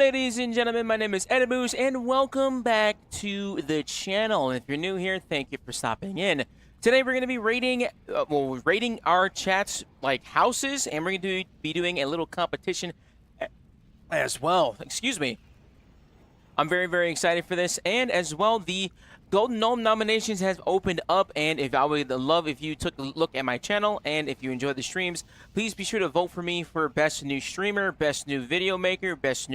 ladies and gentlemen, my name is Ediboos, and welcome back to the channel. If you're new here, thank you for stopping in. Today we're going to be rating our chat's houses, and we're going to be doing a little competition as well. Excuse me. I'm very, very excited for this, and as well, the Golden Gnome nominations has opened up, and I would love if you took a look at my channel, and if you enjoy the streams, please be sure to vote for me for Best New Streamer, Best New Video Maker, Best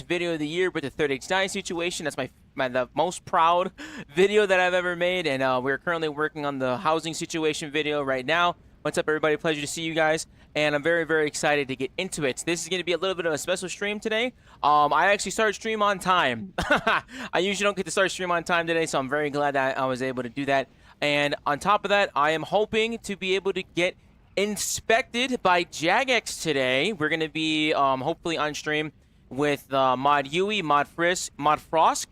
Video of the Year with the 3H9 situation. That's the most proud video that I've ever made, and we're currently working on the housing situation video right now. What's up, everybody? Pleasure to see you guys, and I'm very, very excited to get into it. This is going to be a little bit of a special stream today. I actually started stream on time. I usually don't get to start stream on time today, so I'm very glad that I was able to do that. And on top of that, I am hoping to be able to get inspected by Jagex today. We're going to be hopefully on stream with Mod Yui, Mod Frosk,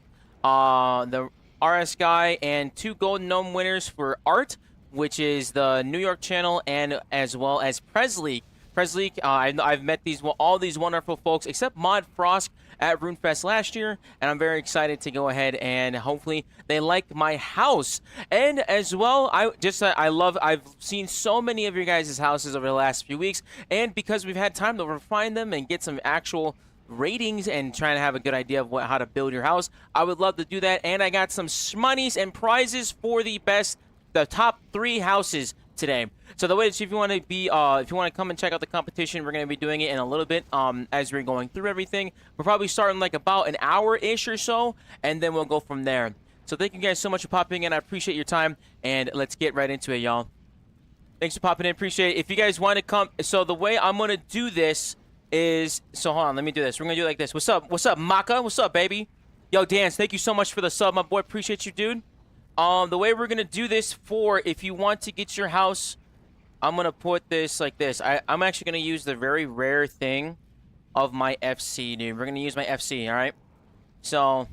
the RS guy, and 2 Golden Gnome winners for Art, which is the New York channel, and as well as Presley. I've met all these wonderful folks, except Mod Frosk at RuneFest last year, and I'm very excited to go ahead and hopefully they like my house. And as well, I've seen so many of your guys' houses over the last few weeks, and because we've had time to refine them and get some actual ratings and trying to have a good idea of how to build your house, I would love to do that. And I got some shmoneys and prizes for the top 3 houses today. So the way that if you want to come and check out the competition, we're going to be doing it in a little bit as we're going through everything. We're probably starting about an hour-ish or so, and then we'll go from there. So thank you guys so much for popping in. I appreciate your time, and let's get right into it, y'all. Thanks for popping in. Appreciate it. If you guys want to come, so the way I'm going to do this is, hold on, let me do this. We're going to do it like this. What's up, Maka? What's up, baby? Yo, Dance, thank you so much for the sub, my boy. Appreciate you, dude. The way we're gonna do this if you want to get your house, I'm gonna put this like this. I'm actually gonna use the very rare thing of my FC, dude. We're gonna use my FC, all right? So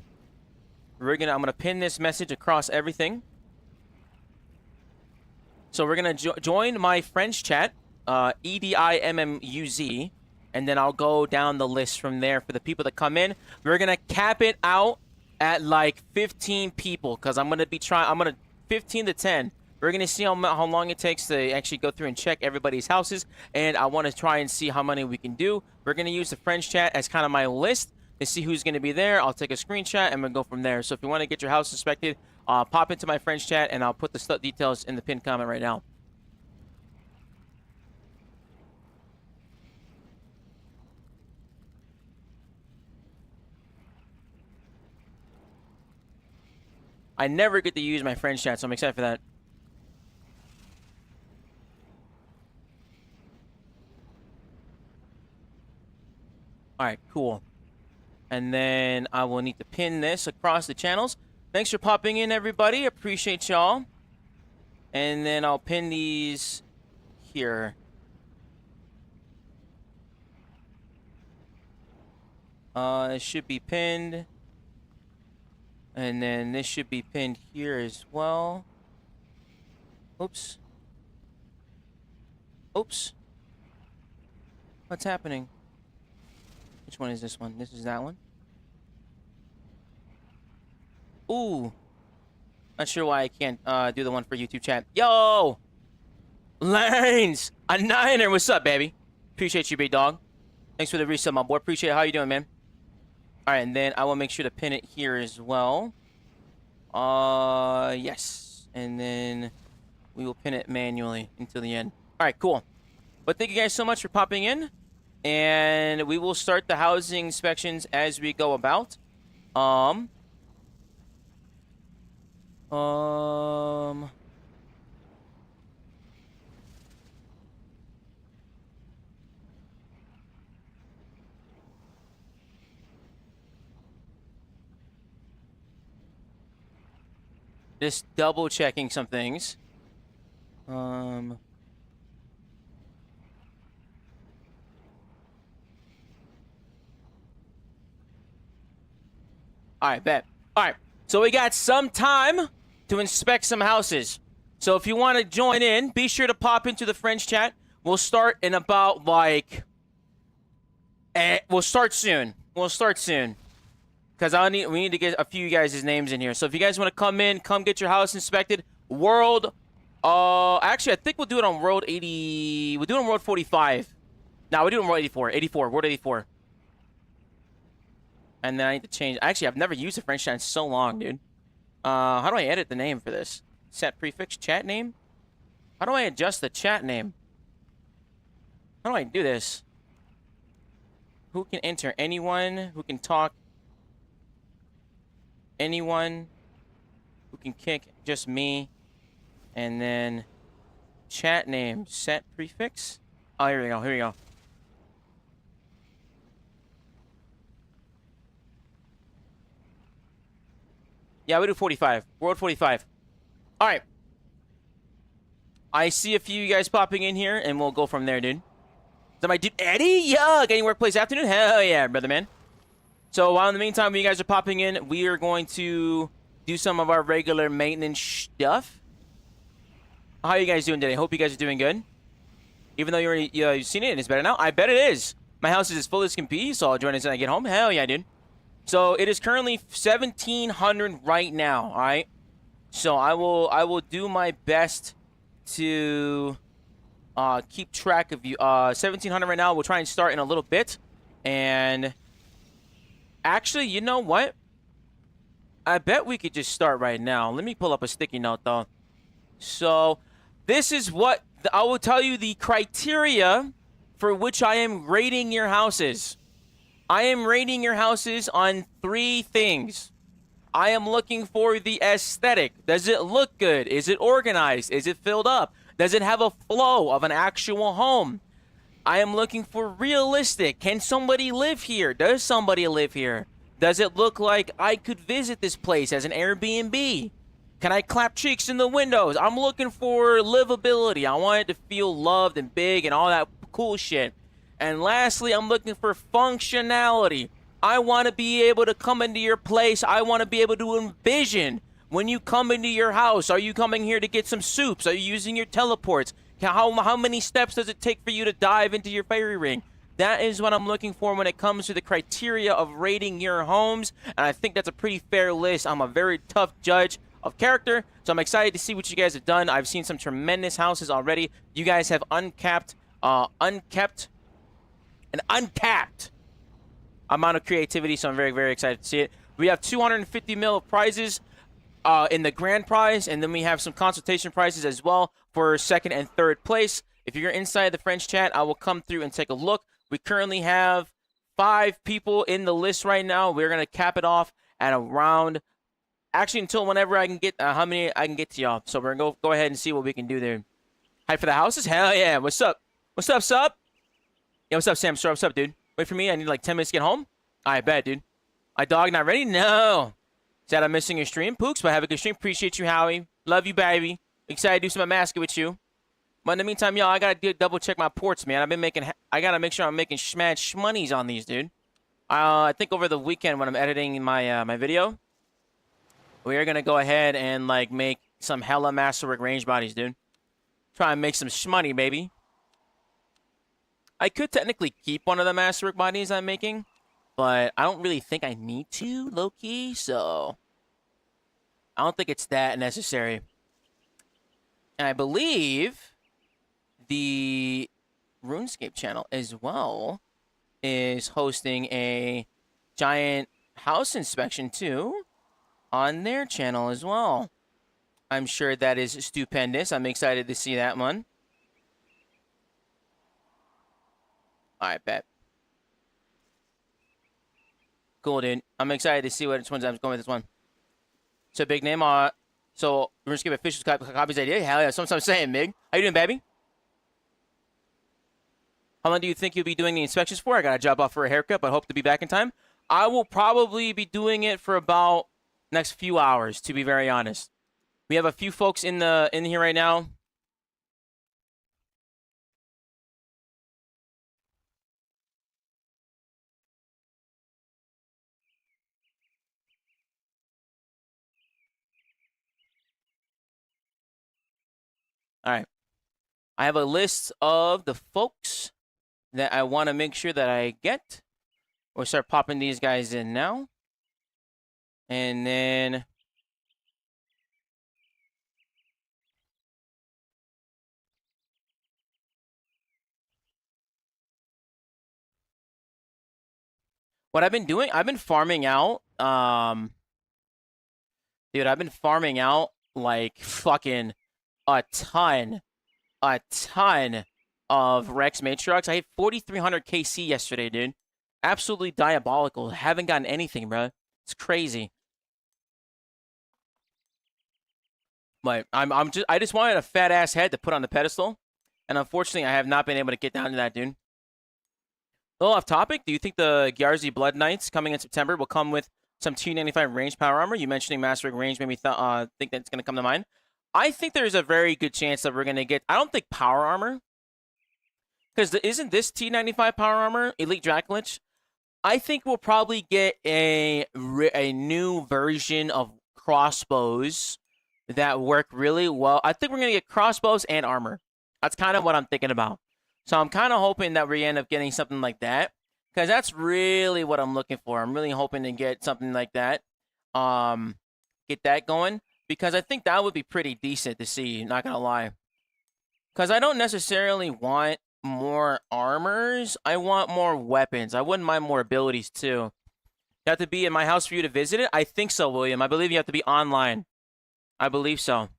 I'm gonna pin this message across everything. So we're gonna join my friends chat, EDIMMUZ, and then I'll go down the list from there for the people that come in. We're gonna cap it out at 15 people, because I'm gonna 15 to 10. We're gonna see how long it takes to actually go through and check everybody's houses, and I want to try and see how many we can do. We're gonna use the friends chat as kind of my list to see who's gonna be there. I'll take a screenshot and we'll go from there. So if you want to get your house inspected, pop into my friends chat, and I'll put the details in the pinned comment right now. I never get to use my friends chat, so I'm excited for that. Alright, cool. And then I will need to pin this across the channels. Thanks for popping in, everybody. Appreciate y'all. And then I'll pin these here. It should be pinned. And then this should be pinned here as well. Oops. Oops. What's happening? Which one is this one? This is that one? Ooh. Not sure why I can't do the one for YouTube chat. Yo! Lanes! A niner! What's up, baby? Appreciate you, big dog. Thanks for the resub, my boy. Appreciate it. How you doing, man? Alright, and then I will make sure to pin it here as well. Yes. And then we will pin it manually until the end. Alright, cool. But thank you guys so much for popping in. And we will start the housing inspections as we go about. Just double checking some things. Alright, bet. Alright, so we got some time to inspect some houses. So if you want to join in, be sure to pop into the French chat. We'll start in about we'll start soon. We'll start soon. Because we need to get a few of you guys' names in here. So if you guys want to come in, come get your house inspected. World, actually, I think we'll do it on World 80. We'll do it on World 45. No, we'll do it on World 84. 84, World 84. And then I need to change. Actually, I've never used the French chat in so long, dude. How do I edit the name for this? Set prefix, chat name? How do I adjust the chat name? How do I do this? Who can enter? Anyone who can talk. Anyone who can kick, just me. And then chat name, set prefix. Oh, here we go, here we go. Yeah, we do 45. World 45. All right. I see a few of you guys popping in here, and we'll go from there, dude. Is that my dude Eddie? Yuck! Any workplace afternoon? Hell yeah, brother man. So while in the meantime, when you guys are popping in, we are going to do some of our regular maintenance stuff. How are you guys doing today? Hope you guys are doing good. Even though you already you've seen it and it's better now, I bet it is. My house is as full as can be, so I'll join us when I get home. Hell yeah, dude. So it is currently 1,700 right now. All right. So I will do my best to keep track of you. 1,700 right now. We'll try and start in a little bit. And actually, you know what? I bet we could just start right now. Let me pull up a sticky note though. So this is what I will tell you the criteria for which I am rating your houses. I am rating your houses on 3 things. I am looking for the aesthetic. Does it look good? Is it organized? Is it filled up? Does it have a flow of an actual home? I am looking for realistic. Can somebody live here? Does somebody live here? Does it look like I could visit this place as an Airbnb? Can I clap cheeks in the windows? I'm looking for livability. I want it to feel loved and big and all that cool shit. And lastly, I'm looking for functionality. I want to be able to come into your place. I want to be able to envision when you come into your house. Are you coming here to get some soups? Are you using your teleports? How many steps does it take for you to dive into your fairy ring? That is what I'm looking for when it comes to the criteria of rating your homes. And I think that's a pretty fair list. I'm a very tough judge of character. So I'm excited to see what you guys have done. I've seen some tremendous houses already. You guys have uncapped an uncapped amount of creativity, so I'm very, very excited to see it. We have 250 mil of prizes in the grand prize, and then we have some consultation prizes as well for 2nd and 3rd place. If you're inside the French chat, I will come through and take a look. We currently have 5 people in the list right now. We're going to cap it off at around, actually until whenever I can get, how many I can get to y'all. So we're going to go ahead and see what we can do there. Hype for the houses? Hell yeah. What's up? What's up, sub? Yeah, what's up, Sam? Sure, what's up, dude? Wait for me. I need like 10 minutes to get home. I bet, dude. My dog not ready? No. Sad I'm missing your stream. Pooks, but have a good stream. Appreciate you, Howie. Love you, baby. Excited to do some masking with you. But in the meantime, y'all, I gotta double check my ports, man. I gotta make sure I'm making smash shmoneys on these, dude. I think over the weekend when I'm editing my my video, we are gonna go ahead and like make some hella masterwork range bodies, dude. Try and make some shmoney, baby. I could technically keep one of the masterwork bodies I'm making, but I don't really think I need to, low-key, so I don't think it's that necessary. And I believe the RuneScape channel as well is hosting a giant house inspection too on their channel as well. I'm sure that is stupendous. I'm excited to see that one. Alright, bet. Cool, dude. I'm excited to see which ones I'm going with this one. So, big name. So, we're just gonna give official copies idea. Hell yeah, that's what I'm saying, Mig. How you doing, baby? How long do you think you'll be doing the inspections for? I gotta drop off for a haircut, but hope to be back in time. I will probably be doing it for about next few hours, to be very honest. We have a few folks in here right now. All right. I have a list of the folks that I want to make sure that I get. We'll start popping these guys in now. And then... what I've been doing, I've been farming out, dude, I've been farming out, like, fucking a ton of Rex Matriarchs. I hit 4,300 KC yesterday, dude. Absolutely diabolical. Haven't gotten anything, bro. It's crazy. But I just wanted a fat ass head to put on the pedestal, and unfortunately, I have not been able to get down to that, dude. A little off topic. Do you think the Gyarzi Blood Knights coming in September will come with some T95 range power armor? You mentioning Mastering Range made me think that's going to come to mind. I think there's a very good chance that we're going to get... I don't think power armor, because isn't this T95 power armor Elite Dracolich? I think we'll probably get a new version of crossbows that work really well. I think we're going to get crossbows and armor. That's kind of what I'm thinking about. So I'm kind of hoping that we end up getting something like that, because that's really what I'm looking for. I'm really hoping to get something like that. Get that going, because I think that would be pretty decent to see, not going to lie. Because I don't necessarily want more armors. I want more weapons. I wouldn't mind more abilities, too. You have to be in my house for you to visit it? I think so, William. I believe you have to be online. I believe so.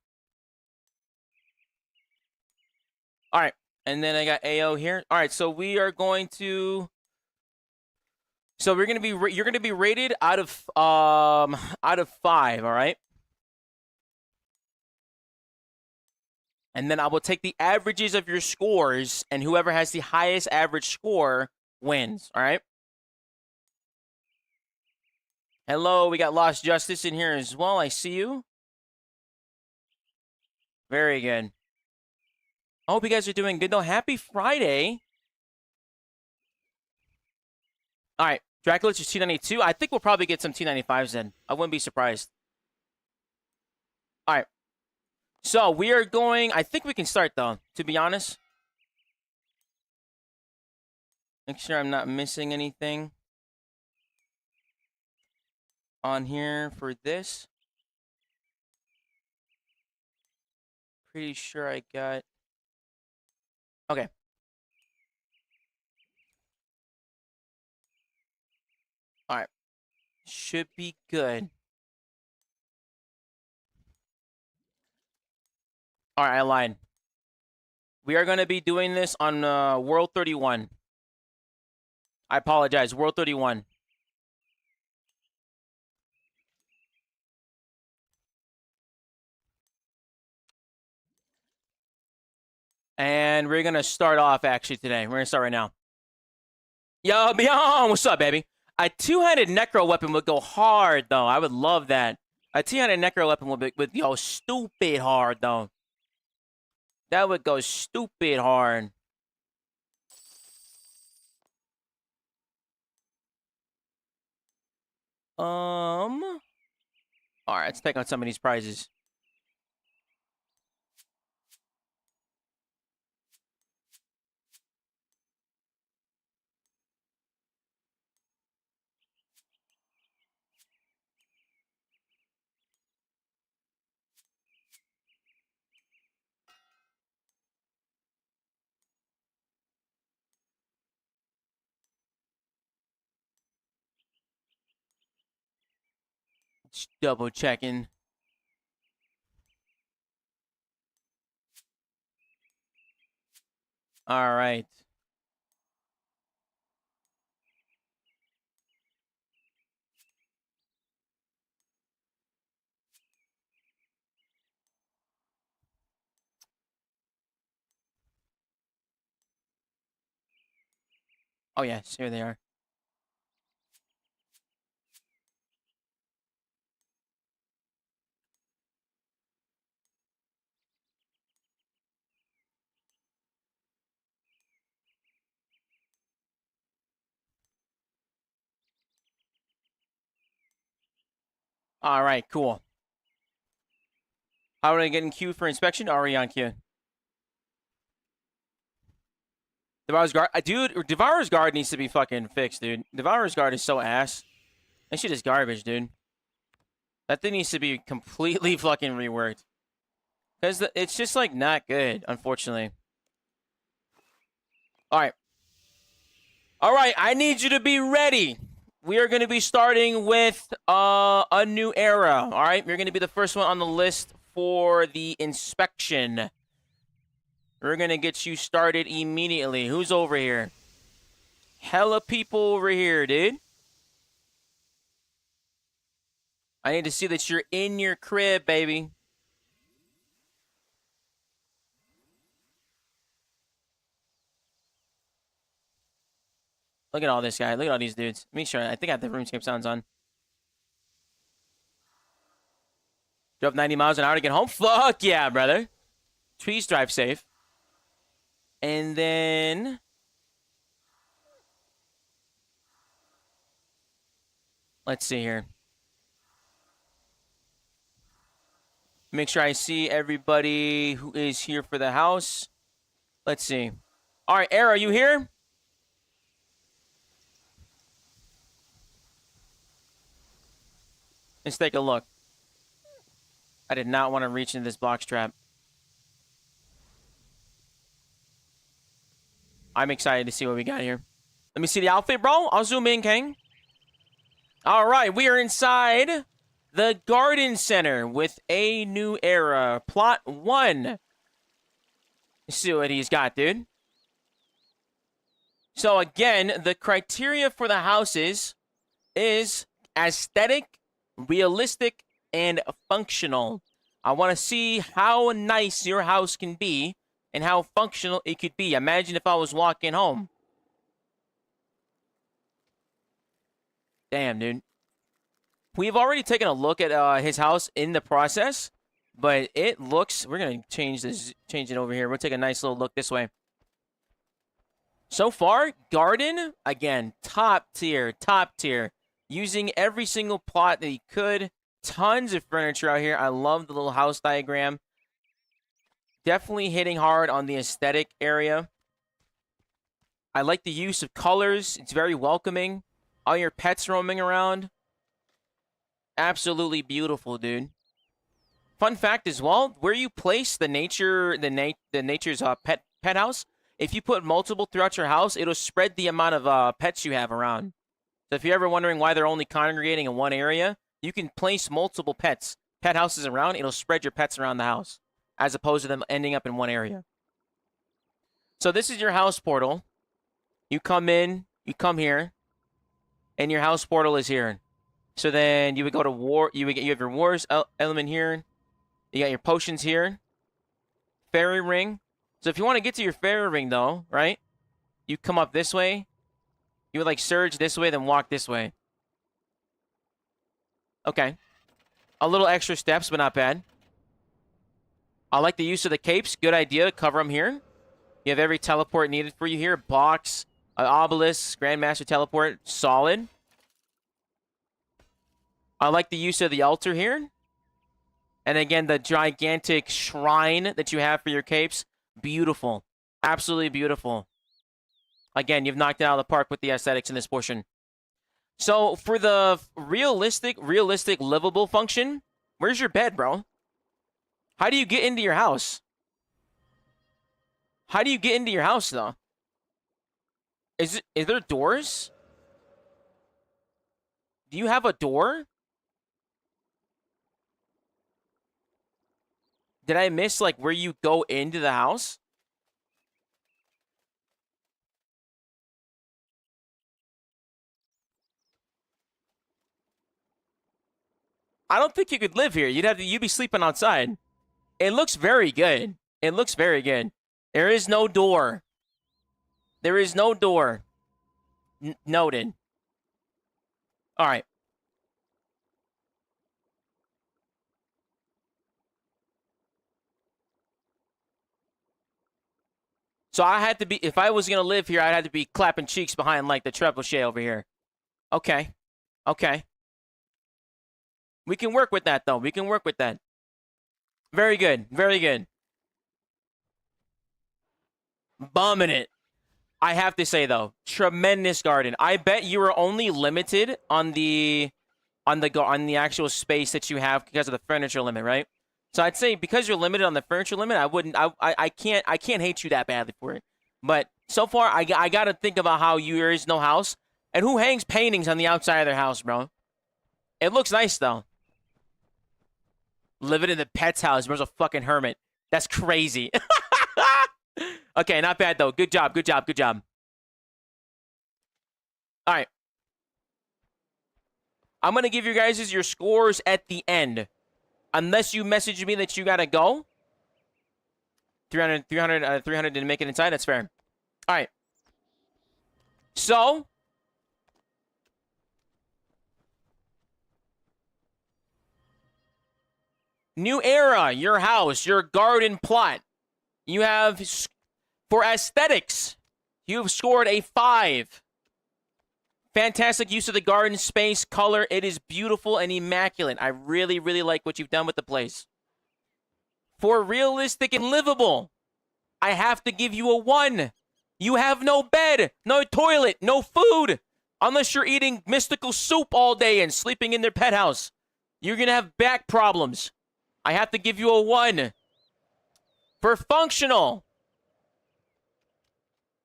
All right. And then I got AO here. All right, so we are going to... So we're going to be... You're going to be rated out of 5, all right? And then I will take the averages of your scores, and whoever has the highest average score wins, all right? Hello, we got Lost Justice in here as well. I see you. Very good. I hope you guys are doing good, though. Happy Friday. All right, Dracolich is T92. I think we'll probably get some T95s then. I wouldn't be surprised. All right. So we are going... I think we can start, though, to be honest. Make sure I'm not missing anything on here for this. Pretty sure I got... Okay. All right. Should be good. All right, I lied. We are going to be doing this on World 31. I apologize. World 31. And we're going to start off, actually, today. We're going to start right now. Yo, Beyond! What's up, baby? A two-handed Necro weapon would go hard, though. I would love that. A two-handed Necro weapon would go stupid hard, though. That would go stupid hard. All right, let's take on some of these prizes. Just double checking. All right. Oh, yes, here they are. All right, cool. How are we getting queued for inspection? Already on queue. Devourer's Guard. Dude, Devourer's Guard needs to be fucking fixed, dude. Devourer's Guard is so ass. That shit is garbage, dude. That thing needs to be completely fucking reworked. Because it's just, like, not good, unfortunately. Alright. Alright, I need you to be ready. We are going to be starting with a new era, alright? You're going to be the first one on the list for the inspection. We're going to get you started immediately. Who's over here? Hella people over here, dude. I need to see that you're in your crib, baby. Look at all this guy. Look at all these dudes. Make sure. I think I have the RuneScape sounds on. Drove 90 miles an hour to get home? Fuck yeah, brother. Please drive safe. And then... let's see here. Make sure I see everybody who is here for the house. Let's see. All right, Era, are you here? Let's take a look. I did not want to reach into this box trap. I'm excited to see what we got here. Let me see the outfit, bro. I'll zoom in, King. All right, we are inside the Garden Center with a new era. Plot 1. Let's see what he's got, dude. So, again, the criteria for the houses is aesthetic, realistic, and functional. I want to see how nice your house can be and how functional it could be. Imagine if I was walking home. Damn, dude. We've already taken a look at his house in the process, but it looks... we're going to change it over here. We'll take a nice little look this way. So far, garden, again, top tier, top tier. Using every single plot that he could. Tons of furniture out here. I love the little house diagram. Definitely hitting hard on the aesthetic area. I like the use of colors. It's very welcoming. All your pets roaming around. Absolutely beautiful, dude. Fun fact as well, where you place the nature's pet house, if you put multiple throughout your house, it'll spread the amount of pets you have around. So if you're ever wondering why they're only congregating in one area, you can place multiple pet houses around. It'll spread your pets around the house, as opposed to them ending up in one area. So this is your house portal. You come in, you come here, and your house portal is here. So then you would go to war. You have your wars element here. You got your potions here. Fairy ring. So if you want to get to your fairy ring, though, right? You come up this way. You would like surge this way, then walk this way. Okay. A little extra steps, but not bad. I like the use of the capes. Good idea to cover them here. You have every teleport needed for you here. Box, obelisk, Grandmaster teleport. Solid. I like the use of the altar here. And again, the gigantic shrine that you have for your capes. Beautiful. Absolutely beautiful. Again, you've knocked it out of the park with the aesthetics in this portion. So, for the realistic, livable function, where's your bed, bro? How do you get into your house? How do you get into your house, though? Is there doors? Do you have a door? Did I miss, like, where you go into the house? I don't think you could live here. You'd be sleeping outside. It looks very good. It looks very good. There is no door. There is no door. Noted. All right. So I had to be, if I was going to live here, I'd have to be clapping cheeks behind like the trebuchet over here. Okay. Okay. We can work with that, though. We can work with that. Very good. Very good. Bumming it. I have to say though, tremendous garden. I bet you are only limited on the actual space that you have because of the furniture limit, right? So I'd say because you're limited on the furniture limit, I can't hate you that badly for it. But so far, I got to think about how there is no house. And who hangs paintings on the outside of their house, bro? It looks nice, though. Living in the pet's house. Bro's a fucking hermit. That's crazy. Okay, not bad, though. Good job, good job, good job. All right. I'm going to give you guys your scores at the end. Unless you message me that you got to go. 300 didn't make it inside. That's fair. All right. So, new era, your house, your garden plot. You have, for aesthetics, you've scored a 5. Fantastic use of the garden space, color. It is beautiful and immaculate. I really, really like what you've done with the place. For realistic and livable, I have to give you a 1. You have no bed, no toilet, no food. Unless you're eating mystical soup all day and sleeping in their pet house. You're going to have back problems. I have to give you a 1. For functional,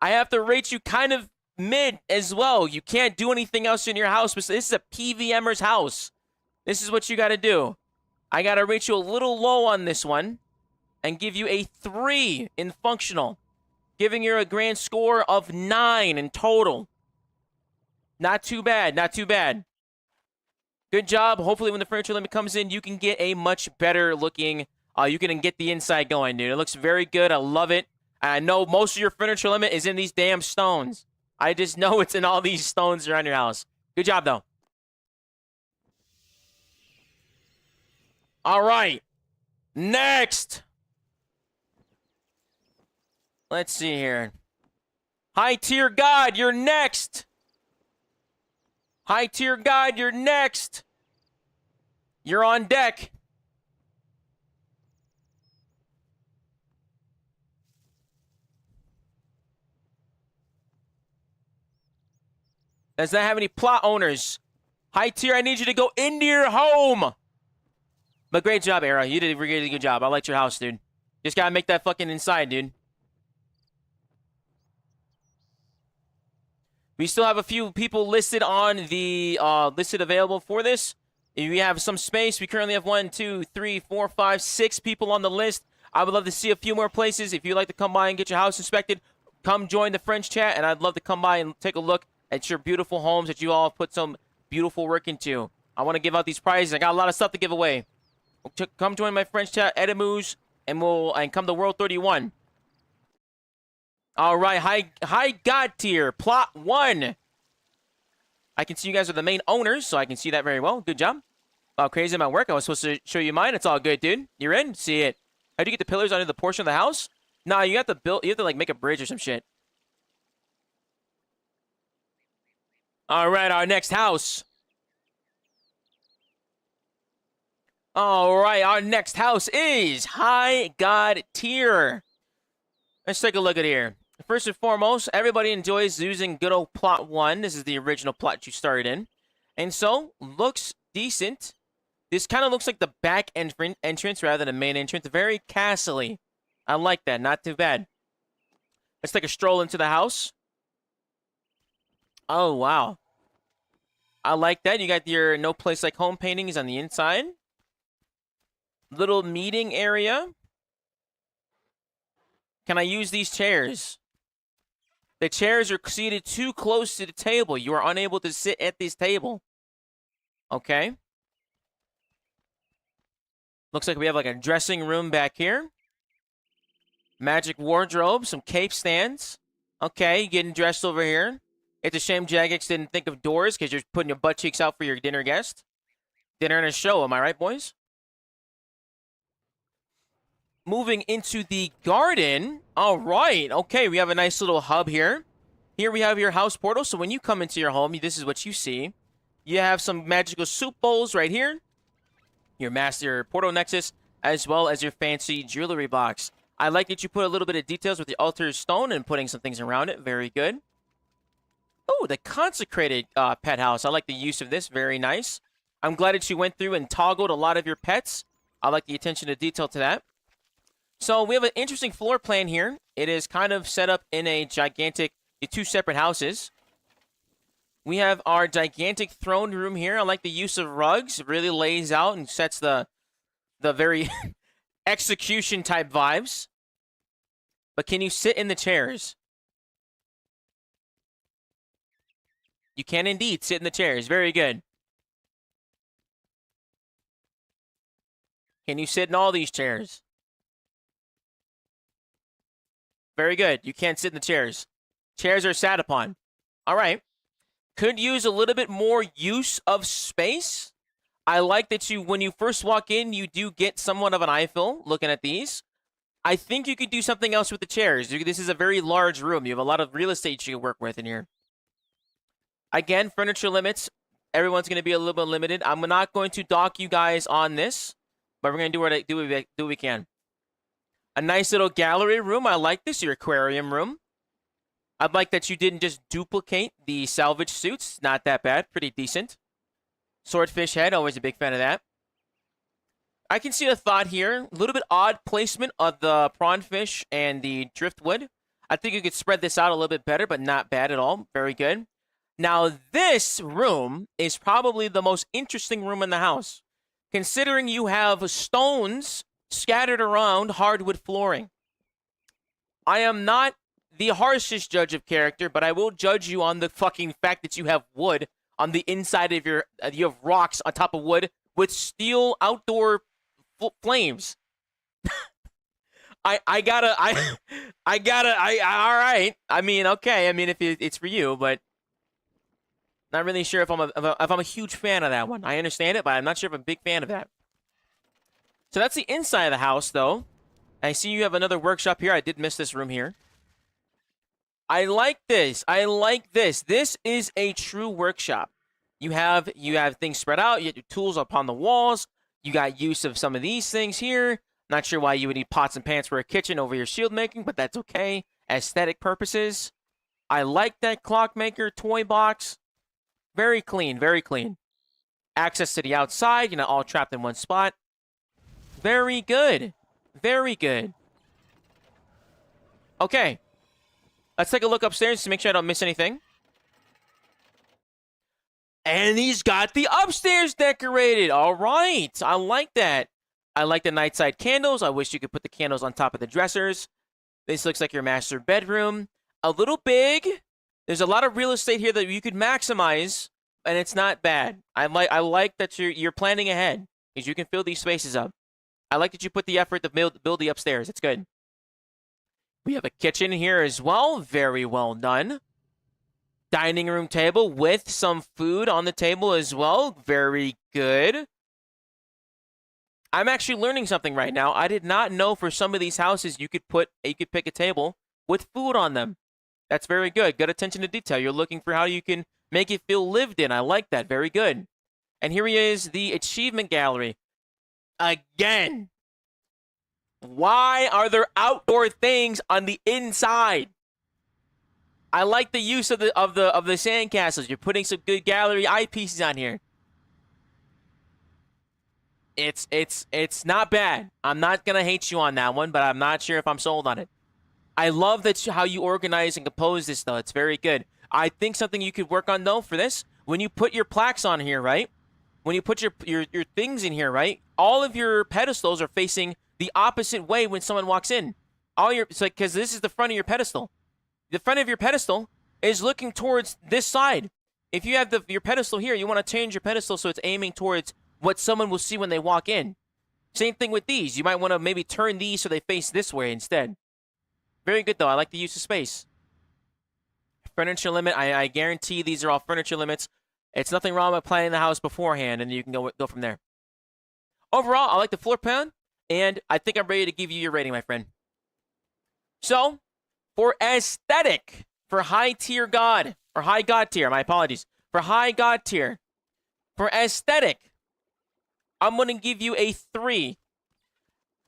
I have to rate you kind of mid as well. You can't do anything else in your house. This is a PVMer's house. This is what you got to do. I got to rate you a little low on this one and give you a 3 in functional, giving you a grand score of 9 in total. Not too bad, not too bad. Good job. Hopefully when the furniture limit comes in, you can get a much better looking, you can get the inside going, dude. It looks very good. I love it. I know most of your furniture limit is in these damn stones. I just know it's in all these stones around your house. Good job, though. All right. Next. Let's see here. High tier God, you're next. High tier God, you're next. You're on deck. Does that have any plot owners? High tier, I need you to go into your home. But great job, Era. You did a really good job. I liked your house, dude. Just gotta make that fucking inside, dude. We still have a few people listed on the listed available for this. If we have some space, we currently have 1, 2, 3, 4, 5, 6 people on the list. I would love to see a few more places. If you'd like to come by and get your house inspected, come join the French chat, and I'd love to come by and take a look at your beautiful homes that you all have put some beautiful work into. I want to give out these prizes. I got a lot of stuff to give away. Come join my French chat, Edemus, and come to World 31. All right, high God tier, plot 1. I can see you guys are the main owners, so I can see that very well. Good job. Wow, crazy amount of work. I was supposed to show you mine. It's all good, dude. You're in. See it. How do you get the pillars under the portion of the house? Nah, you have to build. You have to like make a bridge or some shit. All right, our next house. All right, our next house is High God tier. Let's take a look at here. First and foremost, everybody enjoys using good old plot 1. This is the original plot you started in. And so, looks decent. This kind of looks like the back entrance rather than the main entrance. Very castle-y. I like that. Not too bad. Let's take a stroll into the house. Oh, wow. I like that. You got your No Place Like Home paintings on the inside. Little meeting area. Can I use these chairs? The chairs are seated too close to the table. You are unable to sit at this table. Okay. Looks like we have like a dressing room back here. Magic wardrobe, some cape stands. Okay, getting dressed over here. It's a shame Jagex didn't think of doors because you're putting your butt cheeks out for your dinner guest. Dinner and a show, am I right, boys? Moving into the garden. All right. Okay, we have a nice little hub here. Here we have your house portal. So when you come into your home, this is what you see. You have some magical soup bowls right here. Your master portal nexus, as well as your fancy jewelry box. I like that you put a little bit of details with the altar stone and putting some things around it. Very good. Oh, the consecrated pet house. I like the use of this. Very nice. I'm glad that you went through and toggled a lot of your pets. I like the attention to detail to that. So we have an interesting floor plan here. It is kind of set up in a gigantic, two separate houses. We have our gigantic throne room here. I like the use of rugs. It really lays out and sets the very execution type vibes. But can you sit in the chairs? You can indeed sit in the chairs. Very good. Can you sit in all these chairs? Very good. You can't sit in the chairs. Chairs are sat upon. All right. Could use a little bit more use of space. I like that when you first walk in, you do get somewhat of an Eiffel looking at these. I think you could do something else with the chairs. This is a very large room. You have a lot of real estate you can work with in here. Again, furniture limits. Everyone's going to be a little bit limited. I'm not going to dock you guys on this, but we're going to do what we can. A nice little gallery room. I like this. Your aquarium room. I'd like that you didn't just duplicate the salvage suits. Not that bad. Pretty decent. Swordfish head. Always a big fan of that. I can see a thought here. A little bit odd placement of the prawnfish and the driftwood. I think you could spread this out a little bit better, but not bad at all. Very good. Now, this room is probably the most interesting room in the house, considering you have stones scattered around hardwood flooring. I am not the harshest judge of character, but I will judge you on the fucking fact that you have wood on the inside of you have rocks on top of wood with steel outdoor flames. All right. I mean, okay. I mean, if it's for you, but not really sure if I'm a huge fan of that one. I understand it, but I'm not sure if I'm a big fan of that. So that's the inside of the house, though. I see you have another workshop here. I did miss this room here. I like this. I like this. This is a true workshop. You have things spread out. You have your tools upon the walls. You got use of some of these things here. Not sure why you would need pots and pans for a kitchen over your shield making, but that's okay. Aesthetic purposes. I like that clockmaker toy box. Very clean, very clean. Access to the outside. You're not all trapped in one spot. Very good. Very good. Okay. Let's take a look upstairs to make sure I don't miss anything. And he's got the upstairs decorated. All right. I like that. I like the nightside candles. I wish you could put the candles on top of the dressers. This looks like your master bedroom. A little big. There's a lot of real estate here that you could maximize, and it's not bad. I like that you're planning ahead because you can fill these spaces up. I like that you put the effort to build the upstairs. It's good. We have a kitchen here as well. Very well done. Dining room table with some food on the table as well. Very good. I'm actually learning something right now. I did not know for some of these houses you could pick a table with food on them. That's very good. Good attention to detail. You're looking for how you can make it feel lived in. I like that. Very good. And here he is, the achievement gallery. Again. Why are there outdoor things on the inside? I like the use of the sandcastles. You're putting some good gallery eyepieces on here. It's not bad. I'm not gonna hate you on that one, but I'm not sure if I'm sold on it. I love how you organize and compose this, though. It's very good. I think something you could work on, though, for this, when you put your plaques on here, right? When you put your things in here, right? All of your pedestals are facing the opposite way when someone walks in. It's like, because this is the front of your pedestal. The front of your pedestal is looking towards this side. If you have your pedestal here, you want to change your pedestal so it's aiming towards what someone will see when they walk in. Same thing with these. You might want to maybe turn these so they face this way instead. Very good, though. I like the use of space. Furniture limit. I guarantee these are all furniture limits. It's nothing wrong with planning the house beforehand, and you can go from there. Overall, I like the floor plan, and I think I'm ready to give you your rating, my friend. So, for aesthetic, for high tier god, or high god tier, my apologies. For high god tier, for aesthetic, I'm going to give you a 3.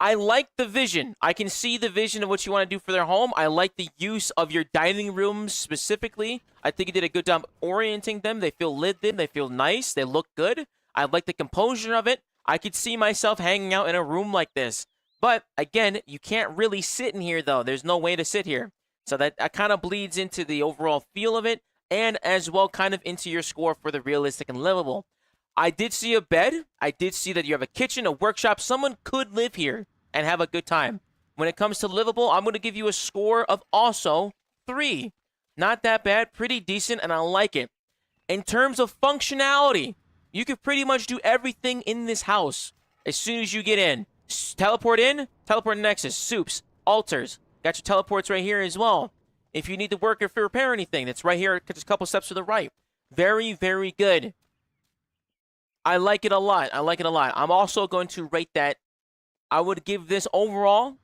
I like the vision. I can see the vision of what you want to do for their home. I like the use of your dining rooms specifically. I think you did a good job orienting them. They feel lived in. They feel nice. They look good. I like the composure of it. I could see myself hanging out in a room like this. But, again, you can't really sit in here, though. There's no way to sit here. So that kind of bleeds into the overall feel of it, and as well kind of into your score for the realistic and livable. I did see a bed. I did see that you have a kitchen, a workshop. Someone could live here and have a good time. When it comes to livable, I'm going to give you a score of also 3. Not that bad, pretty decent, and I like it. In terms of functionality, you could pretty much do everything in this house as soon as you get in. Teleport in, teleport Nexus, soups, altars. Got your teleports right here as well. If you need to work or repair anything, that's right here, just a couple steps to the right. Very, very good. I like it a lot. I like it a lot. I'm also going to rate that. I would give this overall,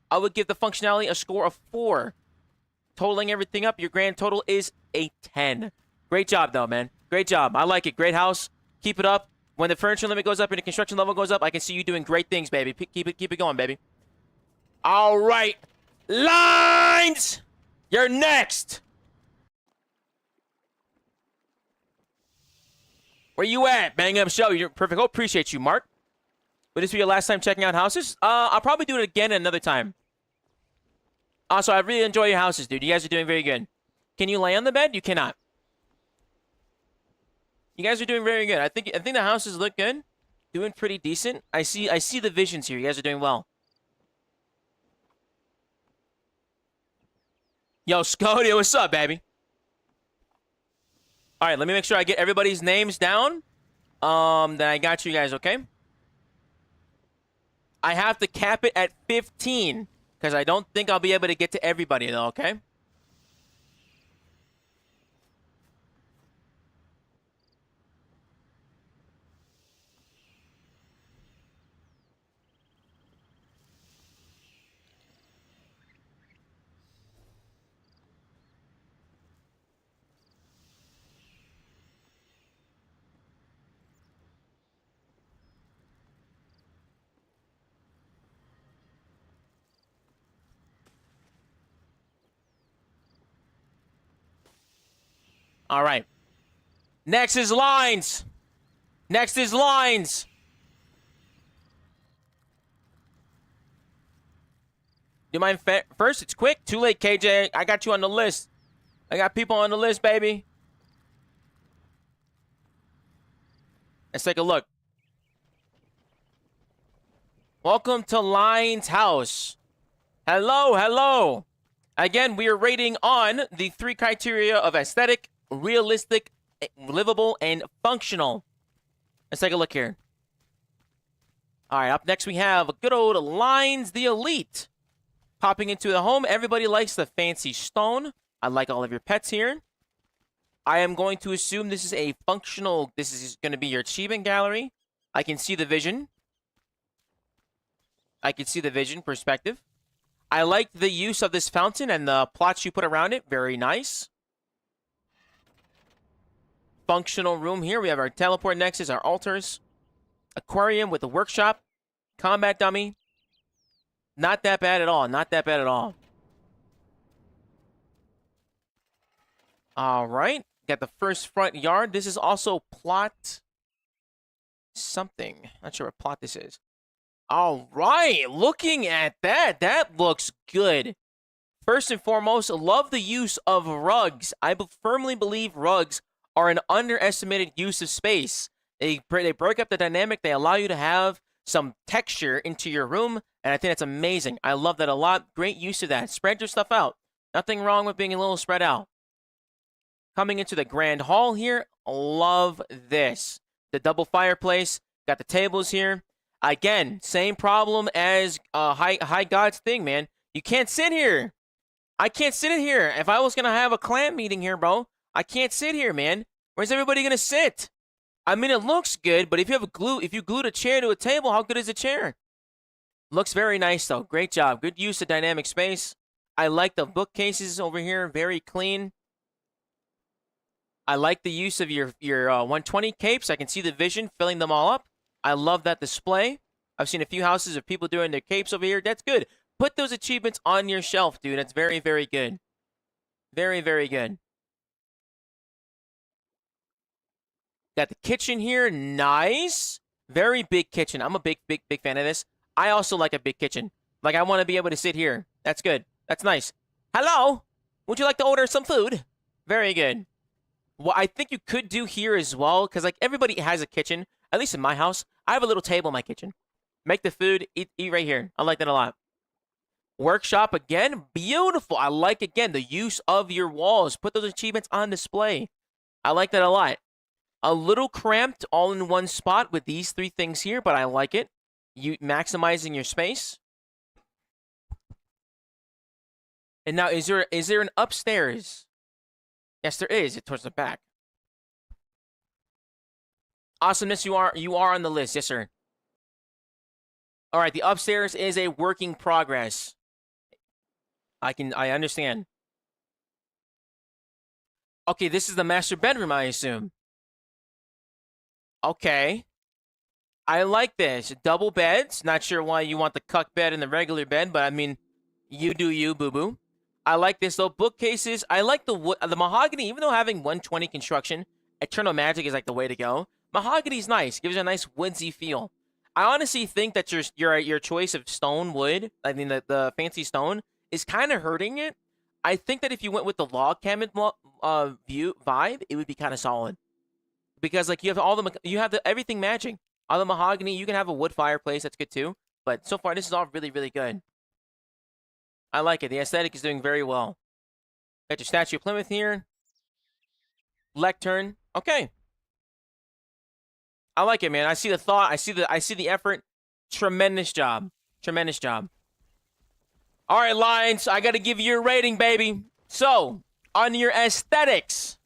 I would give the functionality a score of 4. Totaling everything up, your grand total is a 10. Great job, though, man. Great job. I like it. Great house. Keep it up. When the furniture limit goes up and the construction level goes up, I can see you doing great things, baby. Keep it going, baby. All right. Lines! You're next. Where you at? Bang Up Show. You're perfect. Oh, appreciate you, Mark. Would this be your last time checking out houses? I'll probably do it again another time. Also, I really enjoy your houses, dude. You guys are doing very good. Can you lay on the bed? You cannot. You guys are doing very good. I think the houses look good. Doing pretty decent. I see the visions here. You guys are doing well. Yo, Scody, what's up, baby? All right, let me make sure I get everybody's names down. Then I got you guys, okay? I have to cap it at 15 because I don't think I'll be able to get to everybody, though, okay? All right. Next is lines. Next is lines. Do you mind first? It's quick. Too late, KJ. I got you on the list. I got people on the list, baby. Let's take a look. Welcome to Lines House. Hello, hello. Again, we are rating on the 3 criteria of aesthetic, realistic, livable, and functional. Let's take a look here. All right, up next we have good old Lines the Elite. Popping into the home, everybody likes the fancy stone. I like all of your pets here. I am going to assume this is a functional, this is going to be your achievement gallery. I can see the vision. I can see the vision perspective. I like the use of this fountain and the plots you put around it. Very nice. Functional room here. We have our teleport nexus, our altars. Aquarium with a workshop. Combat dummy. Not that bad at all. Not that bad at all. All right. Got the first front yard. This is also plot something. Not sure what plot this is. All right. Looking at that, that looks good. First and foremost, love the use of rugs. I firmly believe rugs are an underestimated use of space. They break up the dynamic. They allow you to have some texture into your room, and I think that's amazing. I love that a lot. Great use of that. Spread your stuff out. Nothing wrong with being a little spread out. Coming into the grand hall here, love this. The double fireplace, got the tables here. Again, same problem as High God's thing, man. You can't sit here. I can't sit in here. If I was going to have a clan meeting here, bro, I can't sit here, man. Where's everybody going to sit? I mean, it looks good, but if you glued a chair to a table, how good is a chair? Looks very nice, though. Great job. Good use of dynamic space. I like the bookcases over here. Very clean. I like the use of your 120 capes. I can see the vision filling them all up. I love that display. I've seen a few houses of people doing their capes over here. That's good. Put those achievements on your shelf, dude. That's very, very good. Very, very good. Got the kitchen here. Nice. Very big kitchen. I'm a big fan of this. I also like a big kitchen. Like, I want to be able to sit here. That's good. That's nice. Hello? Would you like to order some food? Very good. What I think you could do here as well, because, like, everybody has a kitchen. At least in my house. I have a little table in my kitchen. Make the food. Eat right here. I like that a lot. Workshop again. Beautiful. I like, again, the use of your walls. Put those achievements on display. I like that a lot. A little cramped all in one spot with these three things here, but I like it. You maximizing your space. And now, is there an upstairs? Yes, there is. It's towards the back. Awesomeness, you are on the list. Yes, sir. All right, the upstairs is a work in progress. I understand. Okay, this is the master bedroom, I assume. Okay. I like this. Double beds. Not sure why you want the cuck bed and the regular bed, but I mean, you do you, boo-boo. I like this, though. Bookcases. I like the wood, the mahogany, even though having 120 construction, Eternal Magic is like the way to go. Mahogany's nice. Gives you a nice woodsy feel. I honestly think that your choice of stone wood, I mean the fancy stone, is kind of hurting it. I think that if you went with the log cabin view vibe, it would be kind of solid. Because like you have everything matching. On the mahogany, you can have a wood fireplace. That's good too. But so far, this is all really, really good. I like it. The aesthetic is doing very well. Got your Statue of Plymouth here. Lectern. Okay. I like it, man. I see the thought. I see the effort. Tremendous job. Tremendous job. All right, Lions. I got to give you your rating, baby. So, on your aesthetics,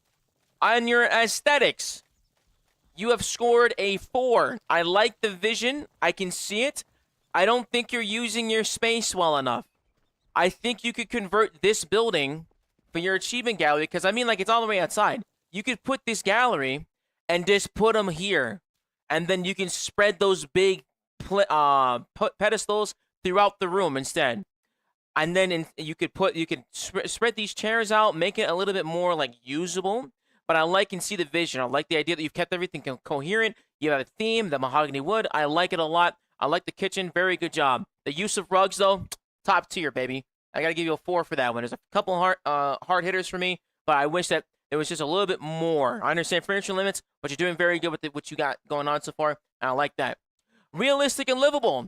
you have scored a 4. I like the vision. I can see it. I don't think you're using your space well enough. I think you could convert this building for your achievement gallery, because I mean, like, it's all the way outside. You could put this gallery and just put them here, and then you can spread those big pedestals throughout the room instead. And then you could spread these chairs out, make it a little bit more like usable. But I like and see the vision. I like the idea that you've kept everything coherent. You have a theme, the mahogany wood. I like it a lot. I like the kitchen. Very good job. The use of rugs, though, top tier, baby. I got to give you a 4 for that one. There's a couple hard hitters for me, but I wish that there was just a little bit more. I understand furniture limits, but you're doing very good with what you got going on so far, and I like that. Realistic and livable.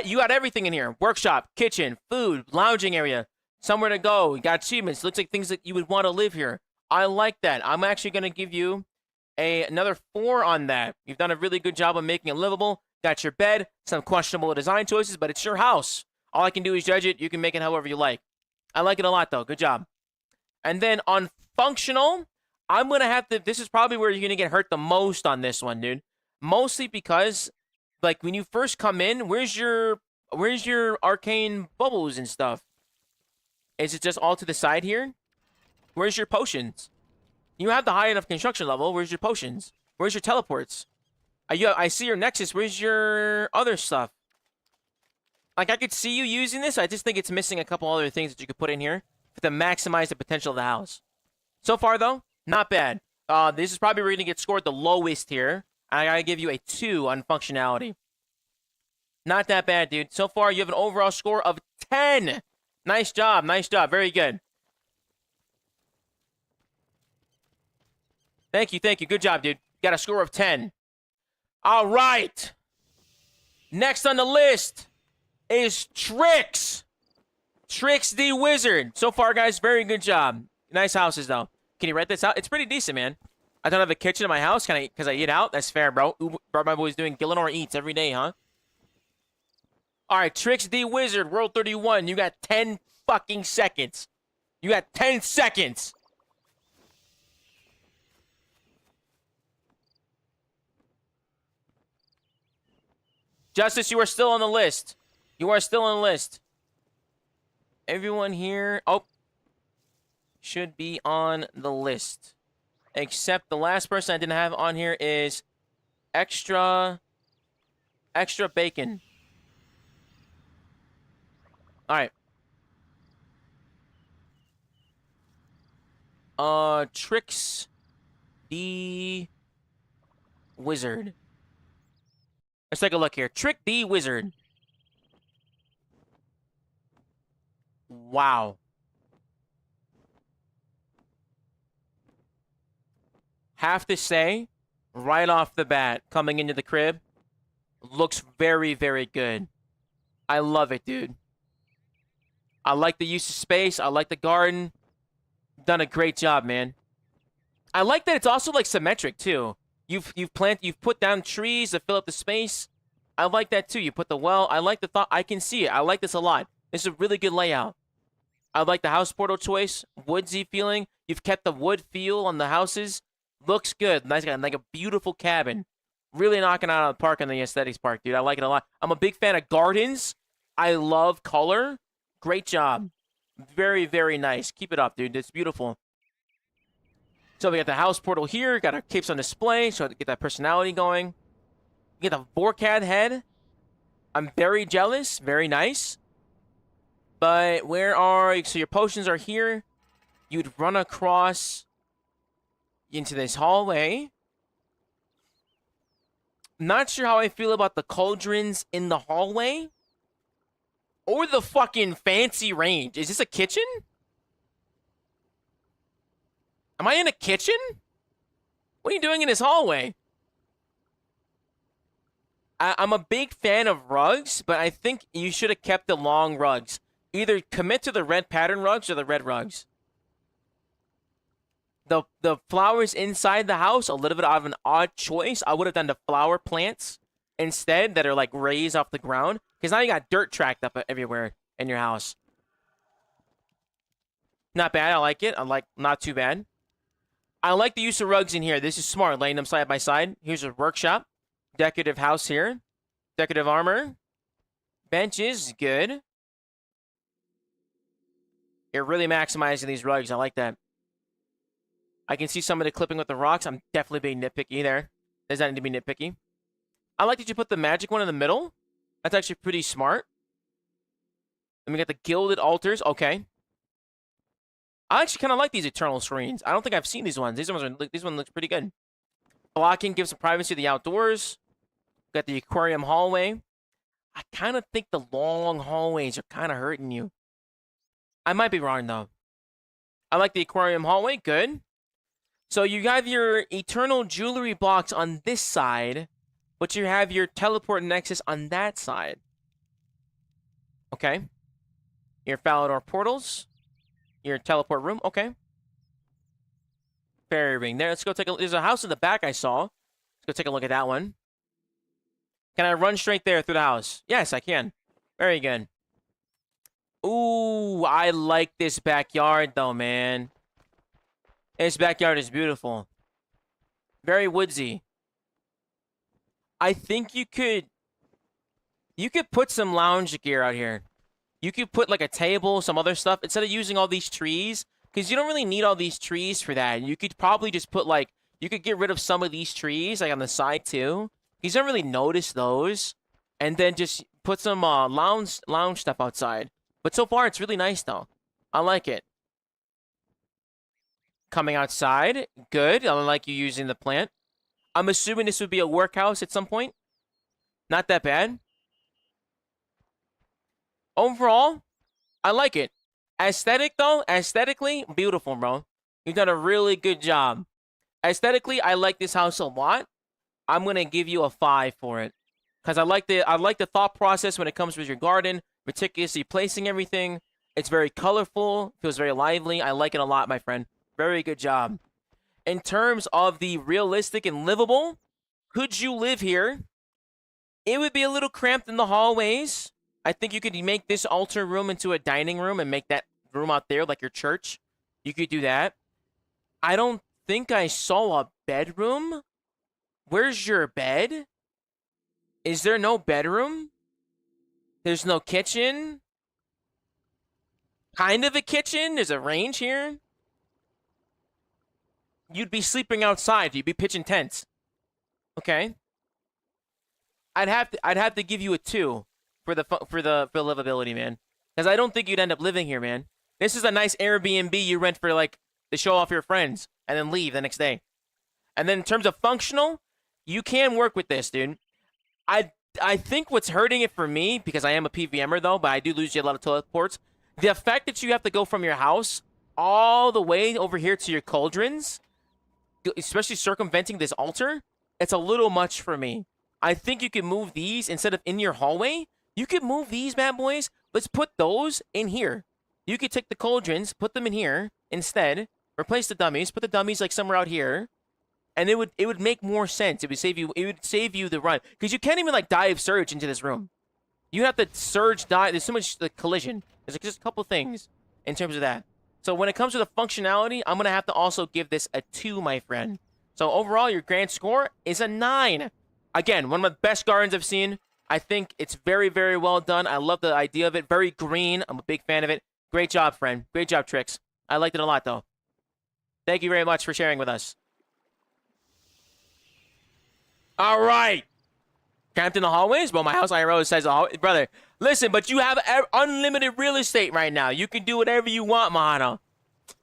You got everything in here. Workshop, kitchen, food, lounging area, somewhere to go. You got achievements. Looks like things that you would want to live here. I like that. I'm actually going to give you another 4 on that. You've done a really good job of making it livable. Got your bed, some questionable design choices, but it's your house. All I can do is judge it. You can make it however you like. I like it a lot, though. Good job. And then on functional, I'm going to have to... This is probably where you're going to get hurt the most on this one, dude. Mostly because, like, when you first come in, where's your arcane bubbles and stuff? Is it just all to the side here? Where's your potions? You have the high enough construction level. Where's your potions? Where's your teleports? I see your nexus. Where's your other stuff? Like, I could see you using this. I just think it's missing a couple other things that you could put in here to maximize the potential of the house. So far, though, not bad. This is probably where you're going to get scored the lowest here. I got to give you a 2 on functionality. Not that bad, dude. So far, you have an overall score of 10. Nice job. Nice job. Very good. Thank you. Thank you. Good job, dude. Got a score of 10. All right. Next on the list is Trix. Trix the Wizard. So far, guys, very good job. Nice houses, though. Can you write this out? It's pretty decent, man. I don't have a kitchen in my house. Because I eat out? That's fair, bro. Bro, my boy's doing Gillinor Eats every day, huh? All right, Trix the Wizard, World 31. You got 10 fucking seconds. You got 10 seconds. Justice, you are still on the list. You are still on the list. Everyone here, should be on the list. Except the last person I didn't have on here is Extra Bacon. All right. Tricks the Wizard. Let's take a look here. Trick the Wizard. Wow. Have to say, right off the bat, coming into the crib, looks very, very good. I love it, dude. I like the use of space. I like the garden. Done a great job, man. I like that it's also like symmetric too. You've put down trees to fill up the space. I like that too. You put the well. I like the thought. I can see it. I like this a lot. This is a really good layout. I like the house portal choice. Woodsy feeling. You've kept the wood feel on the houses. Looks good. Nice guy. Like a beautiful cabin. Really knocking out of the park on the aesthetics part, dude. I like it a lot. I'm a big fan of gardens. I love color. Great job. Very, very nice. Keep it up, dude. It's beautiful. So we got the house portal here. Got our capes on display, so to get that personality going. You get the Vorkad head. I'm very jealous. Very nice. But where are... So your potions are here. You'd run across into this hallway. Not sure how I feel about the cauldrons in the hallway. Or the fucking fancy range. Is this a kitchen? Am I in a kitchen? What are you doing in this hallway? I'm a big fan of rugs, but I think you should have kept the long rugs. Either commit to the red pattern rugs or the red rugs. The flowers inside the house, a little bit of an odd choice. I would have done the flower plants instead that are like raised off the ground. Because now you got dirt tracked up everywhere in your house. Not bad. I like it. Not too bad. I like the use of rugs in here. This is smart, laying them side by side. Here's a workshop. Decorative house here. Decorative armor. Benches. Good. You're really maximizing these rugs. I like that. I can see some of the clipping with the rocks. I'm definitely being nitpicky there. Does not need to be nitpicky. I like that you put the magic one in the middle. That's actually pretty smart. And we got the gilded altars. Okay. I actually kind of like these eternal screens. I don't think I've seen these ones. This one looks pretty good. Blocking gives some privacy to the outdoors. Got the aquarium hallway. I kind of think the long hallways are kind of hurting you. I might be wrong, though. I like the aquarium hallway. Good. So you have your eternal jewelry blocks on this side, but you have your teleport nexus on that side. Okay. Your Falador portals. Your teleport room. Okay. Fairy ring there. Let's go take a look. There's a house in the back I saw. Let's go take a look at that one. Can I run straight there through the house? Yes, I can. Very good. Ooh, I like this backyard though, man. This backyard is beautiful. Very woodsy. I think you could put some lounge gear out here. You could put like a table, some other stuff, instead of using all these trees, because you don't really need all these trees for that. You could probably just put like, you could get rid of some of these trees, like on the side too. You don't really notice those. And then just put some lounge stuff outside. But so far, it's really nice though. I like it. Coming outside, good. I like you using the plant. I'm assuming this would be a workhouse at some point. Not that bad. Overall, I like it. Aesthetic, though, aesthetically, beautiful, bro. You've done a really good job. Aesthetically, I like this house a lot. I'm gonna give you a 5 for it. Because I like the thought process when it comes with your garden, meticulously placing everything. It's very colorful, feels very lively. I like it a lot, my friend. Very good job. In terms of the realistic and livable, could you live here? It would be a little cramped in the hallways. I think you could make this altar room into a dining room and make that room out there like your church. You could do that. I don't think I saw a bedroom. Where's your bed? Is there no bedroom? There's no kitchen? Kind of a kitchen? There's a range here? You'd be sleeping outside. You'd be pitching tents. Okay. I'd have to give you a 2 for the livability, man. Because I don't think you'd end up living here, man. This is a nice Airbnb you rent for, like, to show off your friends and then leave the next day. And then in terms of functional, you can work with this, dude. I think what's hurting it for me, because I am a PVMer, though, but I do lose you a lot of teleports, the fact that you have to go from your house all the way over here to your cauldrons, especially circumventing this altar, it's a little much for me. I think you can move these instead of in your hallway. You could move these bad boys. Let's put those in here. You could take the cauldrons, put them in here instead, replace the dummies, put the dummies like somewhere out here, and it would make more sense. It would save you the run, because you can't even like dive surge into this room. You have to surge dive. There's so much the collision. There's like just a couple things in terms of that. So when it comes to the functionality, I'm gonna have to also give this a 2, my friend. So overall, your grand score is a 9. Again, one of the best gardens I've seen. I think it's very, very well done. I love the idea of it. Very green. I'm a big fan of it. Great job, friend. Great job, Trix. I liked it a lot, though. Thank you very much for sharing with us. All right. Camped in the hallways? Well, my house IRO says, brother, listen, but you have unlimited real estate right now. You can do whatever you want, Mahana.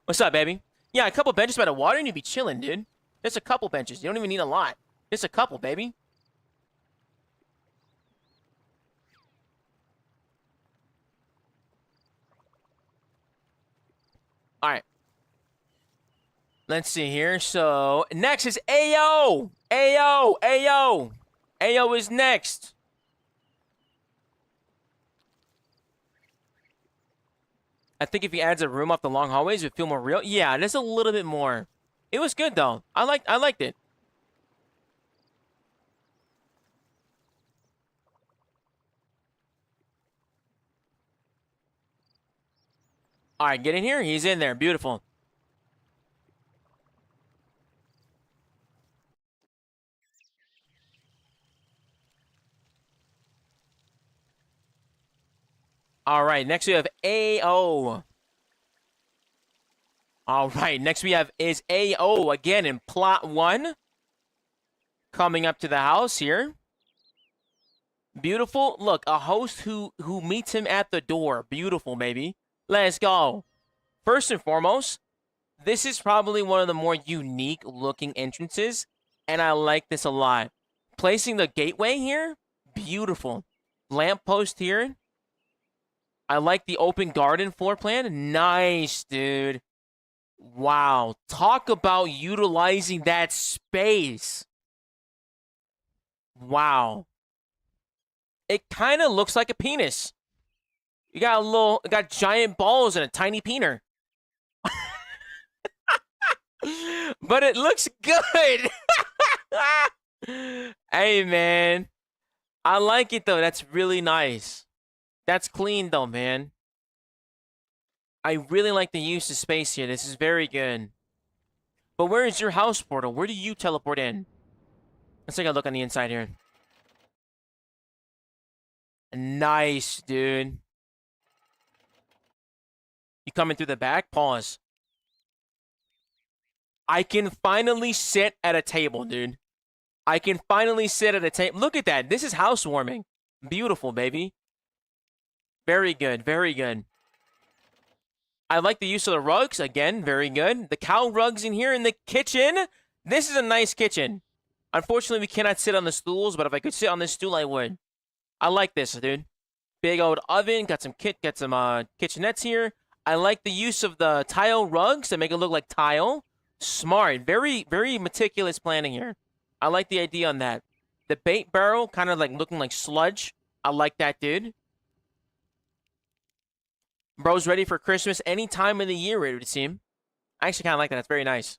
What's up, baby? Yeah, a couple benches by the water and you'd be chilling, dude. Just a couple benches. You don't even need a lot. Just a couple, baby. All right. Let's see here. So, next is AO. AO. AO. AO is next. I think if he adds a room off the long hallways, it would feel more real. Yeah, just a little bit more. It was good, though. I liked it. All right, get in here. He's in there. Beautiful. All right, next we have AO. All right, next we have is AO again in plot 1. Coming up to the house here. Beautiful. Look, a host who meets him at the door. Beautiful, baby. Let's go. First and foremost, this is probably one of the more unique looking entrances, and I like this a lot. Placing the gateway here, beautiful. Lamppost here. I like the open garden floor plan. Nice, dude. Wow. Talk about utilizing that space. Wow. It kind of looks like a penis. You got giant balls and a tiny peener. But it looks good. Hey, man. I like it, though. That's really nice. That's clean, though, man. I really like the use of space here. This is very good. But where is your house portal? Where do you teleport in? Let's take a look on the inside here. Nice, dude. You coming through the back? Pause. I can finally sit at a table, dude. I can finally sit at a table. Look at that. This is housewarming. Beautiful, baby. Very good. Very good. I like the use of the rugs. Again, very good. The cow rugs in here in the kitchen. This is a nice kitchen. Unfortunately, we cannot sit on the stools, but if I could sit on this stool, I would. I like this, dude. Big old oven. Got some kitchenettes here. I like the use of the tile rugs to make it look like tile. Smart. Very, very meticulous planning here. I like the idea on that. The bait barrel kind of like looking like sludge. I like that, dude. Bro's ready for Christmas any time of the year, it would seem. I actually kind of like that. That's very nice.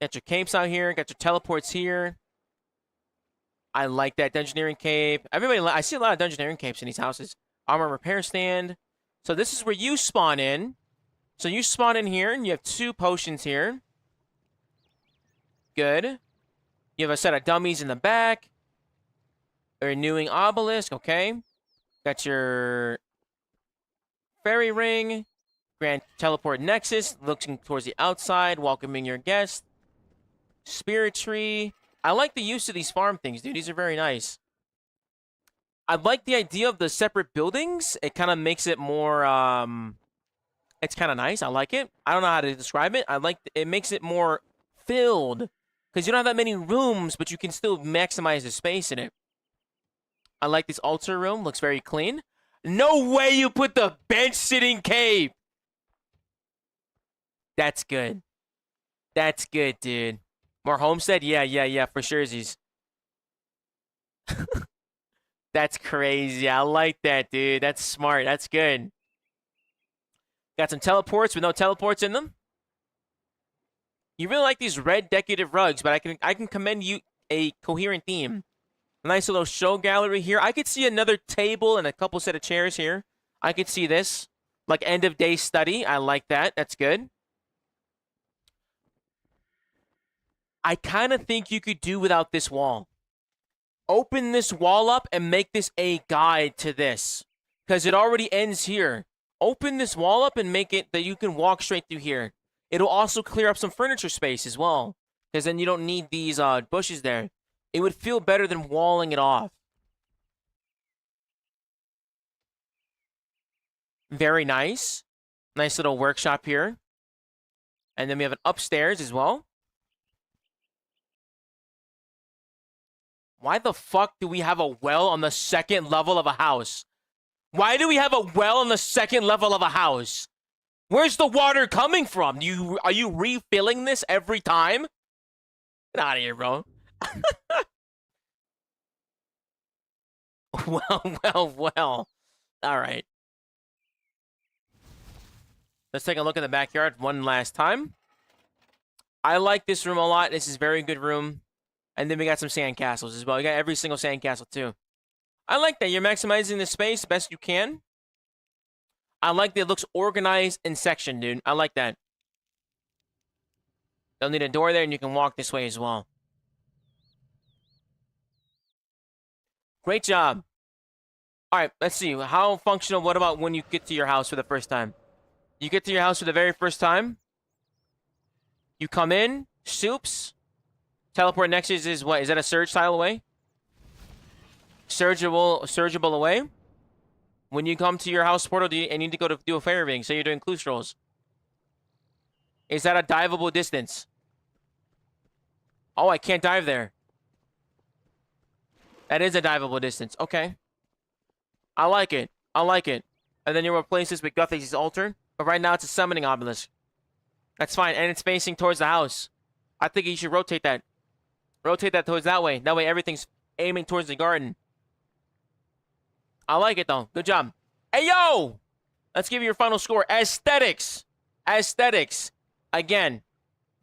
Got your capes out here. Got your teleports here. I like that Dungeoneering cape. I see a lot of Dungeoneering capes in these houses. Armor repair stand. So this is where you spawn in. So you spawn in here, and you have 2 potions here. Good. You have a set of dummies in the back. A renewing obelisk. Okay. Got your fairy ring. Grand teleport nexus. Looking towards the outside. Welcoming your guest. Spirit tree. I like the use of these farm things, dude. These are very nice. I like the idea of the separate buildings. It kind of makes it more, it's kind of nice. I like it. I don't know how to describe it. It makes it more filled because you don't have that many rooms, but you can still maximize the space in it. I like this altar room. Looks very clean. No way you put the bench sitting cave. That's good. That's good, dude. More homestead? Yeah, for sure. That's crazy. I like that, dude. That's smart. That's good. Got some teleports with no teleports in them. You really like these red decorative rugs, but I can commend you a coherent theme. Nice little show gallery here. I could see another table and a couple set of chairs here. I could see this. Like end of day study. I like that. That's good. I kind of think you could do without this wall. Open this wall up and make this a guide to this. Because it already ends here. Open this wall up and make it that you can walk straight through here. It'll also clear up some furniture space as well. Because then you don't need these bushes there. It would feel better than walling it off. Very nice. Nice little workshop here. And then we have an upstairs as well. Why the fuck do we have a well on the second level of a house? Why do we have a well on the second level of a house? Where's the water coming from? Are you refilling this every time? Get out of here, bro. Well. All right. Let's take a look at the backyard one last time. I like this room a lot. This is a very good room. And then we got some sandcastles as well. We got every single sandcastle, too. I like that. You're maximizing the space best you can. I like that it looks organized and sectioned, dude. I like that. They'll need a door there, and you can walk this way as well. Great job. All right, let's see. How functional, what about when you get to your house for the first time? You get to your house for the very first time. You come in, soups. Teleport next is what? Is that a surge tile away? Surgeable away. When you come to your house portal, you need to go to do a fairy ring. So you're doing clue strolls. Is that a diveable distance? Oh, I can't dive there. That is a diveable distance. Okay. I like it. I like it. And then you replace this with Guthix's altar. But right now it's a summoning obelisk. That's fine. And it's facing towards the house. I think you should rotate that. Rotate that towards that way. That way everything's aiming towards the garden. I like it, though. Good job. Hey, yo! Let's give you your final score. Aesthetics. Aesthetics. Again,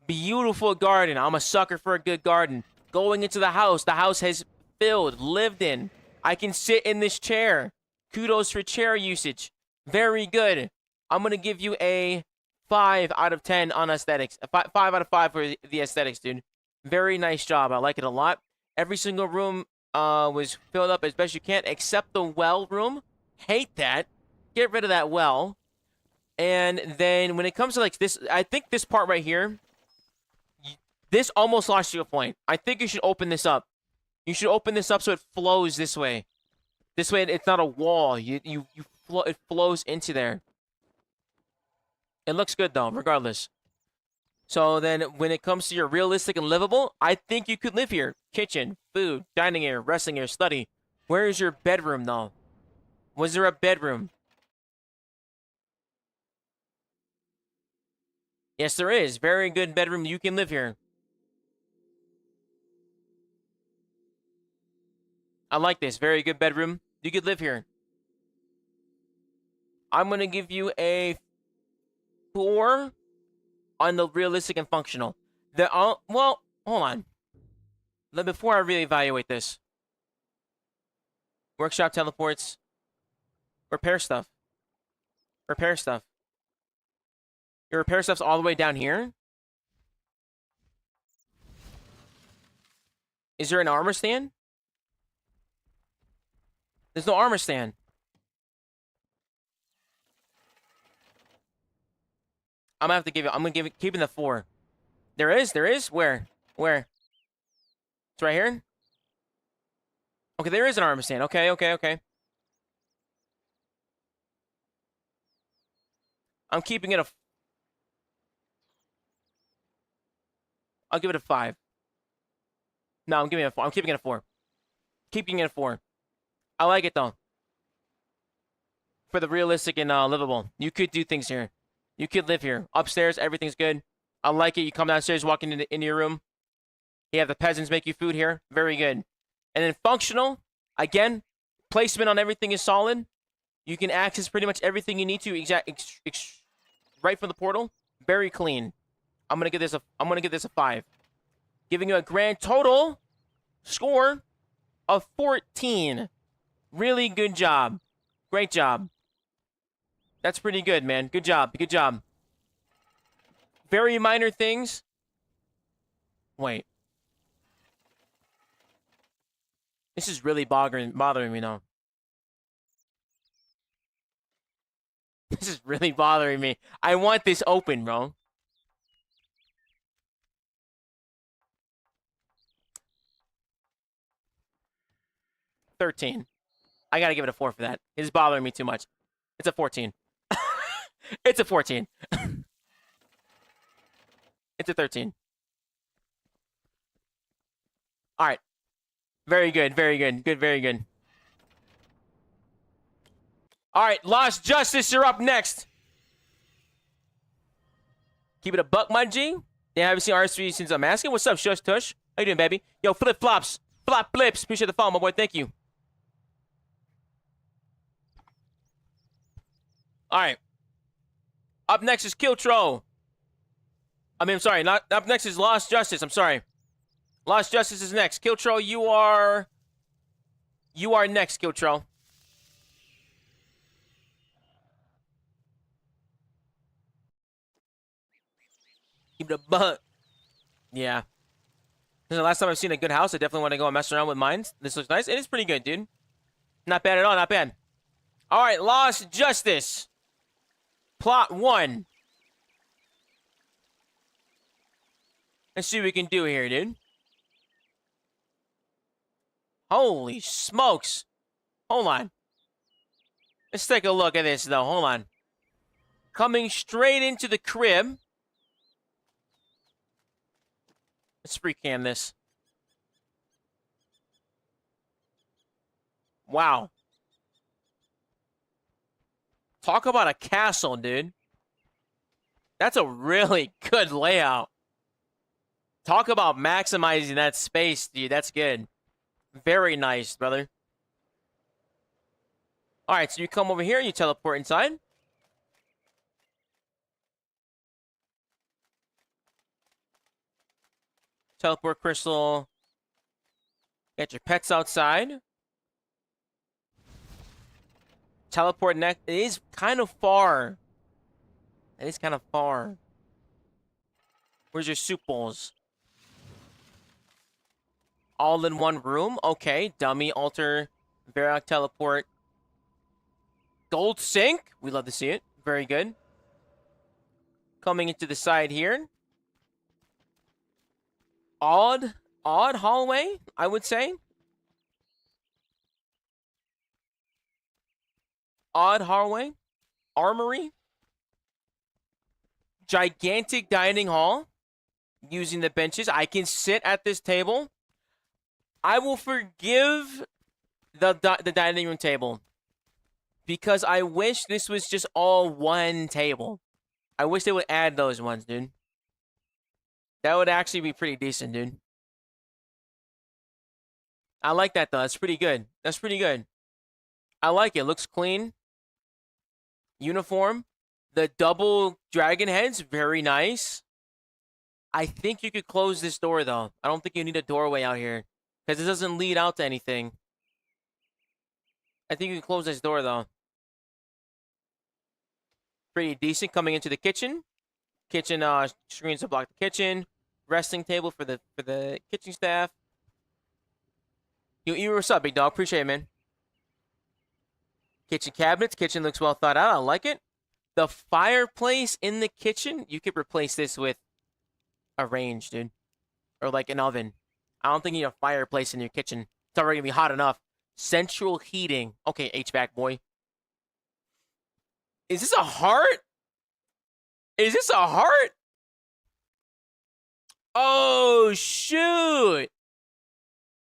beautiful garden. I'm a sucker for a good garden. Going into the house has filled, lived in. I can sit in this chair. Kudos for chair usage. Very good. I'm going to give you a 5 out of 10 on aesthetics. A 5 out of 5 for the aesthetics, dude. Very nice job. I like it a lot. Every single room was filled up as best you can, except the well room. Hate that. Get rid of that well. And then when it comes to like this, I think this part right here, this almost lost you a point. I think you should open this up. You should open this up so it flows this way. This way it's not a wall. It flows into there. It looks good though, regardless. So then when it comes to your realistic and livable, I think you could live here. Kitchen, food, dining area, resting area, study. Where is your bedroom though? Was there a bedroom? Yes, there is. Very good bedroom. You can live here. I like this. Very good bedroom. You could live here. I'm going to give you a 4 on the realistic and functional. Well, hold on. Before I really evaluate this. Workshop teleports. Repair stuff. Repair stuff. Your repair stuff's all the way down here? Is there an armor stand? There's no armor stand. I'm gonna have to give it. I'm gonna keeping the 4. There is. Where? It's right here. Okay, there is an armor stand. Okay, okay, okay. I'm keeping it a... I'll give it a 5. No, I'm giving it a 4. I'm keeping it a 4. Keeping it a 4. I like it, though. For the realistic and livable. You could do things here. You could live here. Upstairs, everything's good. I like it. You come downstairs, walk into your room. You have the peasants make you food here. Very good. And then functional. Again, placement on everything is solid. You can access pretty much everything you need to right from the portal. Very clean. I'm gonna give this a 5. Giving you a grand total score of 14. Really good job. Great job. That's pretty good, man. Good job. Good job. Very minor things. Wait. This is really bothering me now. This is really bothering me. I want this open, bro. $13. I gotta give it a 4 for that. It's bothering me too much. It's a 14. It's a 14. It's a 13. All right. Very good. Very good. Good. Very good. All right. Lost Justice, you're up next. Keep it a buck, my G. Yeah, I haven't seen RS3 since I'm asking. What's up, Shush Tush? How you doing, baby? Yo, flip flops. Flop flips. Appreciate the follow, my boy. Thank you. All right. Up next is Kiltro. I'm sorry. Not up next is Lost Justice. I'm sorry. Lost Justice is next. Kiltro, you are next, Kiltro. Keep it a buck. Yeah. This is the last time I've seen a good house. I definitely want to go and mess around with mine. This looks nice. It is pretty good, dude. Not bad at all. Not bad. All right. Lost Justice. Plot 1. Let's see what we can do here, dude. Holy smokes. Hold on. Let's take a look at this, though. Hold on. Coming straight into the crib. Let's recam this. Wow. Talk about a castle, dude. That's a really good layout. Talk about maximizing that space, dude. That's good. Very nice, brother. All right, so you come over here, you teleport inside. Teleport crystal. Get your pets outside. Teleport next. It is kind of far. It is kind of far. Where's your soup bowls? All in one room? Okay. Dummy, altar, Varrock teleport. Gold sink? We love to see it. Very good. Coming into the side here. Odd hallway, I would say. Odd hallway. Armory. Gigantic dining hall. Using the benches. I can sit at this table. I will forgive the dining room table. Because I wish this was just all one table. I wish they would add those ones, dude. That would actually be pretty decent, dude. I like that, though. That's pretty good. That's pretty good. I like it. Looks clean. Uniform. The double dragon heads, very nice. I think you could close this door, though. I don't think you need a doorway out here. Because it doesn't lead out to anything. I think you can close this door, though. Pretty decent. Coming into the kitchen. Kitchen screens to block the kitchen. Resting table for the kitchen staff. You what's up, big dog? Appreciate it, man. Kitchen cabinets. Kitchen looks well thought out. I like it. The fireplace in the kitchen, you could replace this with a range, dude. Or like an oven. I don't think you need a fireplace in your kitchen. It's already going to be hot enough. Central heating. Okay, HVAC boy. Is this a heart? Is this a heart? Oh, shoot.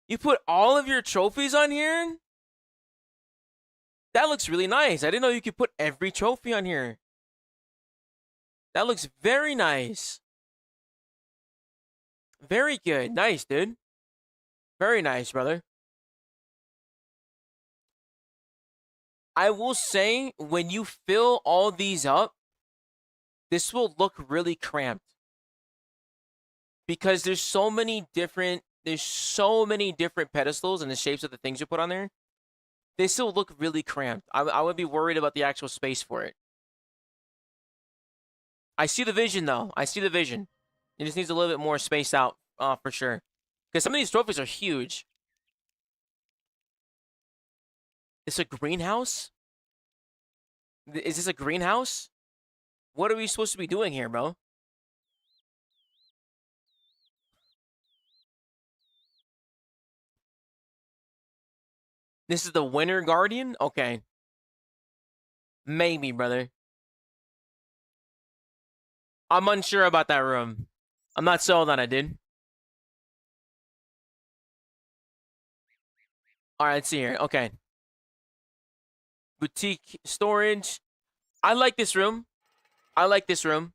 You put all of your trophies on here? That looks really nice. I didn't know you could put every trophy on here. That looks very nice. Very good. Nice, dude. Very nice, brother. I will say, when you fill all these up, this will look really cramped. Because there's so many different pedestals and the shapes of the things you put on there. This will look really cramped. I would be worried about the actual space for it. I see the vision, though. I see the vision. It just needs a little bit more spaced out, for sure. Because some of these trophies are huge. It's a greenhouse? Is this a greenhouse? What are we supposed to be doing here, bro? This is the Winter Guardian? Okay. Maybe, brother. I'm unsure about that room. I'm not sold on it, dude. Alright, let's see here. Okay. Boutique storage. I like this room. I like this room.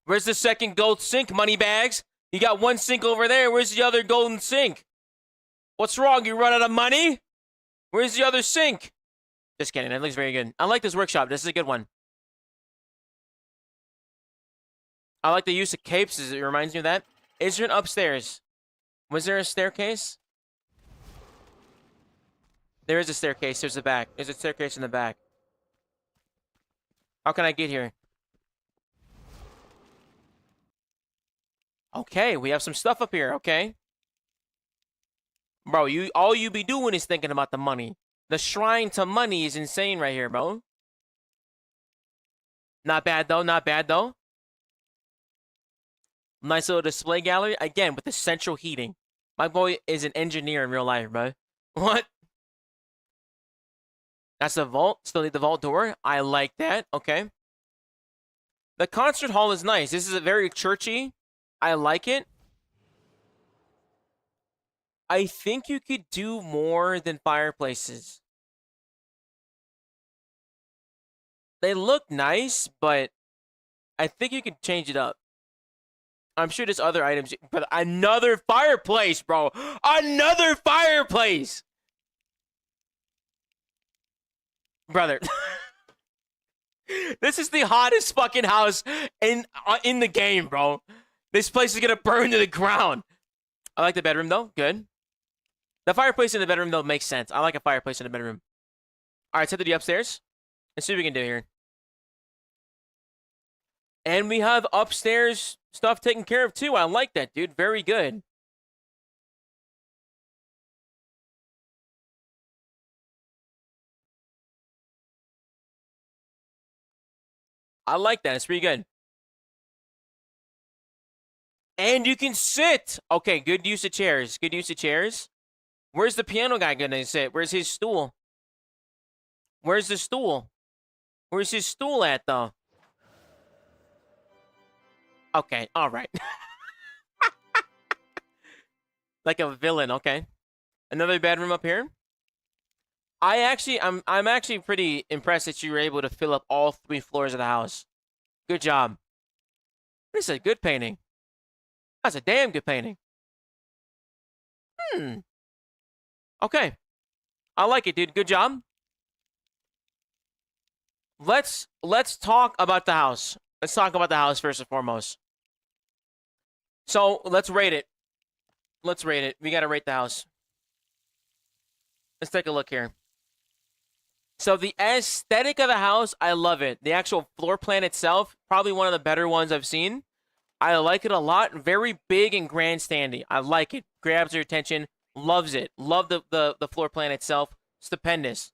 Where's the second gold sink, money bags? You got one sink over there. Where's the other golden sink? What's wrong? You run out of money? Where's the other sink? Just kidding. That looks very good. I like this workshop. This is a good one. I like the use of capes. It reminds me of that. Is there an upstairs? Was there a staircase? There is a staircase. There's the back. There's a staircase in the back. How can I get here? Okay, we have some stuff up here. Okay. Bro, all you be doing is thinking about the money. The shrine to money is insane right here, bro. Not bad, though. Not bad, though. Nice little display gallery. Again, with the central heating. My boy is an engineer in real life, bro. What? That's the vault. Still need the vault door. I like that. Okay. The concert hall is nice. This is a very churchy. I like it. I think you could do more than fireplaces. They look nice, but I think you could change it up. I'm sure there's other items, but another fireplace, bro. Another fireplace. Brother. This is the hottest fucking house in the game, bro. This place is gonna burn to the ground. I like the bedroom, though. Good. The fireplace in the bedroom, though, makes sense. I like a fireplace in the bedroom. All right, let's head to the upstairs. Let's see what we can do here. And we have upstairs stuff taken care of, too. I like that, dude. Very good. I like that. It's pretty good. And you can sit. Okay, good use of chairs. Good use of chairs. Where's the piano guy gonna sit? Where's his stool? Where's the stool? Where's his stool at, though? Okay, all right. Like a villain, okay. Another bedroom up here. I'm actually pretty impressed that you were able to fill up all 3 floors of the house. Good job. This is a good painting. That's a damn good painting. Okay. I like it, dude. Good job. Let's talk about the house. Let's talk about the house first and foremost. So, let's rate it. Let's rate it. We gotta rate the house. Let's take a look here. So, the aesthetic of the house, I love it. The actual floor plan itself, probably one of the better ones I've seen. I like it a lot. Very big and grandstanding. I like it. Grabs your attention. Loves it. Love the floor plan itself. Stupendous.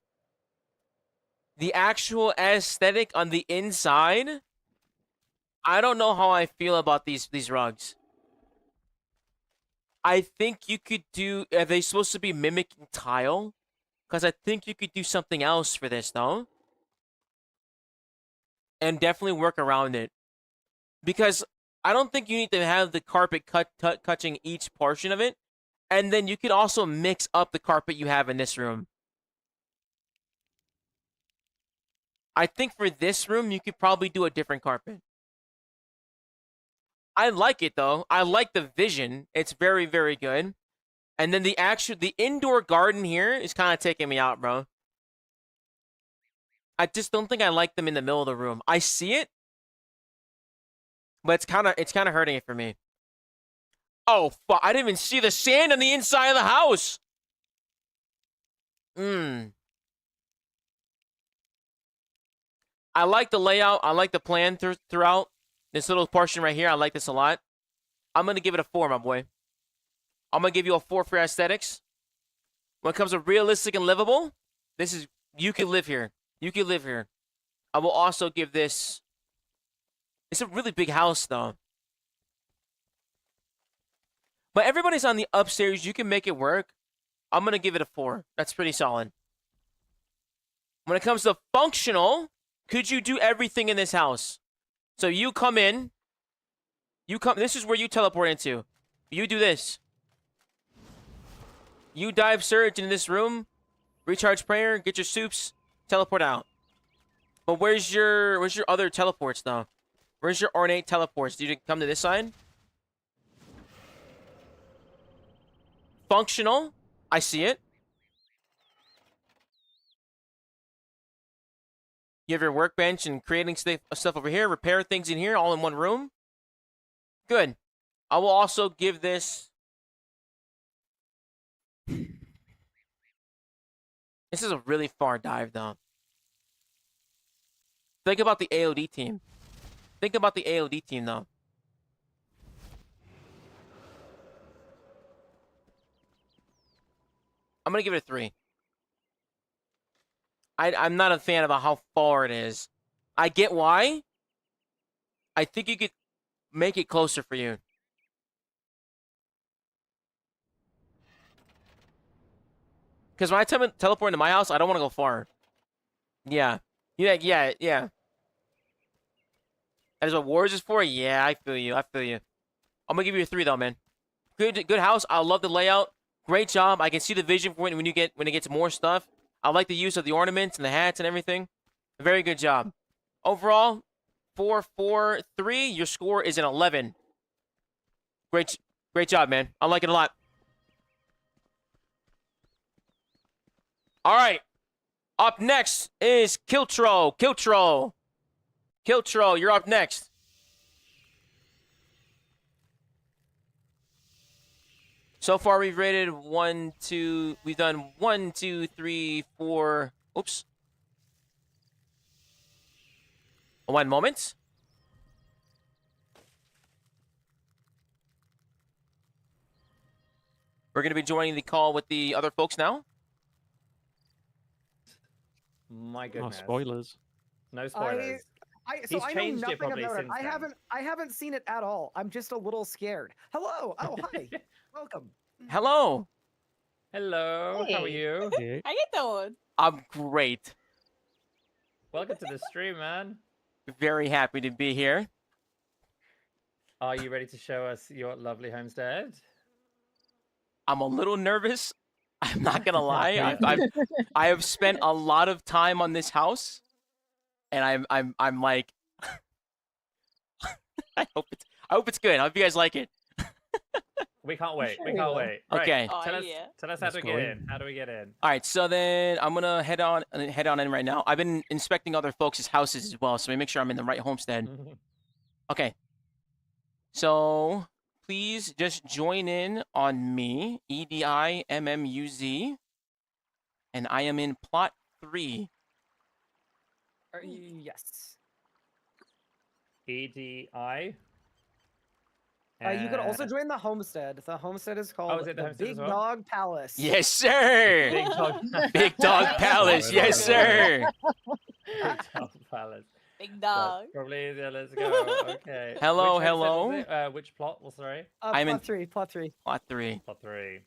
The actual aesthetic on the inside, I don't know how I feel about these rugs. I think you could do... Are they supposed to be mimicking tile? because I think you could do something else for this, though. And definitely work around it. Because I don't think you need to have the carpet touching each portion of it. And then you could also mix up the carpet you have in this room. I think for this room, you could probably do a different carpet. I like it, though. I like the vision. It's very, very good. And then the indoor garden here is kind of taking me out, bro. I just don't think I like them in the middle of the room. I see it, but it's kind of hurting it for me. Oh, fuck. I didn't even see the sand on the inside of the house. I like the layout. I like the plan throughout. This little portion right here, I like this a lot. I'm going to give it a 4, my boy. I'm going to give you a 4 for aesthetics. When it comes to realistic and livable, you can live here. You can live here. I will also give this... It's a really big house, though. But everybody's on the upstairs. You can make it work. I'm going to give it a 4. That's pretty solid. When it comes to functional, could you do everything in this house? So you come in. This is where you teleport into. You do this. You dive surge in this room. Recharge prayer. Get your soups. Teleport out. But where's your other teleports, though? Where's your ornate teleports? Do you come to this side? Functional. I see it. You have your workbench and creating stuff over here. Repair things in here, all in one room. Good. I will also give this... This is a really far dive, though. Think about the AOD team. Think about the AOD team, though. I'm going to give it a 3. I'm not a fan about how far it is. I get why. I think you could make it closer for you. Because when I teleport into my house, I don't want to go far. Yeah. Yeah. That is what Wars is for? Yeah, I feel you. I'm going to give you a 3, though, man. Good house. I love the layout. Great job. I can see the vision for it when it gets more stuff. I like the use of the ornaments and the hats and everything. Very good job. Overall, 4, 4, 3. Your score is an 11. Great job, man. I like it a lot. All right. Up next is Kiltro. Kiltro, you're up next. So far, we've rated 1, 2. We've done 1, 2, 3, 4. Oops. 1 moment. We're going to be joining the call with the other folks now. My goodness. Oh, spoilers. No spoilers. So He's I know changed it nothing probably about it. since then. I haven't seen it at all. I'm just a little scared. Hello. Oh, hi. Welcome. Hello. Hello. How are Hey. you? Yeah. How you doing? I'm great. Welcome to the stream, man. Very happy to be here. Are you ready to show us your lovely homestead? I'm a little nervous. I'm not gonna lie. I have spent a lot of time on this house, and I'm like, I hope it's good. I hope you guys like it. We can't wait. Sure We you can't will. wait. Okay. Oh, Tell us, yeah. tell us how Let's to go get in. in. How do we get in? All right. So then I'm gonna head on in right now. I've been inspecting other folks' houses as well, so let me make sure I'm in the right homestead. Okay. So please just join in on me, EDIMMUZ, and I am in plot 3. Yes. EDI. You could also join the homestead. The homestead is called is it the the homestead as Big well? Dog Palace. Yes, sir. Big Dog. Big Dog Palace. Yes, sir. Big Dog Palace. Big dog. That's probably easier. Let's go. Okay. Hello, Which homestead was hello. it? Which plot? Well, sorry. I'm in- plot 3. Plot 3. Plot 3. Plot 3.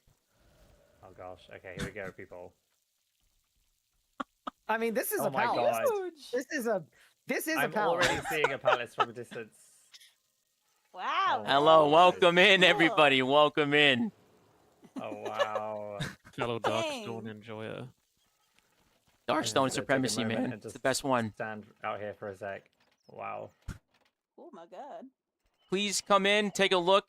Oh gosh. Okay, here we go, people. I mean, this is Oh a my palace. God. Huge. This is a I'm palace. already seeing a palace from a distance. Wow. Oh, Hello, wow. welcome in, Cool. everybody. Welcome in. Oh wow. Fellow Darkstone Dang. enjoyer. I'm Darkstone gonna take a supremacy, moment man. and It's the just best one. Stand out here for a sec. Wow. Oh my god. Please come in, take a look.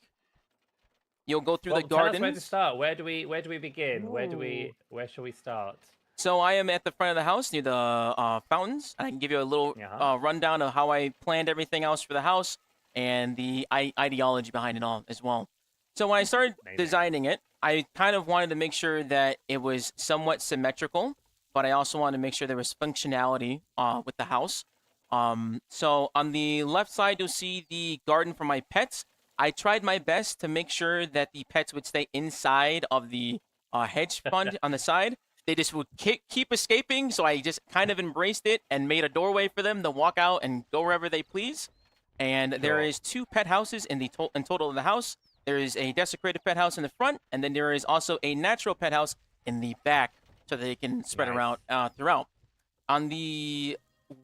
You'll go through Well, the tell us where to gardens. start. Where do we begin? Ooh. Where shall we start? So I am at the front of the house near the fountains. I can give you a little Uh-huh. rundown of how I planned everything else for the house and the ideology behind it all as well. So when I started Amazing. designing it, I kind of wanted to make sure that it was somewhat symmetrical, but I also wanted to make sure there was functionality with the house. So on the left side, you'll see the garden for my pets. I tried my best to make sure that the pets would stay inside of the hedge fund on the side. They just would keep escaping, so I just kind of embraced it and made a doorway for them to walk out and go wherever they please. And there Sure. is 2 pet houses in total of the house. There is a desecrated pet house in the front, and then there is also a natural pet house in the back, so they can spread Nice. around throughout. On the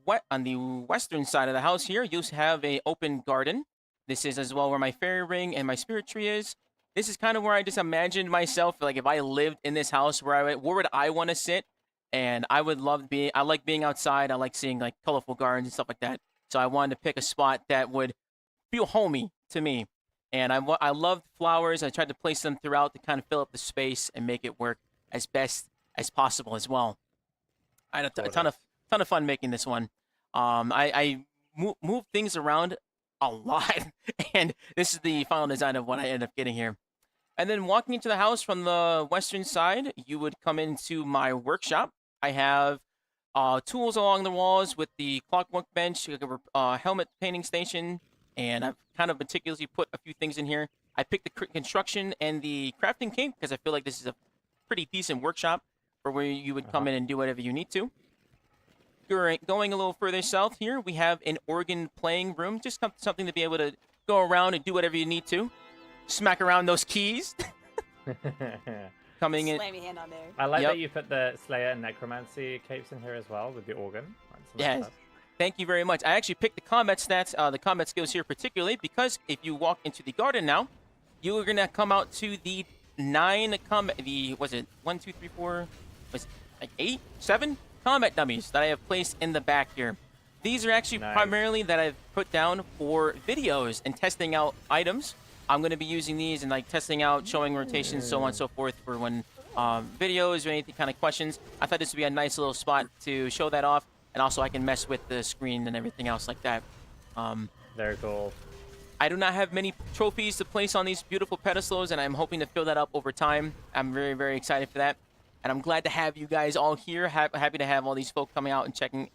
western side of the house here, you have a open garden. This is as well where my fairy ring and my spirit tree is. This is kind of where I just imagined myself, like if I lived in this house, where would I want to sit? And I would love being. I like being outside. I like seeing like colorful gardens and stuff like that. So I wanted to pick a spot that would feel homey to me. And I loved flowers. I tried to place them throughout to kind of fill up the space and make it work as best as possible as well. I had a ton of fun making this one. I moved things around a lot, and this is the final design of what I ended up getting here. And then walking into the house from the western side, you would come into my workshop. I have tools along the walls with the clockwork bench, helmet painting station, and I've kind of meticulously put a few things in here. I picked the construction and the crafting cape because I feel like this is a pretty decent workshop for where you would come in and do whatever you need to. Going a little further south here, we have an organ playing room, just something to be able to go around and do whatever you need to. Smack around those keys. Coming in. Slam your hand on there. I like Yep. that you put the Slayer and Necromancy capes in here as well with the organ. That's a nice Yes. touch. Thank you very much. I actually picked the combat stats, the combat skills here particularly because if you walk into the garden now, you are gonna come out to the 9 combat. Was it 1, 2, 3, 4? Was it like 8, 7 combat dummies that I have placed in the back here. These are actually Nice. primarily that I've put down for videos and testing out items. I'm going to be using these and like testing out, showing rotations, so on and so forth for when videos or anything kind of questions. I thought this would be a nice little spot to show that off, and also I can mess with the screen and everything else like that. Very cool. I do not have many trophies to place on these beautiful pedestals, and I'm hoping to fill that up over time. I'm very, very excited for that. And I'm glad to have you guys all here. Happy to have all these folk coming out and checking,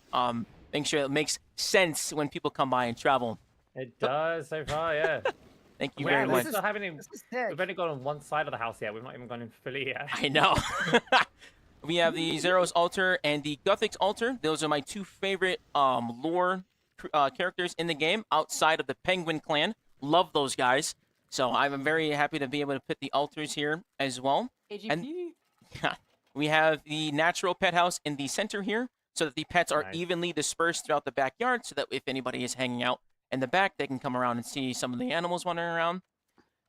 making sure it makes sense when people come by and travel. It does so far, yeah. Thank you Wow, very this much. is still This is sick. We've only gone on one side of the house yet. We've not even gone in fully yet. I know. We have the Zeros altar and the Guthix altar. Those are my 2 favorite lore characters in the game outside of the Penguin clan. Love those guys. So I'm very happy to be able to put the altars here as well. AGP. We have the natural pet house in the center here so that the pets are Nice. evenly dispersed throughout the backyard so that if anybody is hanging out in the back, they can come around and see some of the animals wandering around.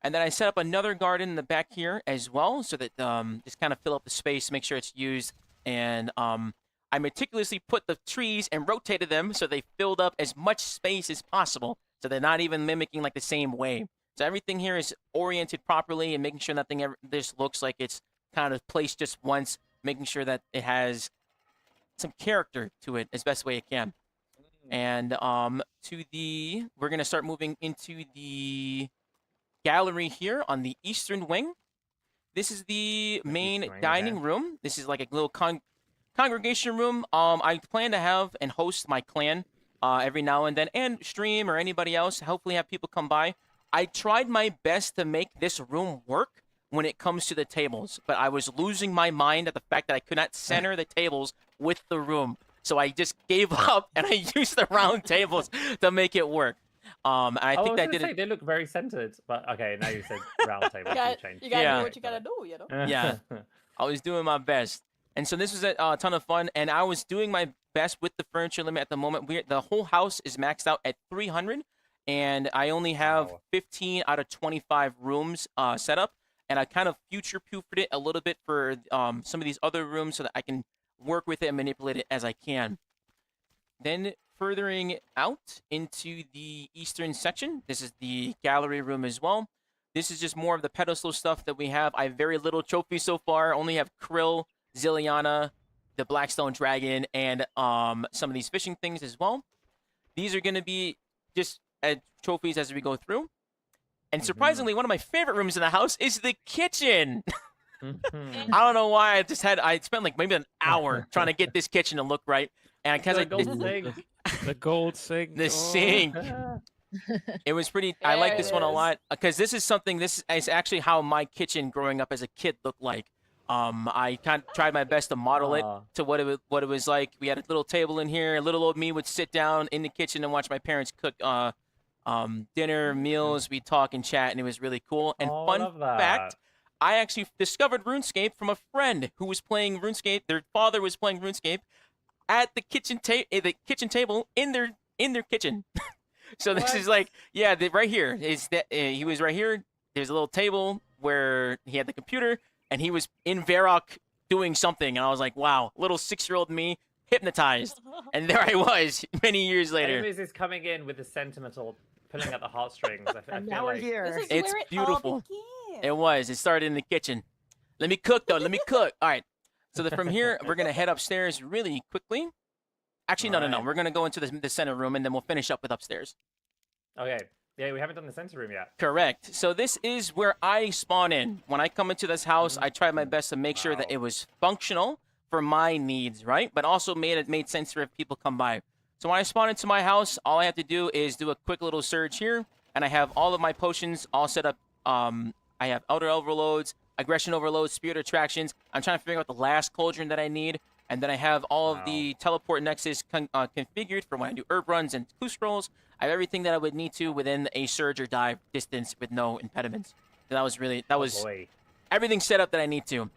And then I set up another garden in the back here as well so that just kind of fill up the space, make sure it's used. And I meticulously put the trees and rotated them so they filled up as much space as possible so they're not even mimicking like the same way. So everything here is oriented properly and making sure nothing this looks like it's kind of placed just once, making sure that it has some character to it as best way it can. And we're gonna start moving into the gallery here on the eastern wing. This is the main east wing, dining okay. room. This is like a little congregation room. I plan to have and host my clan every now and then, and stream or anybody else. Hopefully, have people come by. I tried my best to make this room work when it comes to the tables, but I was losing my mind at the fact that I could not center the tables with the room. So I just gave up and I used the round tables to make it work. And I think that did it. They look very centered, but okay, now you said round table. You gotta change. do Yeah. what you gotta do, you know? Yeah. I was doing my best. And so this was a ton of fun, and I was doing my best with the furniture limit at the moment. The whole house is maxed out at 300, and I only have Wow. 15 out of 25 rooms set up. And I kind of future-proofed it a little bit for some of these other rooms so that I can work with it and manipulate it as I can. Then furthering out into the eastern section, this is the gallery room as well. This is just more of the pedestal stuff that we have. I have very little trophies so far. Only have Krill, Zilliana, the Blackstone Dragon, and some of these fishing things as well. These are going to be just trophies as we go through. And surprisingly, one of my favorite rooms in the house is the kitchen. Mhm. I don't know why. I spent like maybe an hour trying to get this kitchen to look right. And because The I gold sink. The gold sink. the oh. sink, it was pretty. I like There this it one a is. lot because this is actually how my kitchen growing up as a kid looked like. I kind of tried my best to model it Aw. to what it was like. We had a little table in here. Little old me would sit down in the kitchen and watch my parents cook dinner, meals. We talk and chat, and it was really cool. And Oh, fun love fact, that. I actually discovered RuneScape from a friend who was playing RuneScape. Their father was playing RuneScape at the kitchen table in their kitchen. So this is like, yeah, right here is that he was right here. There's a little table where he had the computer, and he was in Varrock doing something, and I was like, wow, little 6-year-old me hypnotized, and there I was many years later. Enemies is coming in with the sentimental, pulling at the heartstrings. I And feel now we're like here. This is It's where it beautiful. all began. It was. It started in the kitchen. Let me cook, though. Let me cook. All right. So from here, we're going to head upstairs really quickly. Actually, no. Alright. We're going to go into the center room, and then we'll finish up with upstairs. Okay. Yeah, we haven't done the center room yet. Correct. So this is where I spawn in. When I come into this house, I try my best to make sure that Wow. it was functional for my needs, right? But also made sense for if people come by. So when I spawn into my house, all I have to do is do a quick little surge here, and I have all of my potions all set up. I have Elder Overloads, Aggression Overloads, Spirit Attractions. I'm trying to figure out the last cauldron that I need, and then I have all of the teleport nexus configured for when I do herb runs and clue scrolls. I have everything that I would need to within a surge or dive distance with no impediments. That was Oh, boy. everything set up that I need to.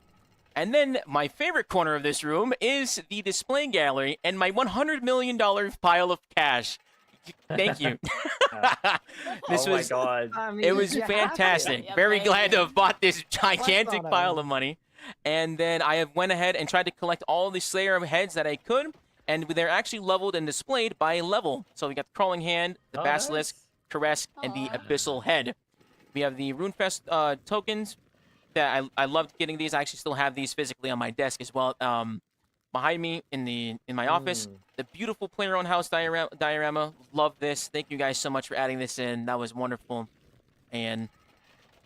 And then my favorite corner of this room is the display gallery and my $100 million pile of cash. Thank you. This Oh was my god. I mean, it was you have to. fantastic. Yeah, Very glad to amazing. have bought this gigantic on pile him. of money. And then I have went ahead and tried to collect all the Slayer heads that I could, and they're actually leveled and displayed by level. So we got the Crawling Hand, the Oh, Basilisk, nice. Caress, and the Aw. Abyssal Head. We have the RuneFest tokens. That I loved getting these. I actually still have these physically on my desk as well. Behind me in my office, the beautiful player-owned house diorama. Love this. Thank you guys so much for adding this in. That was wonderful. And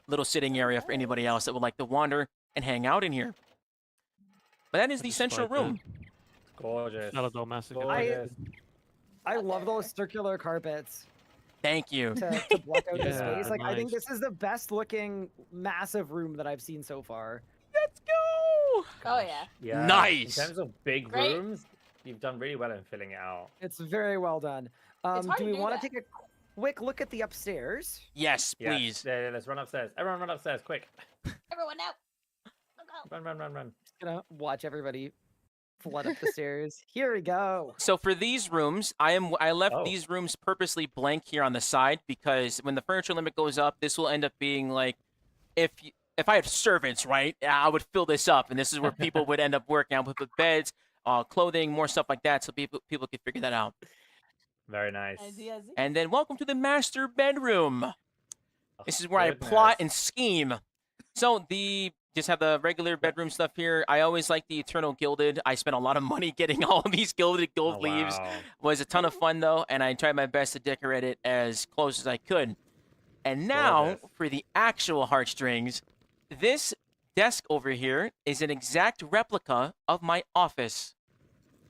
little sitting area for anybody else that would like to wander and hang out in here. But that is the just central like that. room. Gorgeous. Salador Massacre. Gorgeous. I Got love there. those circular carpets Thank you. to block out the Yeah, space. Like I think nice. this is the best looking massive room that I've seen so far. Let's go. Oh yeah. Yeah. Nice. In terms of big Great. rooms, you've done really well in filling it out. It's very well done. It's hard Do to we do want to that. take a quick look at the upstairs? Yes, Yeah. please. Yeah, let's run upstairs. Everyone run upstairs, quick. Everyone out. Go, go. Run. Gonna watch everybody flood up the stairs. Here we go. So for these rooms, I left Oh. these rooms purposely blank here on the side because when the furniture limit goes up, this will end up being like if I had servants, right? I would fill this up, and this is where people would end up working. I would put beds, clothing, more stuff like that, so people could figure that out. Very nice. I see. And then welcome to the master bedroom. Oh, This is where I plot and goodness. scheme. So just have the regular bedroom stuff here. I always like the Eternal Gilded. I spent a lot of money getting all of these gilded gold Oh, leaves. wow. Was a ton of fun though, and I tried my best to decorate it as close as I could. And now Gorgeous. for the actual heartstrings. This desk over here is an exact replica of my office.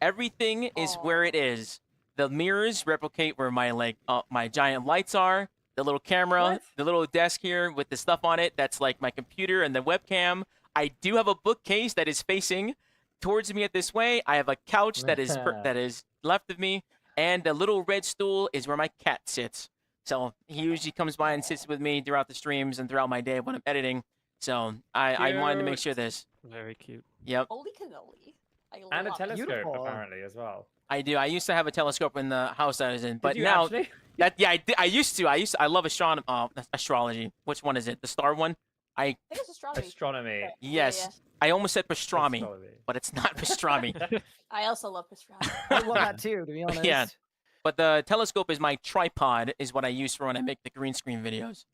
Everything is where Aw. it is. The mirrors replicate where my giant lights are. The little camera, What? the little desk here with the stuff on it, that's like my computer and the webcam. I do have a bookcase that is facing towards me at this way. I have a couch that is left of me, and the little red stool is where my cat sits. So he usually comes by and sits with me throughout the streams and throughout my day when I'm editing. So I wanted to make Cute. sure this. Very cute. Yep, Holy cannoli. I And a love it. telescope Beautiful. apparently as well. I do. I used to have a telescope in the house I was in, but Did you now actually? that yeah, I did. I used to. I love astrology. Which one is it? The star one? I think it's astronomy. Astronomy. Yeah, Yes. yeah. I almost said pastrami, Astronomy. but it's not pastrami. I also love astronomy. I love that too, to be honest. Yeah. But the telescope is my tripod, is what I use for when I make the green screen videos.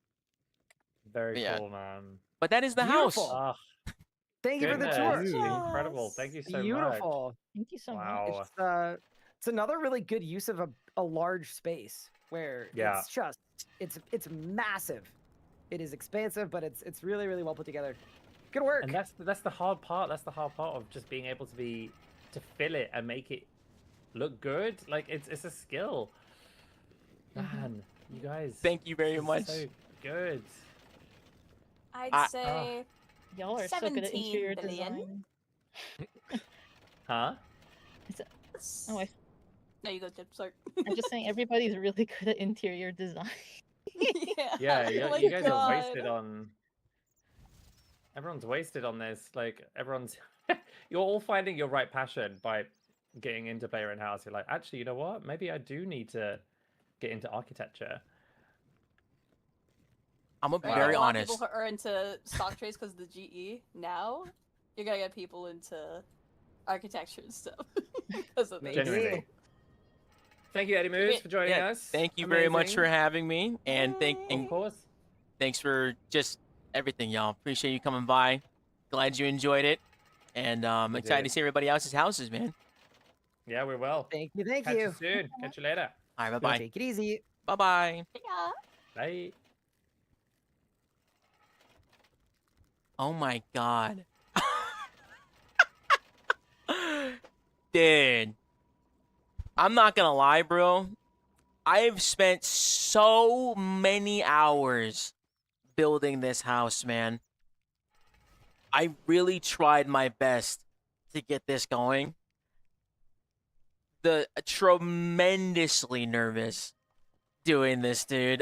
Very Yeah. cool, man. But that is the Beautiful. house. Ah, Thank you for the goodness. tour. Incredible. Thank you so much. Beautiful. Thank you so much. Wow. It's another really good use of a large space where Yeah. it's just it's massive. It is expansive, but it's really really well put together. Good work. And that's the hard part. That's the hard part of just being able to fill it and make it look good. Like it's a skill. Man, you guys. Thank you very this is much. So good. I'd say Y'all are so good at 17 interior billion. design. Huh? Oh, There you go, Jim. Sorry. I'm just saying everybody's really good at interior design. Yeah, Oh my you guys are God. wasted on. Everyone's wasted on this. Like everyone's, you're all finding your right passion by getting into Player in House. You're like, actually, you know what? Maybe I do need to get into architecture. I'm gonna be Right, very a lot of honest. People who are into stock trades because of the GE. Now you're gonna get people into architecture and stuff because of it. Genuinely. Thank you, Eddie Moose, Yeah. for joining Yeah, us. thank you very much for Amazing. having me, and Of course. thanks for just everything, y'all. Appreciate you coming by. Glad you enjoyed it, and We excited to did. see everybody else's houses, man. Yeah, we're well. Thank you. Thank Catch you you. soon. Catch you later. All right, bye bye. Take it easy. Bye bye. Yeah. Bye. Oh my god. Dude. I'm not gonna lie, bro. I've spent so many hours building this house, man. I really tried my best to get this going. Tremendously nervous doing this, dude.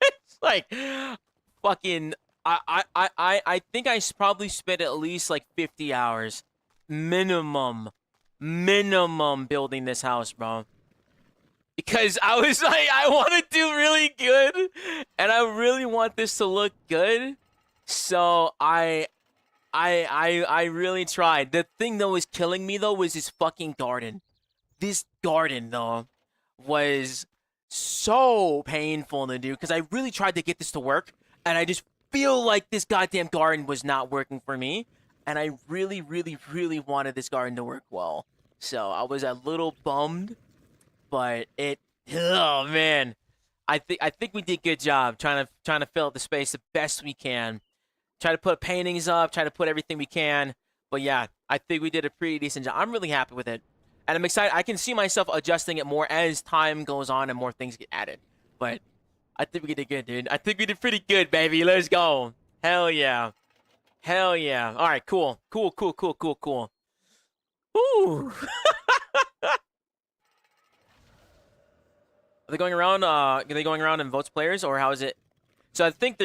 It's like fucking I think I probably spent at least like 50 hours minimum building this house, bro. Because I was like, I want to do really good, and I really want this to look good. So I really tried. The thing that was killing me though was this fucking garden. This garden though was so painful to do because I really tried to get this to work, and I just feel like this goddamn garden was not working for me, and I really wanted this garden to work well. So I was a little bummed, but oh man, I think we did a good job trying to fill up the space the best we can. Try to put paintings up, try to put everything we can. But yeah, I think we did a pretty decent job. I'm really happy with it, and I'm excited. I can see myself adjusting it more as time goes on and more things get added. But I think we did good, dude. I think we did pretty good, baby. Let's go. Hell yeah. Hell yeah. All right, cool. Cool. Woo. Are they going around? Are they going around and votes players, or how is it? So I think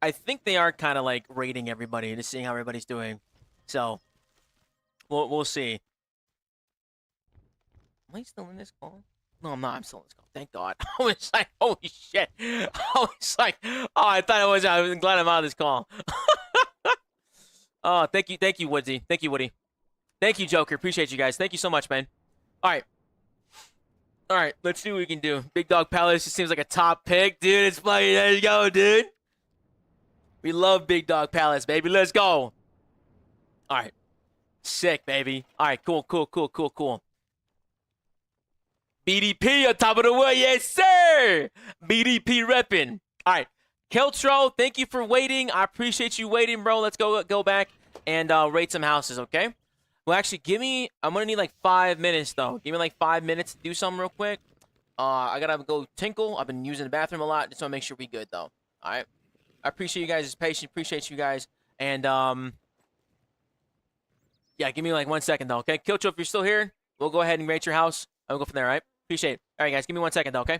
I think they are kind of like rating everybody, just seeing how everybody's doing. So we'll see. Am I still in this call? No, I'm not. I'm still in this call. Thank God. I was like, holy shit. I was like, oh, I thought I was. I was glad I'm out of this call. Oh, thank you, Woodsy. Thank you, Woody. Thank you, Joker. Appreciate you guys. Thank you so much, man. All right, let's see what we can do. Big Dog Palace just seems like a top pick, dude. It's fucking, let's go, dude. We love Big Dog Palace, baby. Let's go. All right. Sick, baby. All right, cool. BDP on top of the world. Yes, sir. BDP repping. All right. Keltro, thank you for waiting. I appreciate you waiting, bro. Let's go back and rate some houses, okay? Well, actually, I'm going to need like 5 minutes, though. Give me like 5 minutes to do something real quick. I got to go tinkle. I've been using the bathroom a lot. Just want to make sure we good, though. All right? I appreciate you guys' patience. Appreciate you guys. And, yeah, give me like 1 second, though, okay? Kilcho, if you're still here, we'll go ahead and rate your house. I'll go from there, all right? Appreciate it. All right, guys, give me 1 second, though, okay?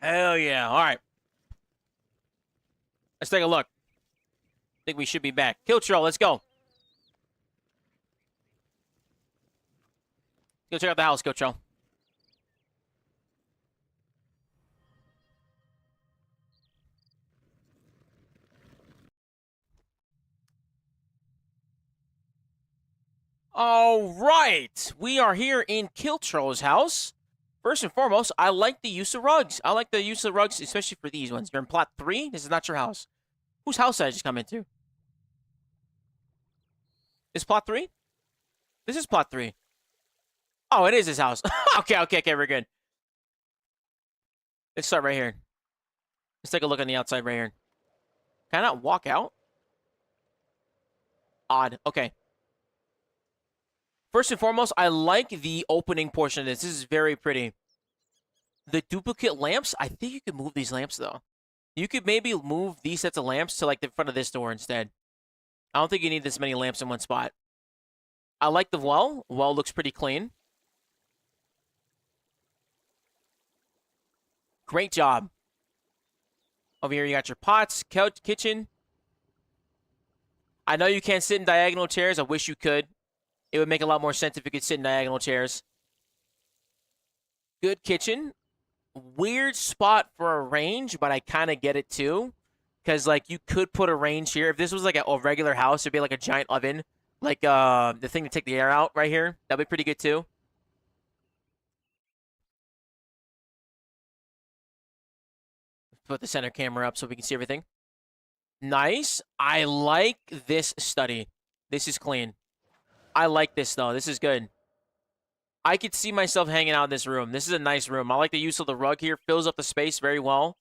Hell yeah. All right. Let's take a look. I think we should be back. Kiltro, let's go. Go check out the house, Kiltro. All right. We are here in Kiltro's house. First and foremost, I like the use of rugs. I like the use of rugs, especially for these ones. You're in plot 3. This is not your house. Whose house did I just come into? Is plot 3? This is plot 3. Oh, it is his house. Okay, we're good. Let's start right here. Let's take a look on the outside right here. Can I not walk out? Odd. Okay. First and foremost, I like the opening portion of this. This is very pretty. The duplicate lamps, I think you could move these lamps, though. You could maybe move these sets of lamps to, like, the front of this door instead. I don't think you need this many lamps in one spot. I like the well. Well looks pretty clean. Great job. Over here, you got your pots, couch, kitchen. I know you can't sit in diagonal chairs. I wish you could. It would make a lot more sense if you could sit in diagonal chairs. Good kitchen. Weird spot for a range, but I kind of get it too. Because, like, you could put a range here. If this was, like, a regular house, it'd be like a giant oven. Like, the thing to take the air out right here. That'd be pretty good too. Put the center camera up so we can see everything. Nice. I like this study. This is clean. I like this, though. This is good. I could see myself hanging out in this room. This is a nice room. I like the use of the rug here. Fills up the space very well.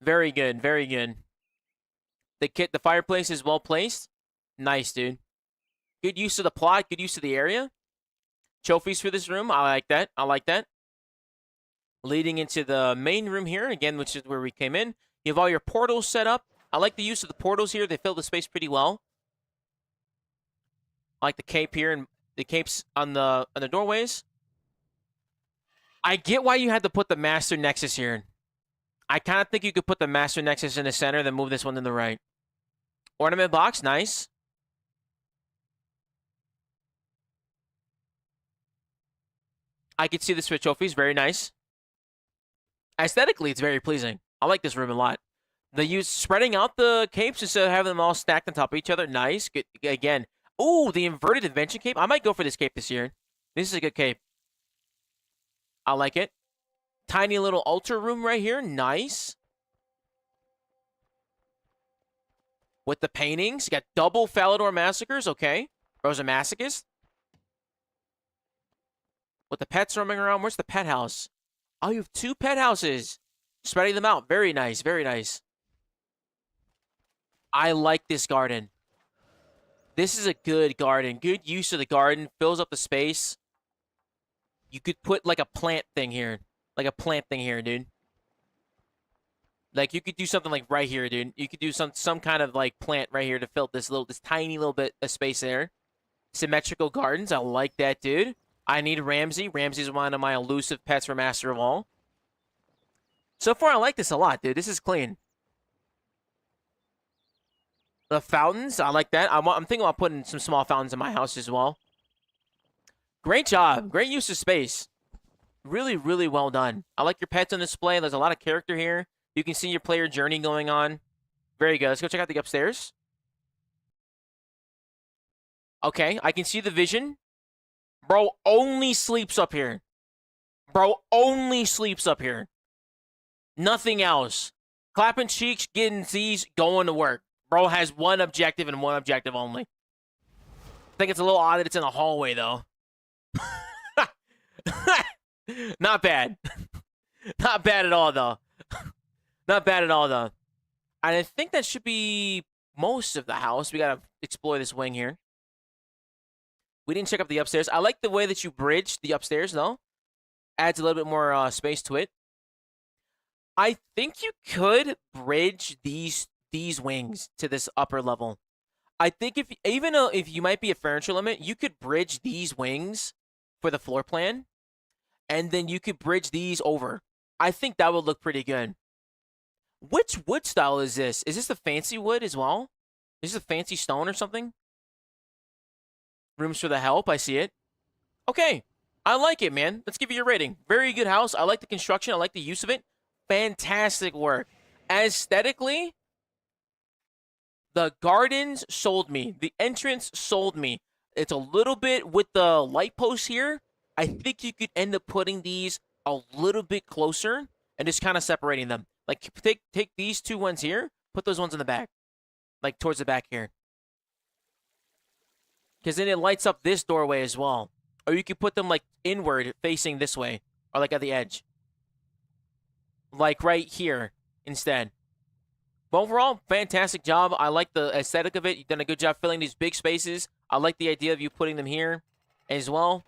Very good. Very good. The fireplace is well placed. Nice, dude. Good use of the plot. Good use of the area. Trophies for this room. I like that. I like that. Leading into the main room here, again, which is where we came in. You have all your portals set up. I like the use of the portals here. They fill the space pretty well. I like the cape here and the capes on the doorways. I get why you had to put the Master Nexus here. I kind of think you could put the Master Nexus in the center, then move this one to the right. Ornament box, nice. I can see this for trophies, very nice. Aesthetically, it's very pleasing. I like this room a lot. The use spreading out the capes instead of having them all stacked on top of each other. Nice. Good. Again. Ooh, the inverted invention cape. I might go for this cape this year. This is a good cape. I like it. Tiny little altar room right here. Nice. With the paintings. You got double Falador massacres. Okay. Rosa Masochist. With the pets roaming around. Where's the pet house? Oh, you have 2 pet houses. Spreading them out. Very nice. Very nice. I like this garden. This is a good garden. Good use of the garden. Fills up the space. You could put like a plant thing here. Like a plant thing here, dude. Like you could do something like right here, dude. You could do some kind of like plant right here to fill this tiny little bit of space there. Symmetrical gardens. I like that, dude. I need Ramsey. Ramsey's one of my elusive pets for Master of All. So far, I like this a lot, dude. This is clean. The fountains, I like that. I'm thinking about putting some small fountains in my house as well. Great job. Great use of space. Really, really well done. I like your pets on display. There's a lot of character here. You can see your player journey going on. Very good. Let's go check out the upstairs. Okay, I can see the vision. Bro only sleeps up here. Bro only sleeps up here. Nothing else. Clapping cheeks, getting Z's, going to work. Bro has one objective and one objective only. I think it's a little odd that it's in the hallway, though. Not bad. Not bad at all, though. Not bad at all, though. And I think that should be most of the house. We gotta explore this wing here. We didn't check up the upstairs. I like the way that you bridge the upstairs, though. Adds a little bit more space to it. I think you could bridge these wings to this upper level. I think even if you might be a furniture limit, you could bridge these wings for the floor plan, and then you could bridge these over. I think that would look pretty good. Which wood style is this? Is this the fancy wood as well? Is this a fancy stone or something? Rooms for the help. I see it. Okay. I like it, man. Let's give you your rating. Very good house. I like the construction. I like the use of it. Fantastic work. Aesthetically, the gardens sold me. The entrance sold me. It's a little bit with the light posts here. I think you could end up putting these a little bit closer and just kind of separating them. Like, take these two ones here, put those ones in the back. Like, towards the back here. Because then it lights up this doorway as well. Or you could put them, like, inward, facing this way. Or, like, at the edge. Like, right here, instead. But overall, fantastic job. I like the aesthetic of it. You've done a good job filling these big spaces. I like the idea of you putting them here as well.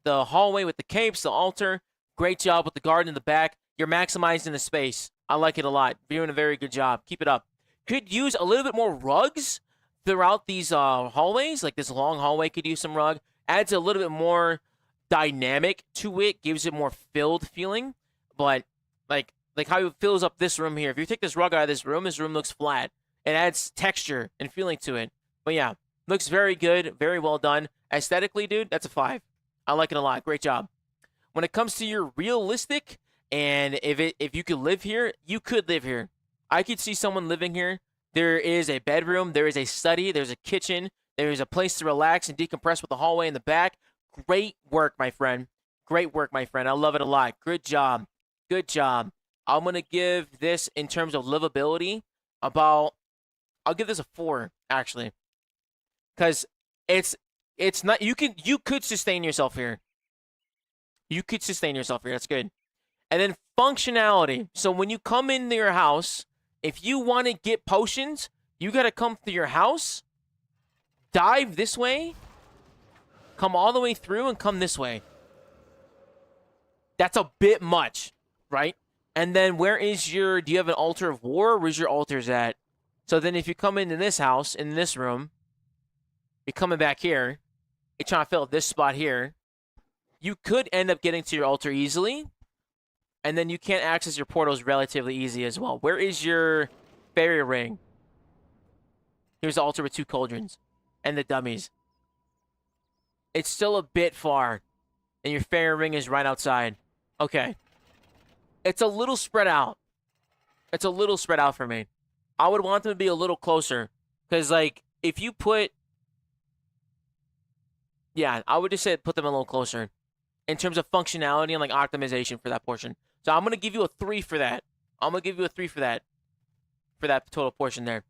The hallway with the capes, the altar. Great job with the garden in the back. You're maximizing the space. I like it a lot. You're doing a very good job. Keep it up. Could use a little bit more rugs throughout these hallways. Like this long hallway could use some rug. Adds a little bit more dynamic to it. Gives it more filled feeling. But like how it fills up this room here. If you take this rug out of this room looks flat. It adds texture and feeling to it. But yeah, looks very good. Very well done. Aesthetically, dude, that's a 5. I like it a lot. Great job. When it comes to your realistic, and if you could live here, you could live here. I could see someone living here. There is a bedroom. There is a study. There's a kitchen. There is a place to relax and decompress with the hallway in the back. Great work, my friend. Great work, my friend. I love it a lot. Good job. Good job. I'm going to give this, in terms of livability, I'll give this a 4, actually. Because it's not, you could sustain yourself here. You could sustain yourself here. That's good. And then functionality. So when you come into your house, if you want to get potions, you got to come to your house, dive this way, come all the way through, and come this way. That's a bit much, right? And then do you have an altar of war? Where's your altars at? So then if you come into this house, in this room, you're coming back here, you're trying to fill this spot here, you could end up getting to your altar easily, and then you can't access your portals relatively easy as well. Where is your fairy ring? Here's the altar with 2 cauldrons and the dummies. It's still a bit far, and your fairy ring is right outside. Okay. It's a little spread out. It's a little spread out for me. I would want them to be a little closer, because, like, if you put... Yeah, I would just say put them a little closer in terms of functionality and, like, optimization for that portion. So I'm going to give you a 3 for that. I'm going to give you a 3 for that total portion there.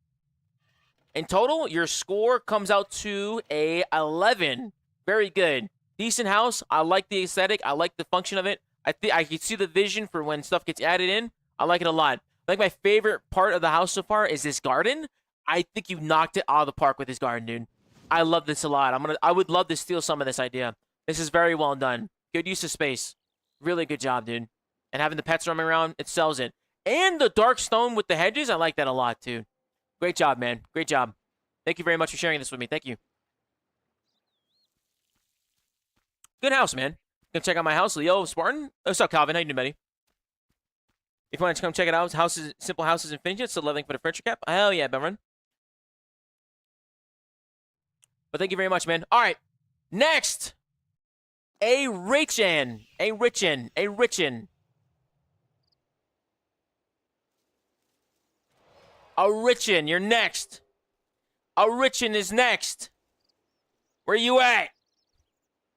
In total, your score comes out to a 11. Very good. Decent house. I like the aesthetic. I like the function of it. I can see the vision for when stuff gets added in. I like it a lot. I think my favorite part of the house so far is this garden. I think you knocked it out of the park with this garden, dude. I love this a lot. I would love to steal some of this idea. This is very well done. Good use of space. Really good job, dude. And having the pets roaming around, it sells it. And the dark stone with the hedges, I like that a lot, too. Great job, man. Great job. Thank you very much for sharing this with me. Thank you. Good house, man. Gonna check out my house, Leo Spartan. What's up, Calvin? How you doing, buddy? If you want to come check it out, Simple Houses in Finch. It's still leveling for the furniture cap. Hell yeah, Benron. But thank you very much, man. All right. Next. A Richin. You're next. A Richin is next. Where you at?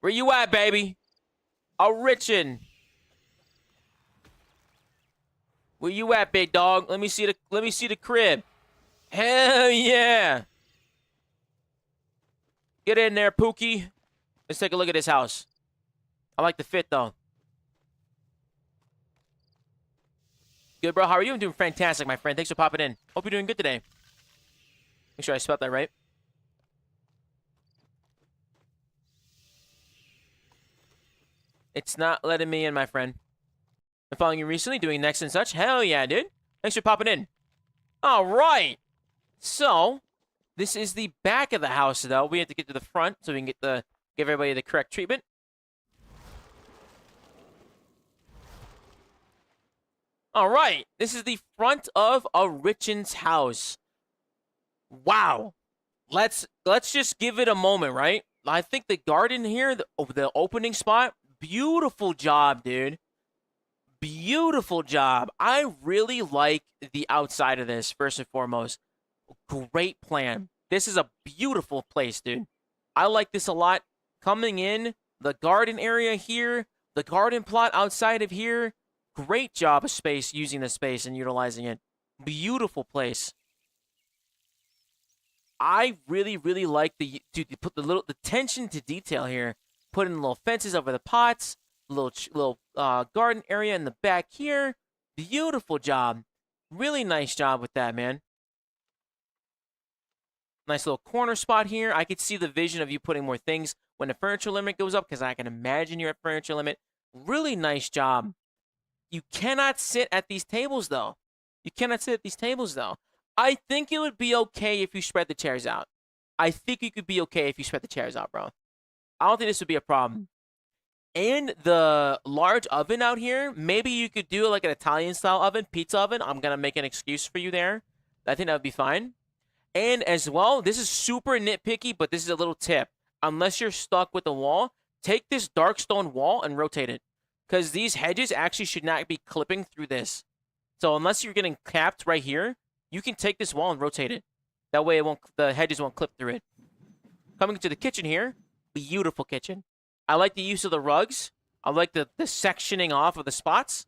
Where you at, baby? A Richin. Where you at, big dog? Let me see the crib. Hell yeah. Get in there, Pookie. Let's take a look at this house. I like the fit, though. Good, bro. How are you? I'm doing fantastic, my friend. Thanks for popping in. Hope you're doing good today. Make sure I spelled that right. It's not letting me in, my friend. I'm following you recently, doing next and such. Hell yeah, dude. Thanks for popping in. All right. So, this is the back of the house, though. We have to get to the front so we can give everybody the correct treatment. All right, this is the front of a Richens house. Wow. Let's just give it a moment, right? I think the garden here, the opening spot, beautiful job, dude. Beautiful job. I really like the outside of this, first and foremost. Great plan. This is a beautiful place, dude. I like this a lot. Coming in, the garden area here, the garden plot outside of here. Great job of space, using the space and utilizing it. Beautiful place. I really, really like the put the attention to detail here. Putting little fences over the pots, little garden area in the back here. Beautiful job. Really nice job with that, man. Nice little corner spot here. I could see the vision of you putting more things when the furniture limit goes up, because I can imagine you're at furniture limit. Really nice job. You cannot sit at these tables, though. You cannot sit at these tables, though. I think it would be okay if you spread the chairs out. I think you could be okay if you spread the chairs out, bro. I don't think this would be a problem. And the large oven out here, maybe you could do like an Italian-style oven, pizza oven. I'm going to make an excuse for you there. I think that would be fine. And as well, this is super nitpicky, but this is a little tip. Unless you're stuck with the wall, take this dark stone wall and rotate it. Because these hedges actually should not be clipping through this. So unless you're getting capped right here, you can take this wall and rotate it. That way the hedges won't clip through it. Coming to the kitchen here, beautiful kitchen. I like the use of the rugs. I like the sectioning off of the spots.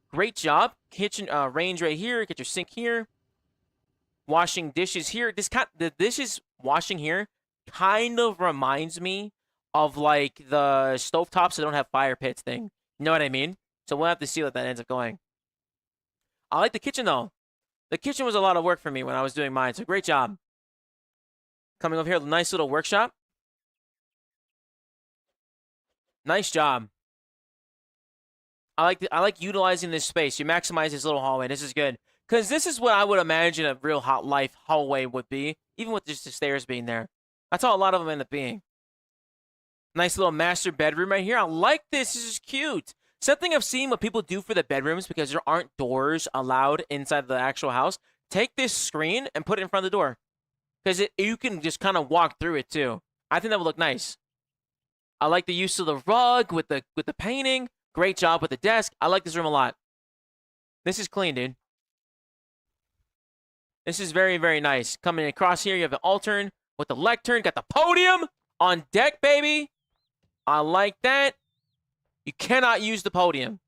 Great job. Kitchen range right here. Get your sink here. Washing dishes here. The dishes washing here kind of reminds me of like the stovetops that don't have fire pits thing. You know what I mean? So we'll have to see what that ends up going. I like the kitchen though. The kitchen was a lot of work for me when I was doing mine, so great job. Coming over here, nice little workshop. Nice job. I like utilizing this space. You maximize this little hallway. This is good. Because this is what I would imagine a real hot life hallway would be, even with just the stairs being there. That's how a lot of them end up being. Nice little master bedroom right here. I like this. This is cute. Something I've seen what people do for the bedrooms, because there aren't doors allowed inside the actual house. Take this screen and put it in front of the door. Because you can just kind of walk through it too. I think that would look nice. I like the use of the rug with the painting. Great job with the desk. I like this room a lot. This is clean, dude. This is very, very nice. Coming across here, you have an altern with the lectern. Got the podium on deck, baby. I like that. You cannot use the podium.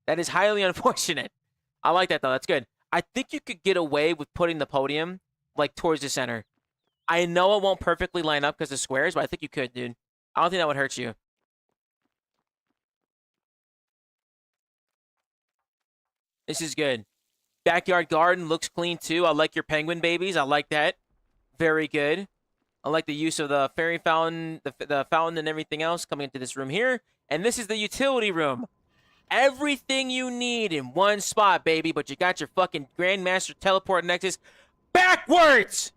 That is highly unfortunate. I like that, though. That's good. I think you could get away with putting the podium, like, towards the center. I know it won't perfectly line up because of squares, but I think you could, dude. I don't think that would hurt you. This is good. Backyard garden looks clean, too. I like your penguin babies. I like that. Very good. I like the use of the fairy fountain, the fountain and everything else coming into this room here. And this is the utility room. Everything you need in one spot, baby. But you got your fucking Grandmaster Teleport Nexus backwards!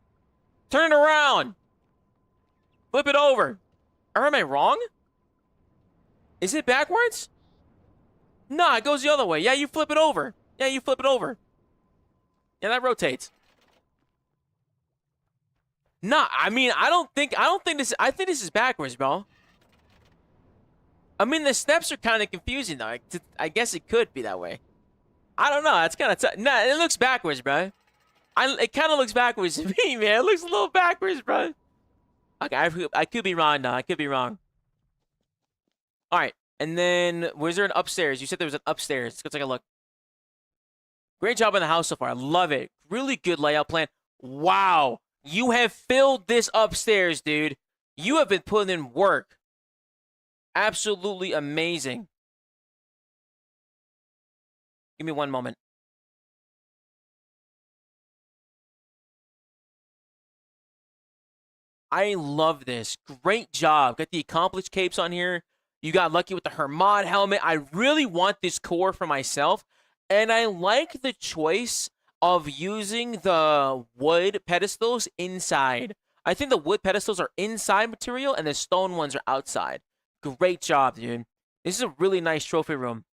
Turn it around. Flip it over. Or am I wrong? Is it backwards? Nah, it goes the other way. Yeah, you flip it over. Yeah, you flip it over. Yeah, that rotates. Nah, I mean, I don't think this, I think this is backwards, bro. I mean, the steps are kind of confusing, though. I guess it could be that way. I don't know. It's kind of nah, it looks backwards, bro. It kind of looks backwards to me, man. It looks a little backwards, bro. Okay, I could be wrong, though. I could be wrong. All right, and then was there an upstairs? You said there was an upstairs. Let's go take a look. Great job on the house so far. I love it. Really good layout plan. Wow. You have filled this upstairs, dude. You have been putting in work. Absolutely amazing. Give me one moment. I love this. Great job. Got the accomplished capes on here. You got lucky with the Hermod helmet. I really want this core for myself. And I like the choice of using the wood pedestals inside. I think the wood pedestals are inside material and the stone ones are outside. Great job, dude. This is a really nice trophy room.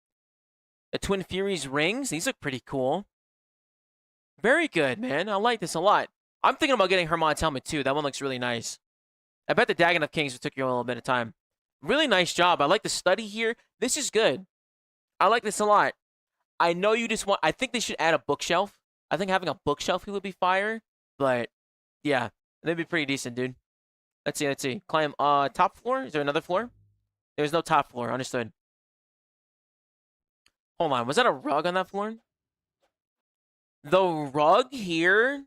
The Twin Furies rings. These look pretty cool. Very good, man. I like this a lot. I'm thinking about getting Hermon's helmet too. That one looks really nice. I bet the Dagon of Kings took you a little bit of time. Really nice job. I like the study here. This is good. I like this a lot. I know you just want... I think they should add a bookshelf. I think having a bookshelf here would be fire. But, yeah. That'd be pretty decent, dude. Let's see, let's see. Climb, top floor? Is there another floor? There's no top floor. Understood. Hold on. Was that a rug on that floor? The rug here...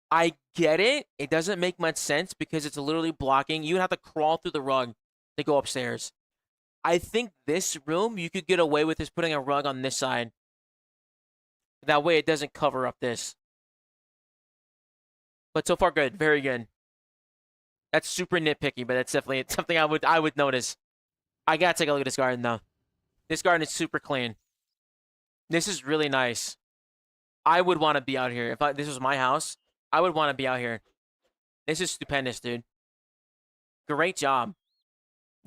I get it. It doesn't make much sense because it's literally blocking. You would have to crawl through the rug to go upstairs. I think this room, you could get away with just putting a rug on this side. That way it doesn't cover up this. But so far, good. Very good. That's super nitpicky, but that's definitely something I would notice. I gotta take a look at this garden, though. This garden is super clean. This is really nice. I would want to be out here. If this was my house, I would want to be out here. This is stupendous, dude. Great job.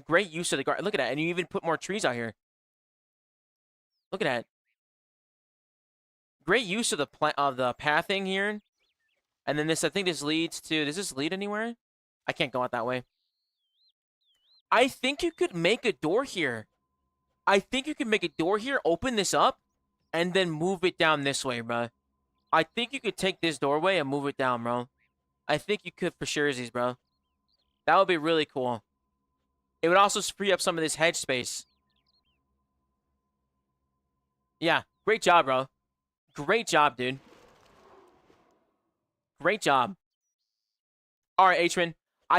Great use of the garden. Look at that. And you even put more trees out here. Look at that. Great use of the pathing here. And then this, I think this leads to... Does this lead anywhere? I can't go out that way. I think you could make a door here. I think you could make a door here, open this up, and then move it down this way, bro. I think you could take this doorway and move it down, bro. I think you could for surezies, bro. That would be really cool. It would also free up some of this hedge space. Yeah, great job, bro. Great job, dude. Great job. All right, H-Man.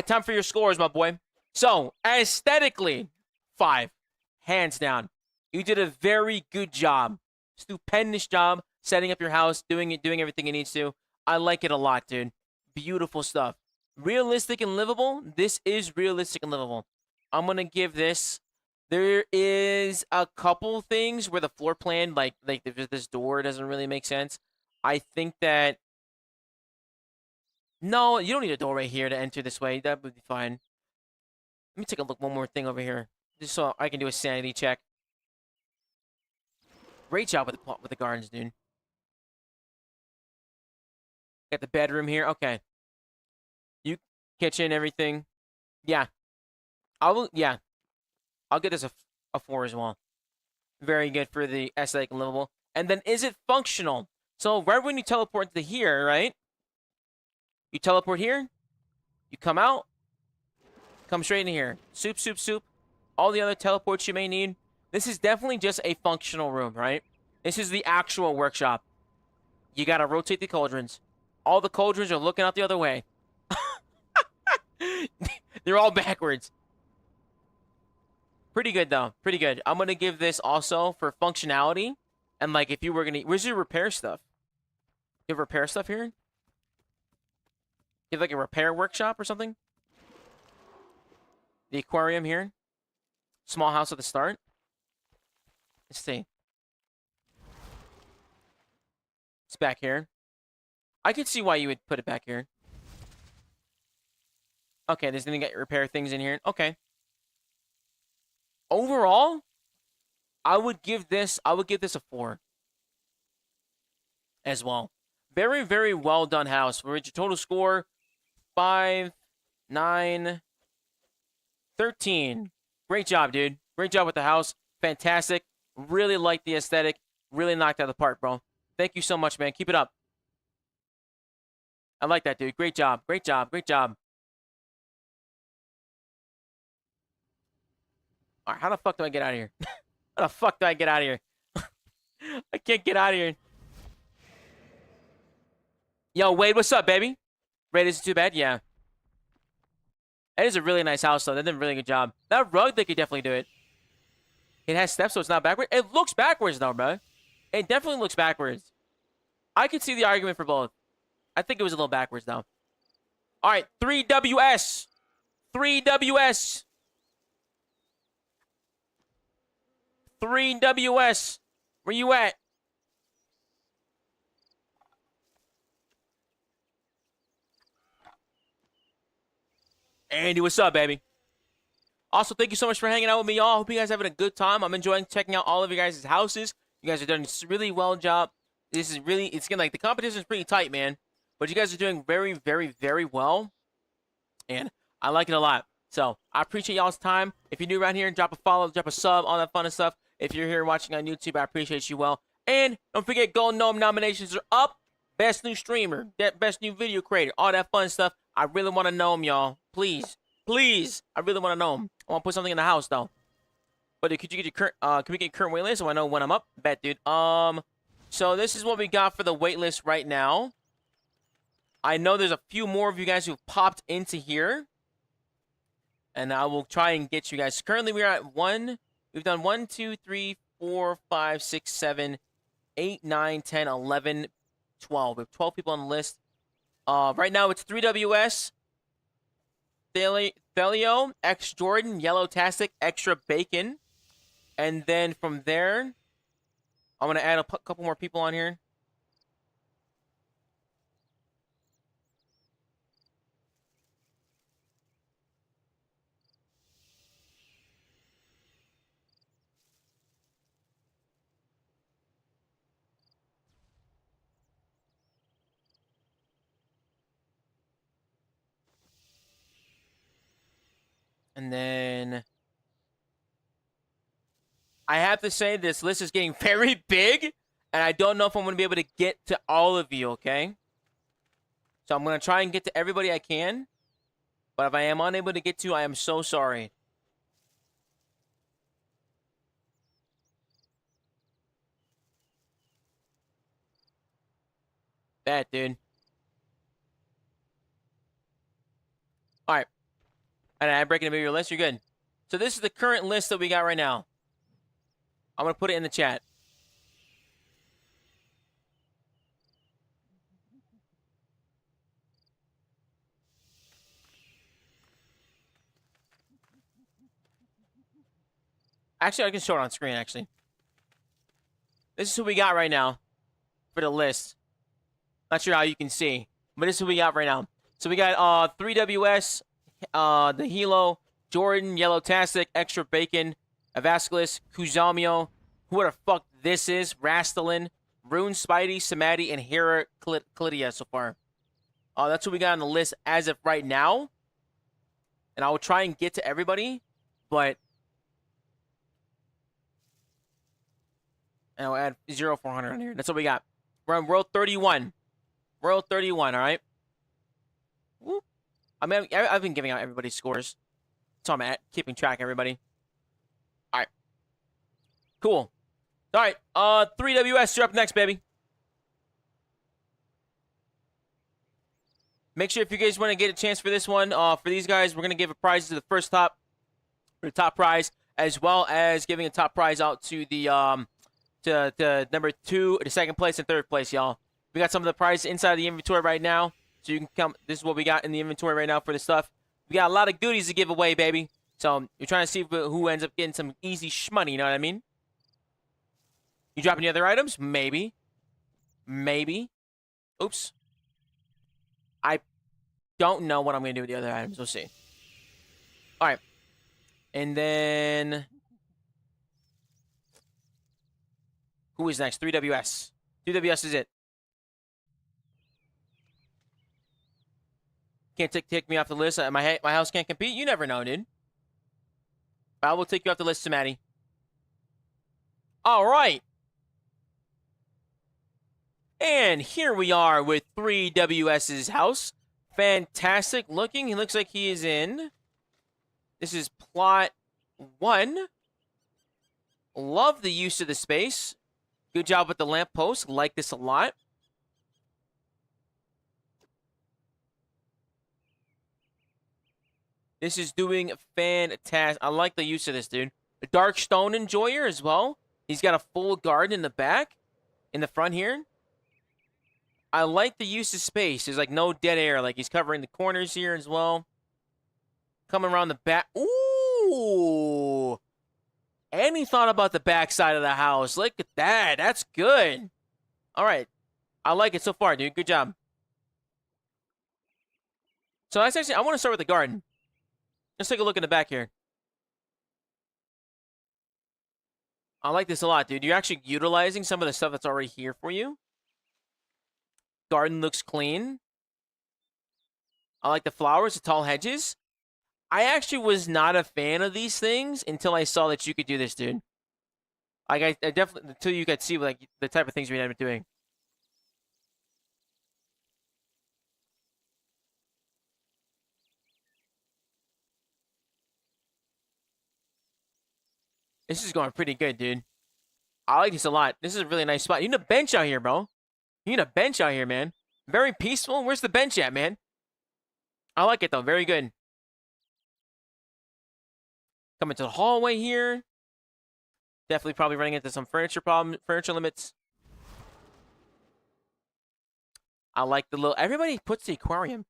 Time for your scores, my boy. So, aesthetically, 5. Hands down. You did a very good job. Stupendous job setting up your house, doing everything it needs to. I like it a lot, dude. Beautiful stuff. Realistic and livable. This is realistic and livable. I'm going to give this... There is a couple things where the floor plan, like this door doesn't really make sense. I think that... No, you don't need a door right here to enter this way. That would be fine. Let me take a look. One more thing over here. Just so I can do a sanity check. Great job with the gardens, dude. Got the bedroom here. Okay. Kitchen, everything. Yeah. Yeah. I'll get this a 4 as well. Very good for the aesthetic and livable. And then, is it functional? So, right when you teleport to here, right? You teleport here. You come out. Come straight in here. Soup, soup, soup. All the other teleports you may need. This is definitely just a functional room, right? This is the actual workshop. You gotta rotate the cauldrons. All the cauldrons are looking out the other way. They're all backwards. Pretty good, though. Pretty good. I'm gonna give this also for functionality. And, like, if you were gonna... Where's your repair stuff? You have repair stuff here? You have, like, a repair workshop or something? The aquarium here. Small house at the start. Let's see. It's back here. I could see why you would put it back here. Okay, there's gonna get repair things in here. Okay. Overall, I would give this a 4 as well. Very, very well done house. We're at your total score 5, 9, 13. Great job, dude. Great job with the house. Fantastic. Really like the aesthetic. Really knocked out of the park, bro. Thank you so much, man. Keep it up. I like that, dude. Great job. Great job. Great job. All right, how the fuck do I get out of here? How the fuck do I get out of here? I can't get out of here. Yo, Wade, what's up, baby? Wade, is it too bad? Yeah. That is a really nice house, though. They did a really good job. That rug, they could definitely do it. It has steps, so it's not backwards. It looks backwards, though, bro. It definitely looks backwards. I could see the argument for both. I think it was a little backwards, though. All right, 3WS. 3WS. 3WS. Where you at? Andy, what's up, baby? Also, thank you so much for hanging out with me, y'all. Hope you guys are having a good time. I'm enjoying checking out all of you guys' houses. You guys are doing a really well job. This is really, it's getting like the competition is pretty tight, man. But you guys are doing very, very, very well. And I like it a lot. So I appreciate y'all's time. If you're new around here, drop a follow, drop a sub, all that fun stuff. If you're here watching on YouTube, I appreciate you well. And don't forget, Golden Gnome nominations are up. Best new streamer, best new video creator, all that fun stuff. I really want to know them, y'all. Please, please. I really want to know them. I want to put something in the house, though. But could you get your current, can we get current waitlist so I know when I'm up? Bet, dude. So this is what we got for the waitlist right now. I know there's a few more of you guys who've popped into here. And I will try and get you guys. Currently, we're at one. We've done 1, 2, 3, 4, 5, 6, 7, 8, 9, 10, 11, 12. We have 12 people on the list. Right now, it's 3WS, Thelio, X Jordan, Yellow Tastic, Extra Bacon. And then from there, I'm going to add a couple more people on here. And then I have to say this list is getting very big, and I don't know if I'm going to be able to get to all of you, okay? So I'm going to try and get to everybody I can, but if I am unable to get to, I am so sorry. Bad, dude. All right. And I'm breaking a your list. You're good. So this is the current list that we got right now. I'm going to put it in the chat. Actually, I can show it on screen, actually. This is who we got right now for the list. Not sure how you can see, but this is who we got right now. So we got 3WS, the Hilo, Jordan, Yellow Tastic, Extra Bacon, Avascalis, Kuzamio, who the fuck this is, Rastalin, Rune, Spidey, Samadhi, and Hera Clydia so far. That's what we got on the list as of right now. And I will try and get to everybody, but... And I'll add 0400 on here. That's what we got. We're on World 31. World 31, all right? Whoop. I mean, I've been giving out everybody's scores. So I'm keeping track of everybody. All right. Cool. All right. 3WS, you're up next, baby. Make sure if you guys want to get a chance for this one, for these guys, we're going to give a prize to the first top, for the top prize, as well as giving a top prize out to the, to number 2, the second place, and third place, y'all. We got some of the prizes inside the inventory right now. So you can come. This is what we got in the inventory right now for the stuff. We got a lot of goodies to give away, baby. So you're trying to see who ends up getting some easy shmoney, you know what I mean? You drop any other items? Maybe. Maybe. Oops. I don't know what I'm going to do with the other items. We'll see. All right. And then... Who is next? 3WS. 3WS is it. Can't take me off the list. My house can't compete. You never know, dude. I will take you off the list, Matty. All right. And here we are with 3WS's house. Fantastic looking. He looks like he is in. This is plot 1. Love the use of the space. Good job with the lamppost. Like this a lot. This is doing fantastic. I like the use of this, dude. A dark stone enjoyer as well. He's got a full garden in the back. In the front here. I like the use of space. There's like no dead air. Like he's covering the corners here as well. Coming around the back. Ooh. And he thought about the back side of the house. Look at that. That's good. All right. I like it so far, dude. Good job. So that's actually, I want to start with the garden. Let's take a look in the back here. I like this a lot, dude. You're actually utilizing some of the stuff that's already here for you. Garden looks clean. I like the flowers, the tall hedges. I actually was not a fan of these things until I saw that you could do this, dude. Like, I definitely, until you could see, like, the type of things we ended up doing. This is going pretty good, dude. I like this a lot. This is a really nice spot. You need a bench out here, bro. You need a bench out here, man. Very peaceful. Where's the bench at, man? I like it, though. Very good. Coming to the hallway here. Definitely probably running into some furniture limits. I like the little... Everybody puts the aquarium.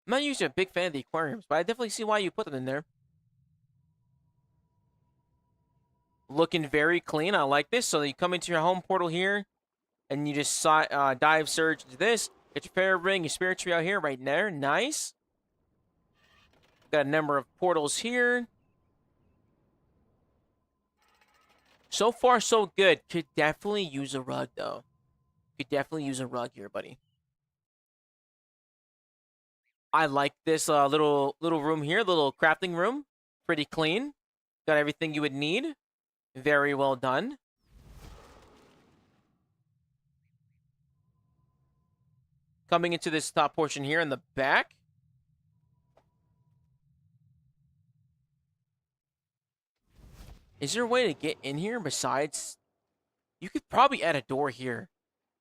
I'm not usually a big fan of the aquariums, but I definitely see why you put them in there. Looking very clean. I like this. So you come into your home portal here, and you just dive surge into this. Get your fairy ring, your spirit tree out here, right there. Nice. Got a number of portals here. So far, so good. Could definitely use a rug, though. Could definitely use a rug here, buddy. I like this little room here, little crafting room. Pretty clean. Got everything you would need. Very well done. Coming into this top portion here in the back. Is there a way to get in here besides... You could probably add a door here.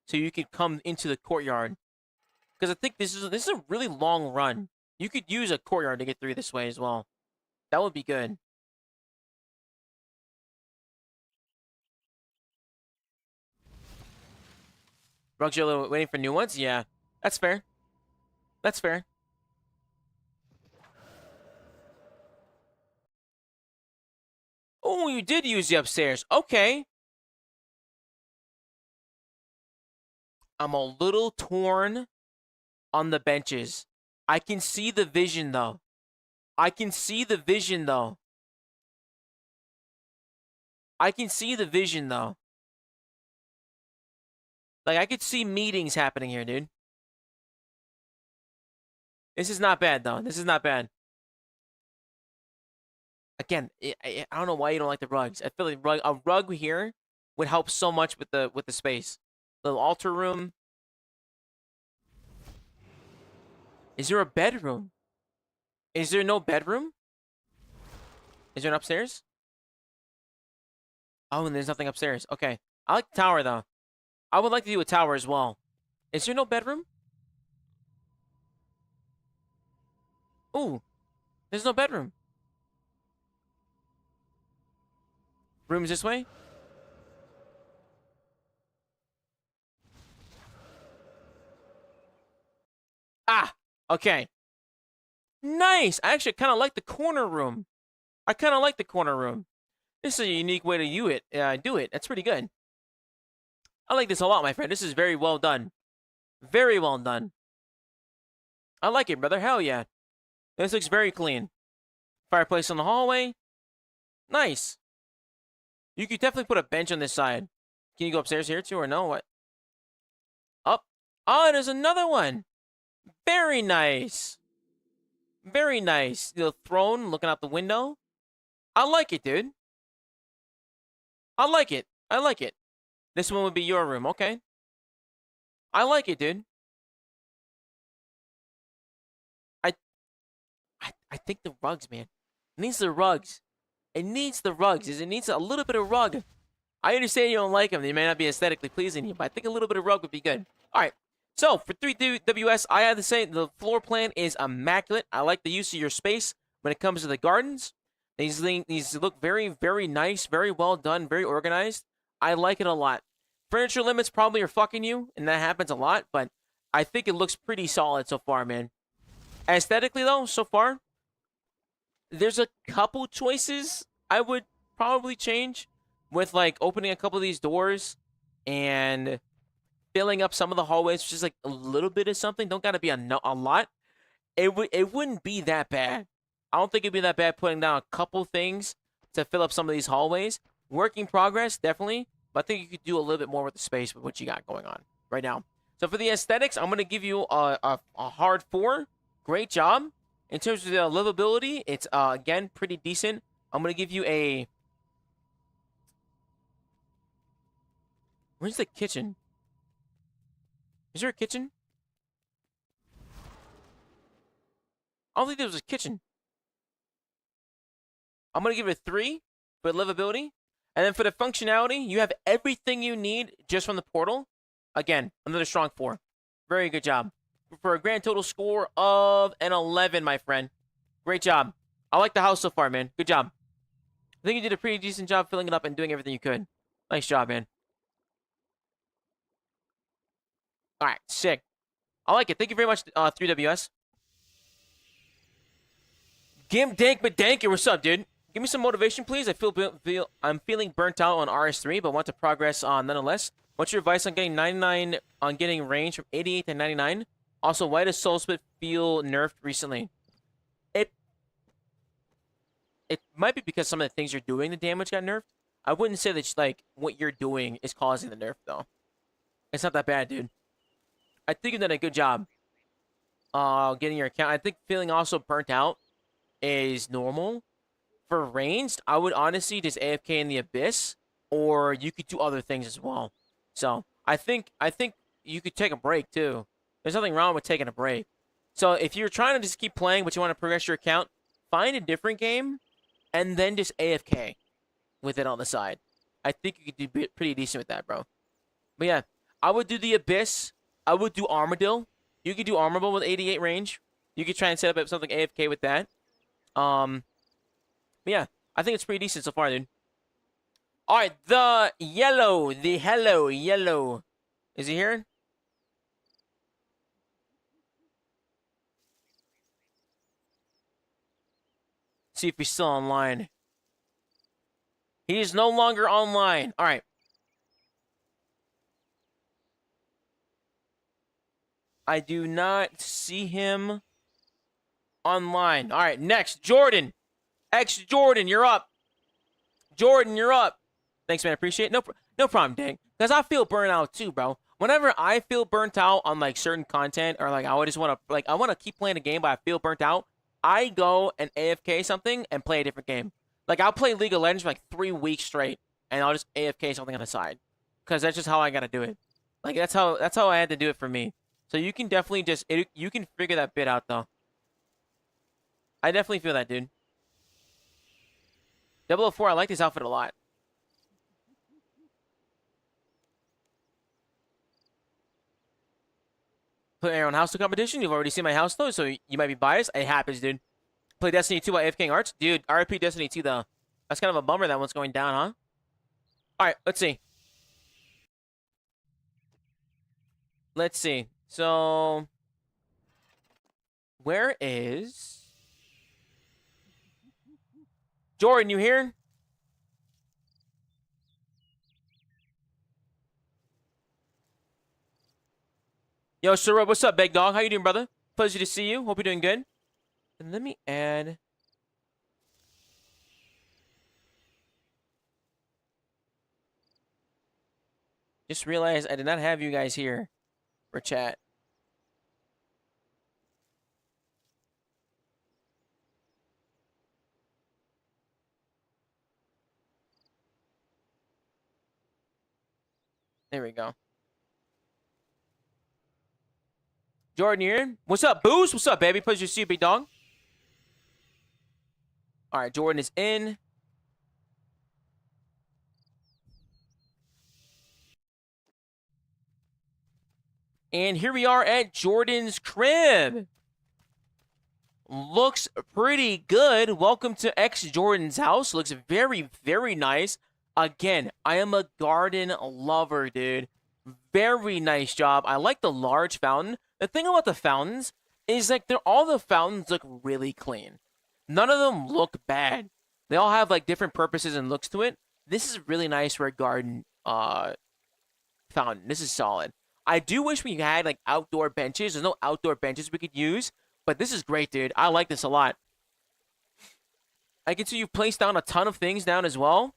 So you could come into the courtyard. Because I think this is a really long run. You could use a courtyard to get through this way as well. That would be good. Rugs are waiting for new ones? Yeah. That's fair. That's fair. Oh, you did use the upstairs. Okay. I'm a little torn on the benches. I can see the vision, though. I can see the vision, though. I can see the vision, though. Like, I could see meetings happening here, dude. This is not bad, though. This is not bad. Again, I don't know why you don't like the rugs. I feel like a rug here would help so much with the space. Little altar room. Is there a bedroom? Is there no bedroom? Is there an upstairs? Oh, and there's nothing upstairs. Okay. I like the tower, though. I would like to do a tower as well. Is there no bedroom? Ooh. There's no bedroom. Rooms this way? Ah! Okay. Nice! I actually kind of like the corner room. I kind of like the corner room. This is a unique way to do it. That's pretty good. I like this a lot, my friend. This is very well done. Very well done. I like it, brother. Hell yeah. This looks very clean. Fireplace in the hallway. Nice. You could definitely put a bench on this side. Can you go upstairs here too, or no? What? Up. Oh, there's another one. Very nice. Very nice. The throne looking out the window. I like it, dude. I like it. I like it. This one would be your room. Okay. I like it, dude. I think the rugs, man. It needs the rugs. It needs the rugs. It needs a little bit of rug. I understand you don't like them. They may not be aesthetically pleasing to you, but I think a little bit of rug would be good. All right. So, for 3WS, I have to say the floor plan is immaculate. I like the use of your space when it comes to the gardens. These look very, very nice, very well done, very organized. I like it a lot. Furniture limits probably are fucking you, and that happens a lot, but I think it looks pretty solid so far, man. Aesthetically, though, so far, there's a couple choices I would probably change with, like, opening a couple of these doors and filling up some of the hallways, just like a little bit of something. Don't gotta be a lot. It wouldn't be that bad. I don't think it'd be that bad putting down a couple things to fill up some of these hallways. Work in progress, definitely. But I think you could do a little bit more with the space with what you got going on right now. So for the aesthetics, I'm going to give you a hard 4. Great job. In terms of the livability, it's, again, pretty decent. I'm going to give you a... Where's the kitchen? Is there a kitchen? I don't think there was a kitchen. I'm going to give it a 3 for livability. And then for the functionality, you have everything you need just from the portal. Again, another strong 4. Very good job. For a grand total score of an 11, my friend. Great job. I like the house so far, man. Good job. I think you did a pretty decent job filling it up and doing everything you could. Nice job, man. All right, sick. I like it. Thank you very much, 3WS. Gim Dank Madanker, what's up, dude? Give me some motivation, please. I'm feeling burnt out on RS3, but want to progress on nonetheless. What's your advice on getting range from 88 to 99? Also, why does Soul Split feel nerfed recently? It might be because some of the things you're doing, the damage got nerfed. I wouldn't say that like what you're doing is causing the nerf though. It's not that bad, dude. I think you've done a good job getting your account. I think feeling also burnt out is normal. For ranged, I would honestly just AFK in the Abyss, or you could do other things as well. So I think you could take a break too. There's nothing wrong with taking a break. So if you're trying to just keep playing but you want to progress your account, find a different game and then just AFK with it on the side. I think you could do pretty decent with that, bro. But yeah, I would do the Abyss. I would do Armadillo. You could do Armadillo with 88 range. You could try and set up something AFK with that. But yeah, I think it's pretty decent so far, dude. All right, the hello. Is he here? See if he's still online. He is no longer online. All right. I do not see him online. All right, next, Jordan. Jordan, you're up. Jordan, you're up. Thanks, man. I appreciate it. No problem, Dang. Because I feel burnt out too, bro. Whenever I feel burnt out on like certain content or like I just want to I want to keep playing a game, but I feel burnt out. I go and AFK something and play a different game. Like, I'll play League of Legends for like 3 weeks straight, and I'll just AFK something on the side. Because that's just how I gotta do it. Like, that's how I had to do it for me. So you can definitely you can figure that bit out, though. I definitely feel that, dude. 004, I like this outfit a lot. Put Aaron House to competition. You've already seen my house, though, so you might be biased. It happens, dude. Play Destiny 2 by AFK Arts. Dude, RIP Destiny 2, though. That's kind of a bummer that one's going down, huh? All right, let's see. Let's see. So, where is... Jordan, you here? Yo, Sura, what's up, big dog? How you doing, brother? Pleasure to see you. Hope you're doing good. And let me add... Just realized I did not have you guys here for chat. There we go. Jordan, you here? What's up, Booze? What's up, baby? Pleasure to see you, big dog. All right, Jordan is in. And here we are at Jordan's crib. Looks pretty good. Welcome to X Jordan's house. Looks very, very nice. Again, I am a garden lover, dude. Very nice job. I like the large fountain. The thing about the fountains is like all the fountains look really clean. None of them look bad. They all have like different purposes and looks to it. This is really nice for a garden fountain. This is solid. I do wish we had like outdoor benches. There's no outdoor benches we could use, but this is great, dude. I like this a lot. I can see you've placed down a ton of things down as well.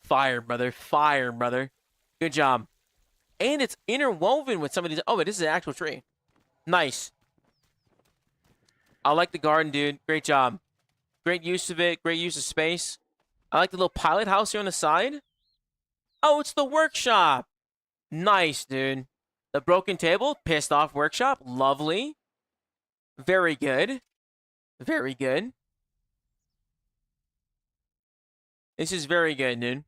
Fire, brother. Fire, brother. Good job. And it's interwoven with some of these. Oh, this is an actual tree. Nice. I like the garden, dude. Great job. Great use of it. Great use of space. I like the little pilot house here on the side. Oh, it's the workshop. Nice, dude. The broken table. Pissed off workshop. Lovely. Very good. Very good. This is very good, dude.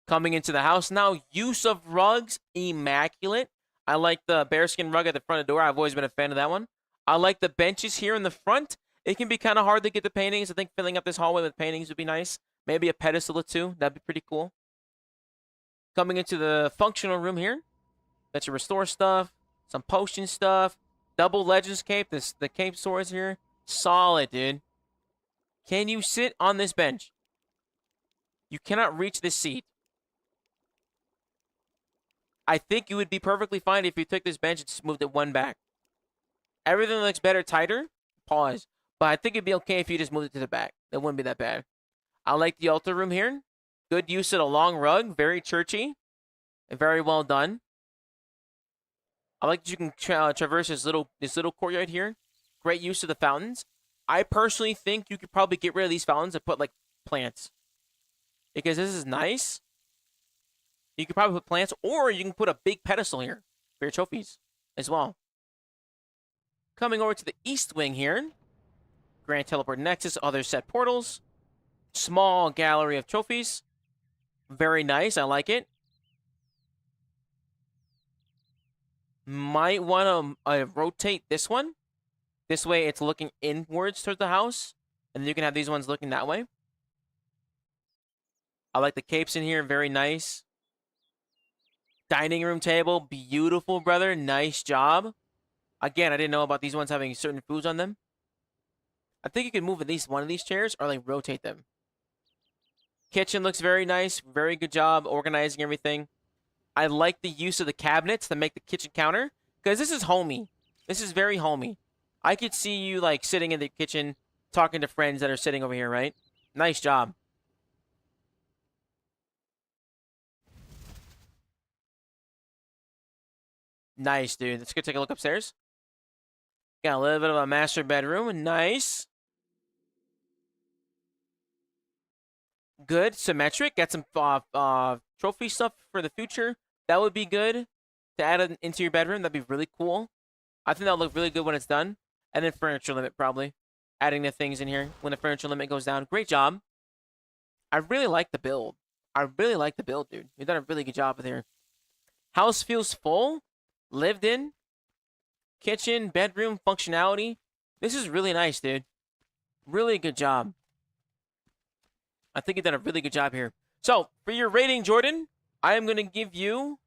Coming into the house now. Use of rugs. Immaculate. I like the bearskin rug at the front of the door. I've always been a fan of that one. I like the benches here in the front. It can be kind of hard to get the paintings. I think filling up this hallway with paintings would be nice. Maybe a pedestal or two. That'd be pretty cool. Coming into the functional room here. Got your restore stuff. Some potion stuff. Double Legends cape. The cape swords here. Solid, dude. Can you sit on this bench? You cannot reach this seat. I think you would be perfectly fine if you took this bench and just moved it one back. Everything looks better, tighter. Pause. But I think it'd be okay if you just moved it to the back. It wouldn't be that bad. I like the altar room here. Good use of the long rug. Very churchy. And very well done. I like that you can traverse this little courtyard here. Great use of the fountains. I personally think you could probably get rid of these fountains and put, like, plants. Because this is nice. You could probably put plants, or you can put a big pedestal here for your trophies as well. Coming over to the east wing here. Grand Teleport Nexus, other set portals. Small gallery of trophies. Very nice, I like it. Might want to rotate this one. This way it's looking inwards towards the house. And then you can have these ones looking that way. I like the capes in here, very nice. Dining room table, beautiful, brother. Nice job. Again, I didn't know about these ones having certain foods on them. I think you can move at least one of these chairs or like rotate them. Kitchen looks very nice. Very good job organizing everything. I like the use of the cabinets to make the kitchen counter because this is homey. This is very homey. I could see you like sitting in the kitchen talking to friends that are sitting over here, right? Nice job. Nice, dude. Let's go take a look upstairs. Got a little bit of a master bedroom. Nice. Good. Symmetric. Got some trophy stuff for the future. That would be good to add into your bedroom. That'd be really cool. I think that'll look really good when it's done. And then furniture limit, probably. Adding the things in here when the furniture limit goes down. Great job. I really like the build. I really like the build, dude. You've done a really good job with here. House feels full. Lived in. Kitchen, bedroom, functionality. This is really nice, dude. Really good job. I think you've done a really good job here. So, for your rating, Jordan, I am going to give you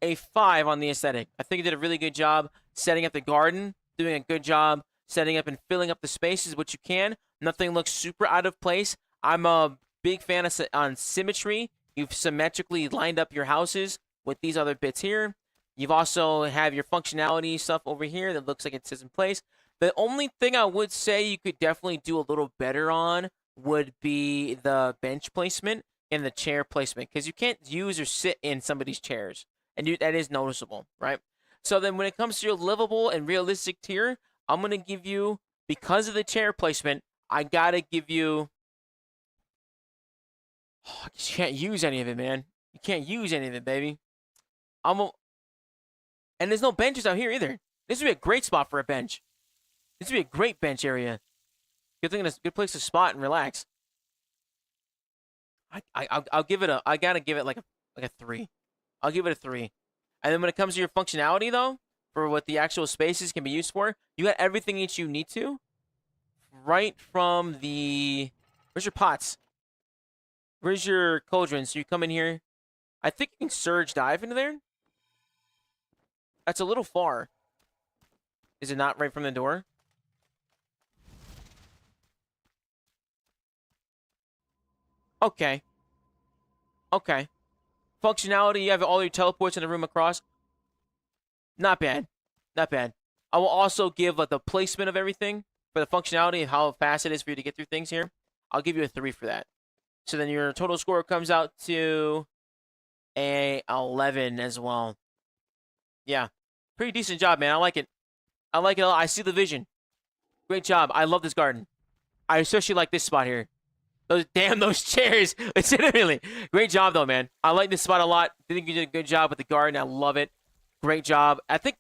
a 5 on the aesthetic. I think you did a really good job setting up the garden, doing a good job setting up and filling up the spaces, which you can. Nothing looks super out of place. I'm a big fan of on symmetry. You've symmetrically lined up your houses with these other bits here. You've also have your functionality stuff over here that looks like it sits in place. The only thing I would say you could definitely do a little better on would be the bench placement and the chair placement, because you can't use or sit in somebody's chairs, and that is noticeable, right? So then when it comes to your livable and realistic tier, I'm going to give you, because of the chair placement, I got to give you... Oh, you can't use any of it, man. You can't use any of it, baby. And there's no benches out here either. This would be a great spot for a bench. This would be a great bench area. Good thing, it's a good place to spot and relax. I'll give it a. I gotta give it like a 3. I'll give it a 3. And then when it comes to your functionality, though, for what the actual spaces can be used for, you got everything that you need to. Right from the. Where's your pots? Where's your cauldrons? So you come in here. I think you can surge dive into there. That's a little far. Is it not right from the door? Okay. Okay. Functionality, you have all your teleports in the room across. Not bad. Not bad. I will also give the placement of everything for the functionality and how fast it is for you to get through things here. I'll give you a 3 for that. So then your total score comes out to a 11 as well. Yeah, pretty decent job, man. I like it. I like it a lot. I see the vision. Great job. I love this garden. I especially like this spot here. Those chairs. Legitimately. Great job, though, man. I like this spot a lot. I think you did a good job with the garden. I love it. Great job. I think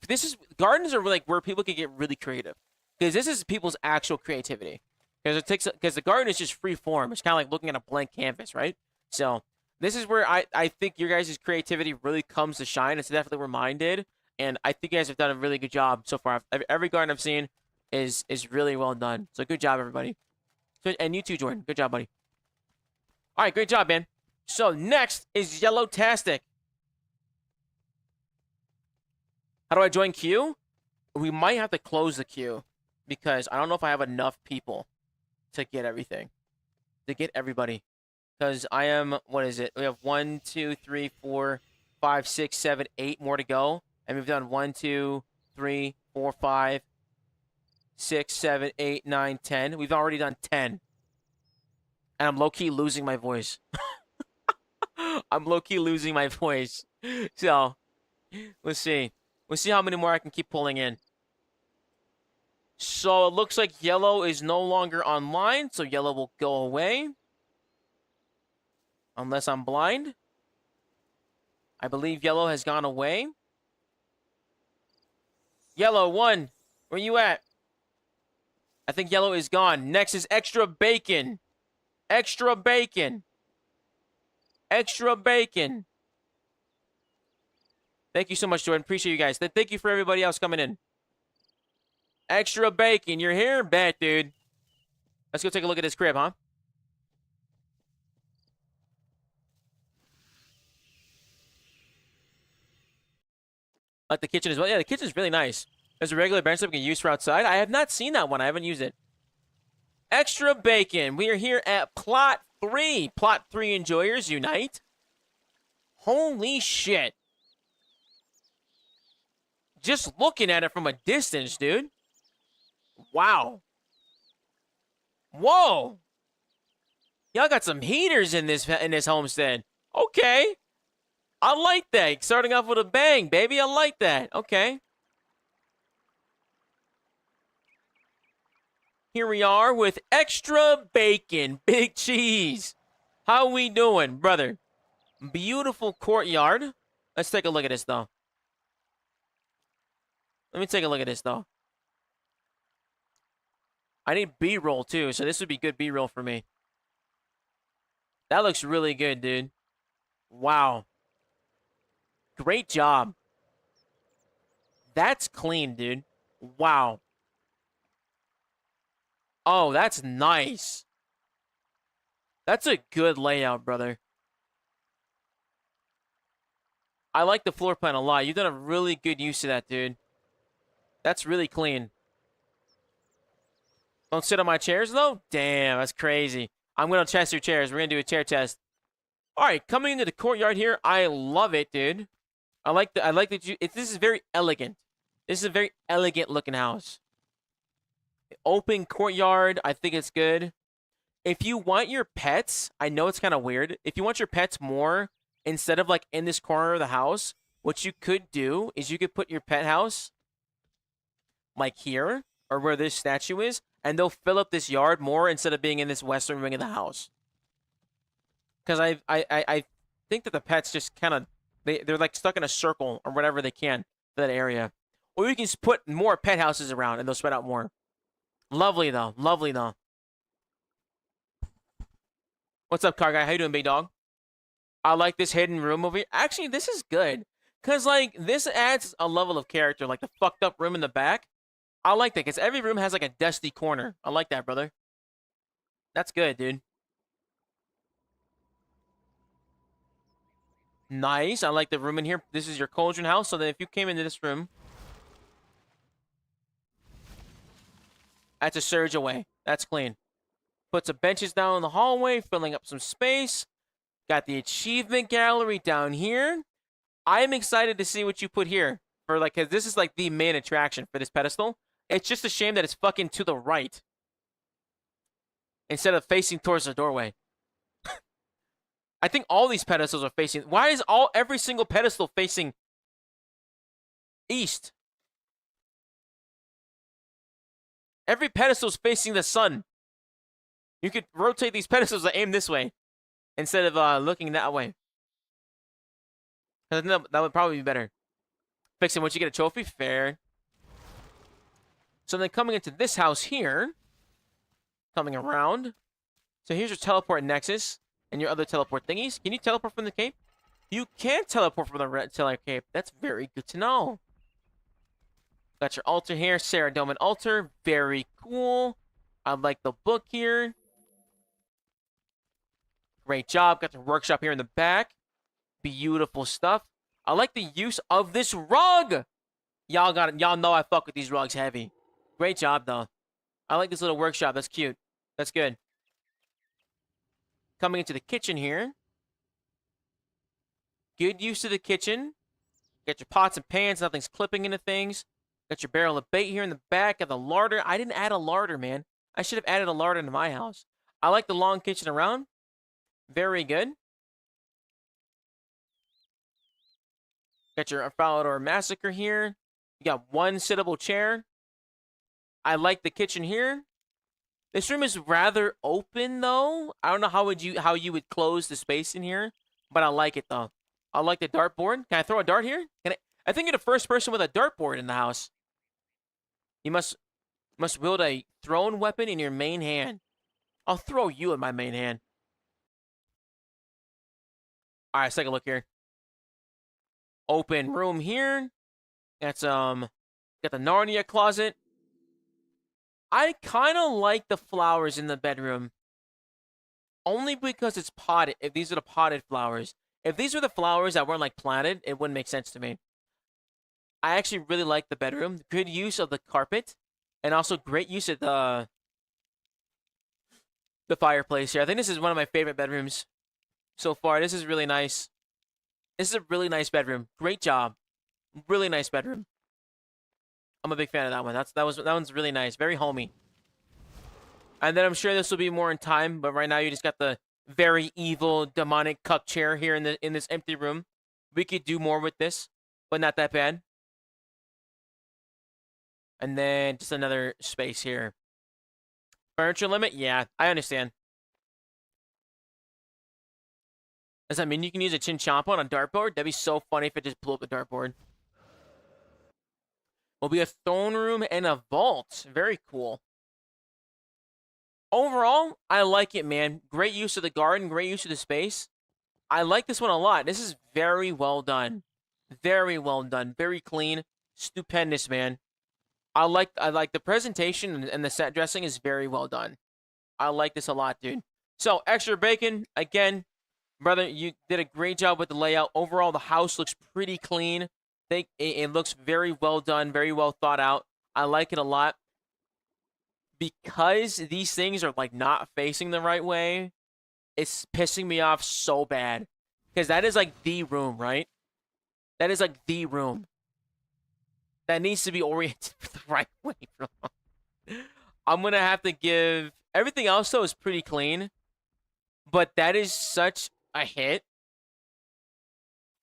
gardens are like where people can get really creative. Because this is people's actual creativity. Because the garden is just free form. It's kind of like looking at a blank canvas, right? So this is where I think your guys' creativity really comes to shine. It's definitely where mine did. And I think you guys have done a really good job so far. Every garden I've seen is really well done. So good job, everybody. So, and you too, Jordan. Good job, buddy. All right, great job, man. So next is Yellow-tastic. How do I join queue? We might have to close the queue because I don't know if I have enough people to get everything, to get everybody. Because I am, what is it? We have 1, 2, 3, 4, 5, 6, 7, 8 more to go. And we've done 1, 2, 3, 4, 5, 6, 7, 8, 9, 10. We've already done 10. And I'm low-key losing my voice. I'm low-key losing my voice. So, let's see. We'll see how many more I can keep pulling in. So, it looks like Yellow is no longer online, so Yellow will go away. Unless I'm blind. I believe Yellow has gone away. Yellow, 1. Where you at? I think Yellow is gone. Next is Extra Bacon. Extra Bacon. Extra Bacon. Thank you so much, Jordan. Appreciate you guys. Thank you for everybody else coming in. Extra Bacon. You're here? Bet, dude. Let's go take a look at this crib, huh? Like the kitchen as well. Yeah, the kitchen's really nice. There's a regular bench that we can use for outside. I have not seen that one. I haven't used it. Extra Bacon. We are here at Plot 3. Plot 3 enjoyers unite. Holy shit. Just looking at it from a distance, dude. Wow. Whoa. Y'all got some heaters in this homestead. Okay. I like that. Starting off with a bang, baby. I like that. Okay. Here we are with Extra Bacon, Big Cheese. How we doing, brother? Beautiful courtyard. Let's take a look at this, though. Let me take a look at this, though. I need B-roll, too, so this would be good B-roll for me. That looks really good, dude. Wow. Great job. That's clean, dude. Wow. Oh, that's nice. That's a good layout, brother. I like the floor plan a lot. You've done a really good use of that, dude. That's really clean. Don't sit on my chairs, though? Damn, that's crazy. I'm going to test your chairs. We're going to do a chair test. All right, coming into the courtyard here. I love it, dude. I like that this is very elegant. This is a very elegant looking house. Open courtyard, I think it's good. If you want your pets, I know it's kind of weird. If you want your pets more, instead of like in this corner of the house, what you could do is you could put your pet house like here, or where this statue is, and they'll fill up this yard more instead of being in this western wing of the house. Because I think that the pets just kind of, they're like stuck in a circle or whatever they can for that area. Or you can just put more pet houses around and they'll spread out more. Lovely, though. Lovely, though. What's up, car guy? How you doing, big dog? I like this hidden room over here. Actually, this is good. Because, like, this adds a level of character. Like, the fucked up room in the back. I like that. Because every room has, like, a dusty corner. I like that, brother. That's good, dude. Nice. I like the room in here. This is your cauldron house. So then if you came into this room, that's a surge away. That's clean. Put some benches down in the hallway, filling up some space. Got the achievement gallery down here. I'm excited to see what you put here. For like, cause this is like the main attraction for this pedestal. It's just a shame that it's fucking to the right. instead of facing towards the doorway. I think all these pedestals are facing. Why is every single pedestal facing east? Every pedestal is facing the sun. You could rotate these pedestals to aim this way instead of looking that way. I think that would probably be better. Fixing once you get a trophy, fair. So then coming into this house here, coming around. So here's your teleport nexus and your other teleport thingies. Can you teleport from the cape? You can teleport from the reptilian cape. That's very good to know. Got your altar here, Saradomin altar. Very cool. I like the book here. Great job. Got your workshop here in the back. Beautiful stuff. I like the use of this rug. Y'all know I fuck with these rugs heavy. Great job though. I like this little workshop. That's cute. That's good. Coming into the kitchen here. Good use of the kitchen. Got your pots and pans. Nothing's clipping into things. Got your barrel of bait here in the back. Got the larder. I didn't add a larder, man. I should have added a larder into my house. I like the long kitchen around. Very good. Got your Falador Massacre here. You got one sittable chair. I like the kitchen here. This room is rather open though. I don't know how you would close the space in here, but I like it though. I like the dartboard. Can I throw a dart here? I think you're the first person with a dartboard in the house. You must wield a thrown weapon in your main hand. I'll throw you in my main hand. All right, let's take a look here. Open room here. That's got the Narnia closet. I kind of like the flowers in the bedroom. Only because it's potted. If these are the potted flowers. If these were the flowers that weren't like planted, it wouldn't make sense to me. I actually really like the bedroom. Good use of the carpet. And also great use of the fireplace here. I think this is one of my favorite bedrooms so far. This is really nice. This is a really nice bedroom. Great job. Really nice bedroom. I'm a big fan of that one. That one's really nice. Very homey. And then I'm sure this will be more in time, but right now you just got the very evil demonic cuck chair here in this empty room. We could do more with this, but not that bad. And then just another space here. Furniture limit? Yeah, I understand. Does that mean you can use a Chinchompa on a dartboard? That'd be so funny if it just blew up a dartboard. Will be a throne room and a vault. Very cool. Overall, I like it, man. Great use of the garden. Great use of the space. I like this one a lot. This is very well done. Very well done. Very clean. Stupendous, man. I like the presentation and the set dressing is very well done. I like this a lot, dude. So, extra bacon. Again, brother, you did a great job with the layout. Overall, the house looks pretty clean. It looks very well done, very well thought out. I like it a lot. Because these things are like not facing the right way, it's pissing me off so bad. Because that is like the room, right? That is like the room. That needs to be oriented the right way, bro. I'm going to have to give... Everything else, though, is pretty clean. But that is such a hit.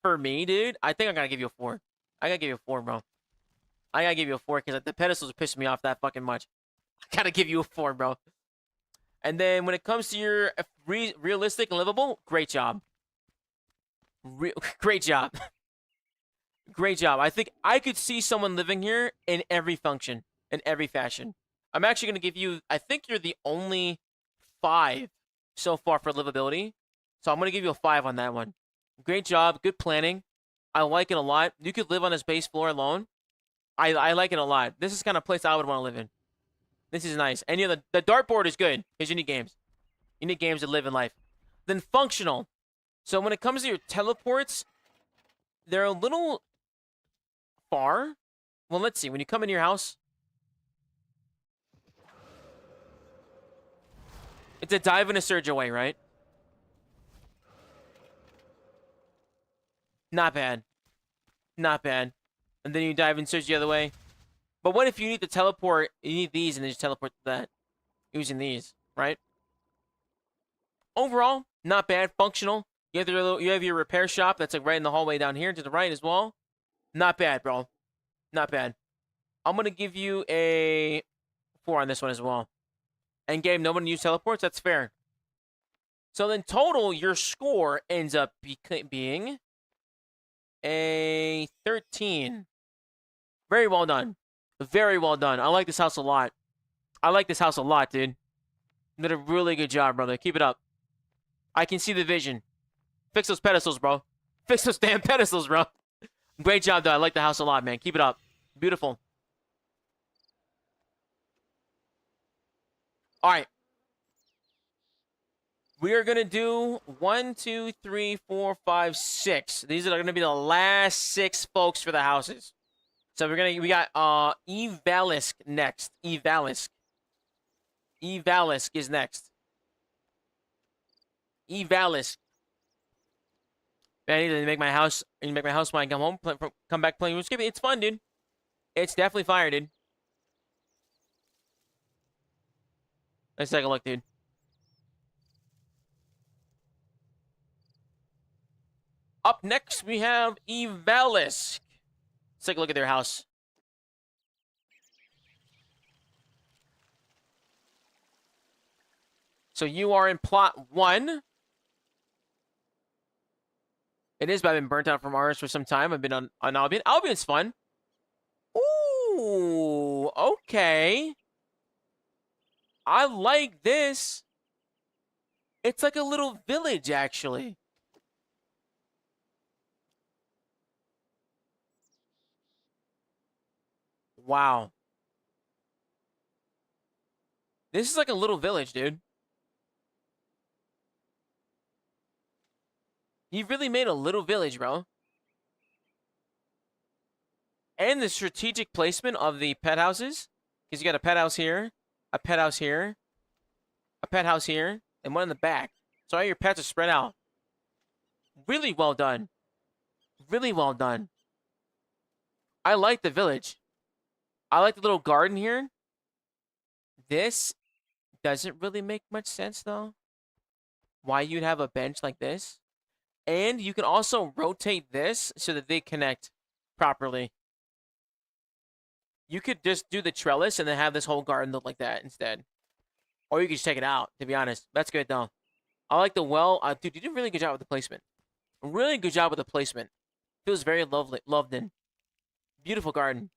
For me, dude. I think I gotta give you a 4. I gotta give you a 4, bro. I gotta give you a 4 because the pedestals are pissing me off that fucking much. I gotta give you a 4, bro. And then when it comes to your realistic and livable, great job. Great job. Great job. I think I could see someone living here in every function, in every fashion. I'm actually gonna give you, I think you're the only 5 so far for livability. So I'm gonna give you a 5 on that one. Great job. Good planning. I like it a lot. You could live on this base floor alone. I like it a lot. This is the kind of place I would want to live in. This is nice. And you know, the dartboard is good because you need games. You need games to live in life. Then functional. So when it comes to your teleports, they're a little far. Well, let's see. When you come into your house, it's a dive and a surge away, right? Not bad. Not bad. And then you dive and surge the other way. But what if you need to teleport? You need these and then just teleport to that. Using these, right? overall, not bad. Functional. You have your repair shop that's like right in the hallway down here to the right as well. Not bad, bro. Not bad. I'm gonna give you a 4 on this one as well. And game, no one used teleports. That's fair. So then total, your score ends up being a 13. Very well done. Very well done. I like this house a lot. I like this house a lot, dude. You did a really good job, brother. Keep it up. I can see the vision. Fix those pedestals, bro. Fix those damn pedestals, bro. Great job, though. I like the house a lot, man. Keep it up. Beautiful. All right. We are going to do 1, 2, 3, 4, 5, 6. These are going to be the last 6 folks for the houses. So we got Evalisk next. Evalisk is next. Evalisk. Man, I need to make my house. I need to make my house when I come home. Come back playing RuneScape. It's fun, dude. It's definitely fire, dude. Let's take a look, dude. Up next, we have Evalisk. Let's take a look at their house. So you are in plot 1. It is, but I've been burnt out from Ars for some time. I've been on Albion. Albion's fun. Ooh, okay. I like this. It's like a little village, actually. Wow. This is like a little village, dude. You've really made a little village, bro. And the strategic placement of the pet houses. Because you got a pet house here, a pet house here, a pet house here, and one in the back. So all your pets are spread out. Really well done. Really well done. I like the village. I like the little garden here. This doesn't really make much sense, though. Why you'd have a bench like this. And you can also rotate this so that they connect properly. You could just do the trellis and then have this whole garden look like that instead. Or you could just take it out, to be honest. That's good, though. I like the well. Dude, you did a really good job with the placement. Really good job with the placement. Feels very loved in. Beautiful garden.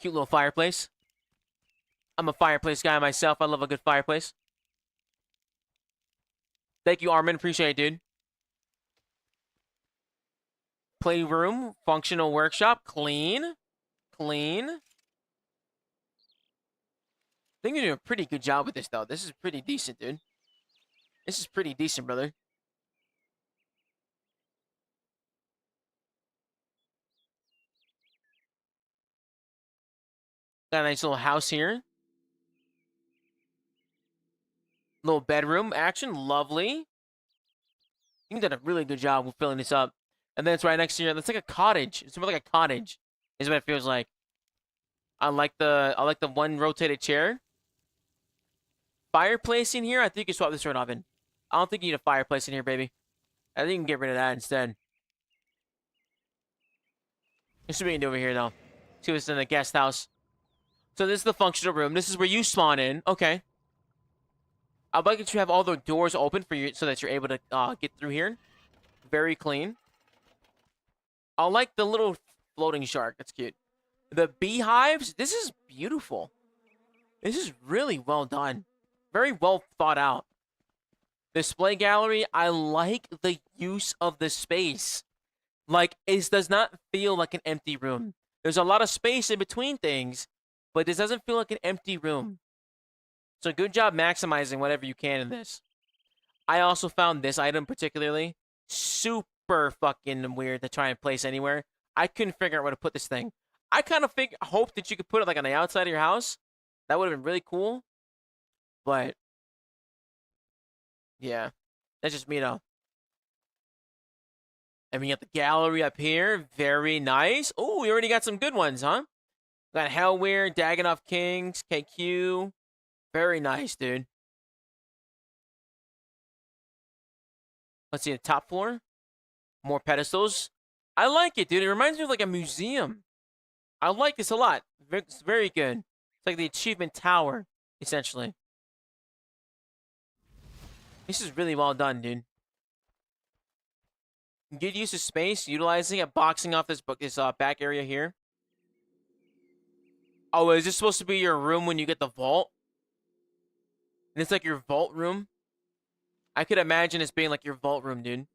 Cute little fireplace. I'm a fireplace guy myself. I love a good fireplace. Thank you, Armin. Appreciate it, dude. Playroom, functional workshop, clean. Clean. I think you're doing a pretty good job with this, though. This is pretty decent, dude. This is pretty decent, brother. Got a nice little house here. Little bedroom action. Lovely. You did a really good job with filling this up. And then it's right next to you. It's like a cottage. It's more like a cottage. Is what it feels like. I like the one rotated chair. Fireplace in here. I think you can swap this for an oven. I don't think you need a fireplace in here, baby. I think you can get rid of that instead. Let's see what we can do over here, though. See what's in the guest house. So this is the functional room. This is where you spawn in. Okay. I'd like to have all the doors open for you so that you're able to get through here. Very clean. I like the little floating shark. That's cute. The beehives. This is beautiful. This is really well done. Very well thought out. Display gallery. I like the use of the space. Like, it does not feel like an empty room. There's a lot of space in between things, but this doesn't feel like an empty room. So good job maximizing whatever you can in this. I also found this item particularly super fucking weird to try and place anywhere. I couldn't figure out where to put this thing. I kind of hoped that you could put it like on the outside of your house. That would have been really cool. But yeah, that's just me though. And we got the gallery up here. Very nice. Oh, we already got some good ones, huh? Got Hellweir, Dagannoth Kings, KQ. Very nice, dude. Let's see, the top floor. More pedestals. I like it, dude. It reminds me of like a museum. I like this a lot. It's very good. It's like the achievement tower, essentially. This is really well done, dude. Good use of space, utilizing it, boxing off this back area here. Oh, is this supposed to be your room when you get the vault? And it's like your vault room? I could imagine this being like your vault room, dude.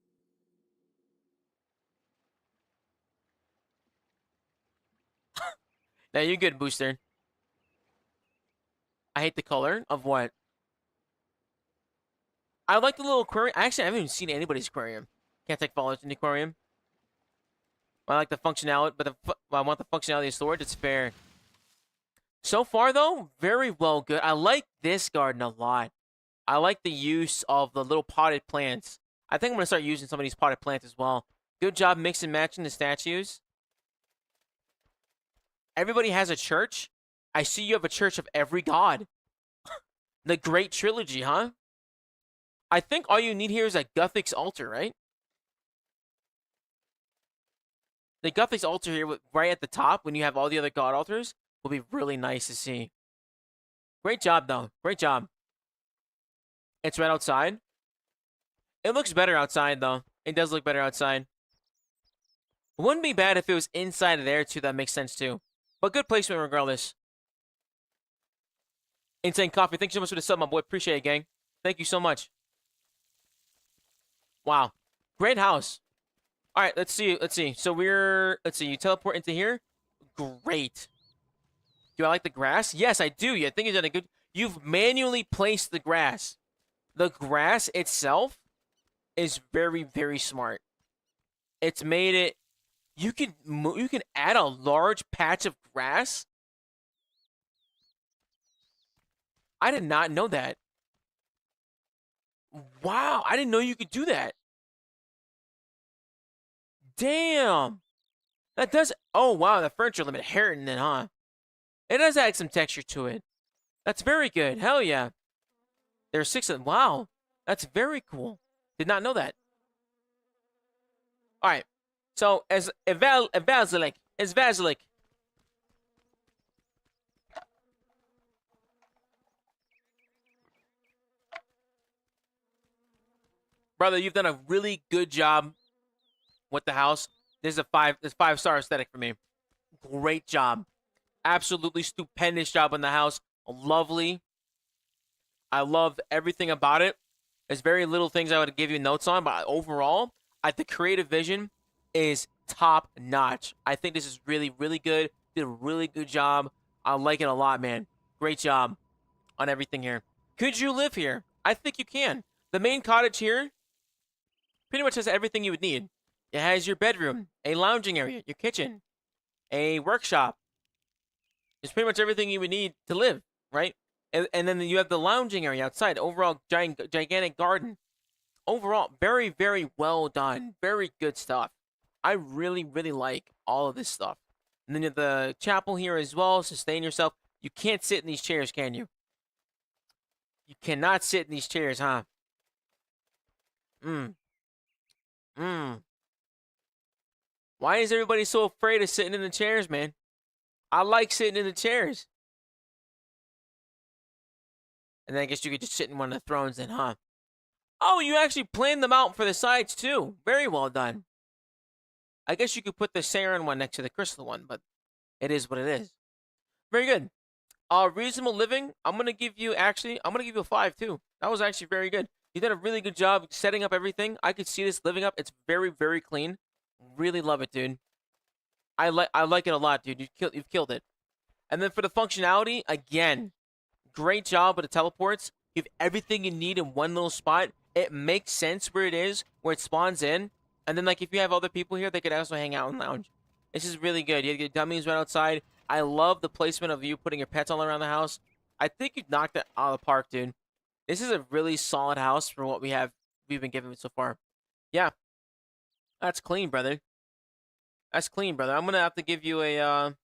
Now you're good, Booster. I hate the color of what? I like the little aquarium. Actually, I haven't even seen anybody's aquarium. Can't take followers in the aquarium. I like the functionality, but I want the functionality of storage. It's fair. So far, though, very well good. I like this garden a lot. I like the use of the little potted plants. I think I'm going to start using some of these potted plants as well. Good job mixing and matching the statues. Everybody has a church. I see you have a church of every god. The Great Trilogy, huh? I think all you need here is a Guthix altar, right? The Guthix altar here, right at the top, when you have all the other god altars, will be really nice to see. Great job, though. Great job. It's right outside. It looks better outside, though. It does look better outside. It wouldn't be bad if it was inside of there, too. That makes sense, too. But good placement regardless. Insane Coffee, thank you so much for the sub, my boy. Appreciate it, gang. Thank you so much. Wow. Great house. All right, let's see. Let's see. So let's see. You teleport into here. Great. Do I like the grass? Yes, I do. I think you've done a good... You've manually placed the grass. The grass itself is very, very smart. It's made it... You can add a large patch of grass. I did not know that. Wow, I didn't know you could do that. Damn. That does... Oh, wow, the furniture limit heriting it, huh? It does add some texture to it. That's very good. Hell yeah. There's 6 of them. Wow. That's very cool. Did not know that. All right. So, as Vasilik. Brother, you've done a really good job with the house. This is a 5-star aesthetic for me. Great job. Absolutely stupendous job on the house. Lovely. I love everything about it. There's very little things I would give you notes on, but overall, the creative vision is top notch. I think this is really, really good. Did a really good job. I like it a lot, man. Great job on everything here. Could you live here? I think you can. The main cottage here pretty much has everything you would need. It has your bedroom, a lounging area, your kitchen, a workshop. It's pretty much everything you would need to live, right? And then you have the lounging area outside. Overall, gigantic garden. Overall, very, very well done. Very good stuff. I really, really like all of this stuff. And then you have the chapel here as well. Sustain yourself. You can't sit in these chairs, can you? You cannot sit in these chairs, huh? Why is everybody so afraid of sitting in the chairs, man? I like sitting in the chairs. And then I guess you could just sit in one of the thrones then, huh? Oh, you actually planned them out for the sides, too. Very well done. I guess you could put the Saren one next to the crystal one, but it is what it is. Very good. Reasonable living, I'm going to give you a 5, too. That was actually very good. You did a really good job setting up everything. I could see this living up. It's very, very clean. Really love it, dude. I like it a lot, dude. You've killed it. And then for the functionality, again, great job with the teleports. You have everything you need in one little spot. It makes sense where it is, where it spawns in. And then, like, if you have other people here, they could also hang out and lounge. This is really good. You have your dummies right outside. I love the placement of you putting your pets all around the house. I think you knocked it out of the park, dude. This is a really solid house for what we've been given so far. Yeah. That's clean, brother. That's clean, brother. I'm gonna have to give you a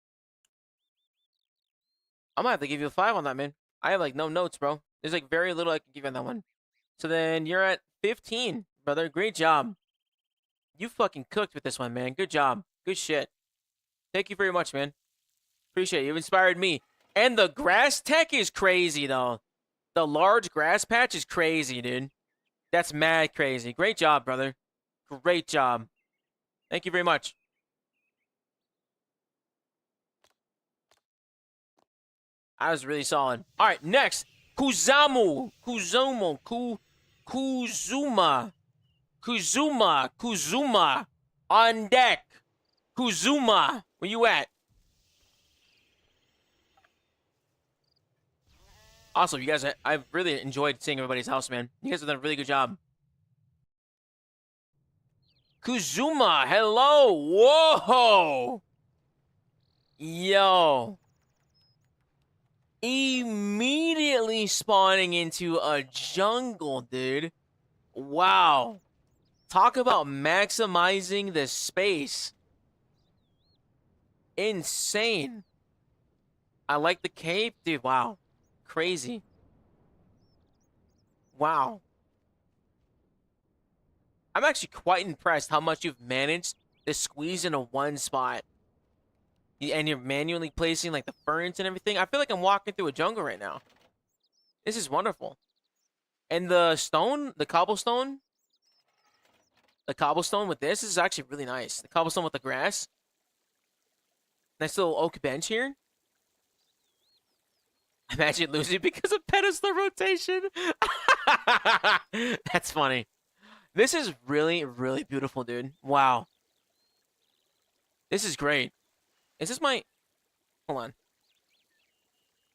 5 on that, man. I have like no notes, bro. There's like very little I can give you on that one. So then you're at 15. brother. Great job. You fucking cooked with this one, man. Good job. Good shit. Thank you very much, man. Appreciate it. You've inspired me. And the grass tech is crazy, though. The large grass patch is crazy, dude. That's mad crazy. Great job, brother. Great job. Thank you very much. I was really solid. All right, next. Kuzuma. On deck. Kuzuma. Where you at? Awesome, you guys. I've really enjoyed seeing everybody's house, man. You guys have done a really good job. Kuzuma, hello. Whoa. Yo. Immediately spawning into a jungle, dude. Wow. Talk about maximizing the space. Insane. I like the cape, dude. Wow. Crazy. Wow. I'm actually quite impressed how much you've managed to squeeze into one spot. And you're manually placing like the ferns and everything. I feel like I'm walking through a jungle right now. This is wonderful. And the stone, the cobblestone with this is actually really nice. The cobblestone with the grass. Nice little oak bench here. Imagine losing because of pedestal rotation. That's funny. This is really, really beautiful, dude. Wow. This is great. Is this my... Hold on.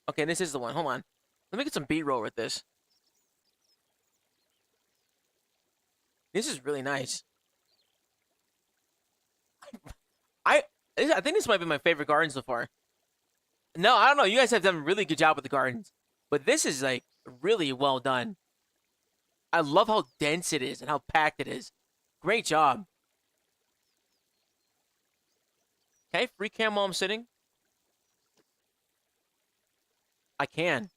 Okay, this is the one. Hold on. Let me get some B-roll with this. This is really nice. I think this might be my favorite garden so far. No, I don't know. You guys have done a really good job with the gardens. But this is, like, really well done. I love how dense it is and how packed it is. Great job. Okay, free cam while I'm sitting. I can.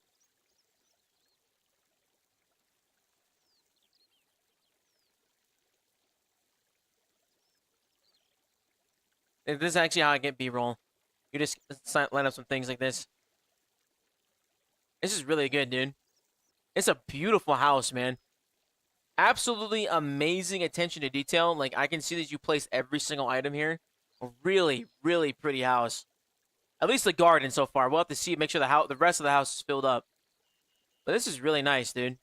This is actually how I get B-roll. You just line up some things like this. This is really good, dude. It's a beautiful house, man. Absolutely amazing attention to detail. Like, I can see that you placed every single item here. A really, really pretty house. At least the garden so far. We'll have to see, make sure the rest of the house is filled up. But this is really nice, dude.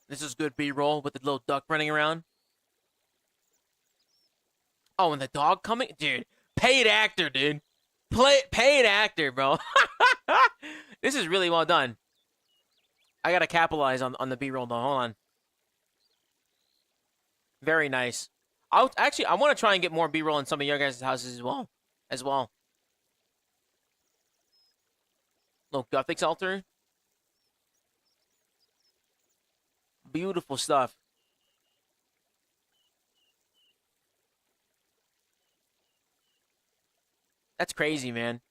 This is good B-roll with the little duck running around. Oh, and the dog coming? Dude, paid actor, dude. Paid actor, bro. This is really well done. I gotta capitalize on the B-roll, though. Hold on. Very nice. I want to try and get more B-roll in some of your guys' houses as well. Little Guthix altar. Beautiful stuff. That's crazy, man.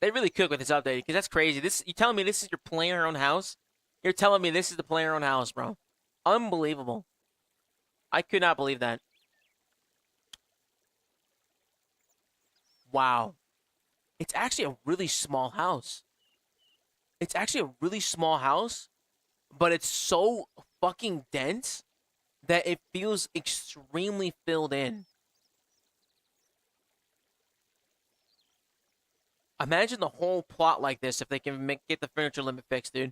They really cook with this update, because that's crazy. You telling me this is your player-owned house? You're telling me this is the player-owned house, bro. Unbelievable. I could not believe that. Wow. It's actually a really small house. It's actually a really small house, but it's so fucking dense that it feels extremely filled in. Imagine the whole plot like this if they can get the furniture limit fixed, dude.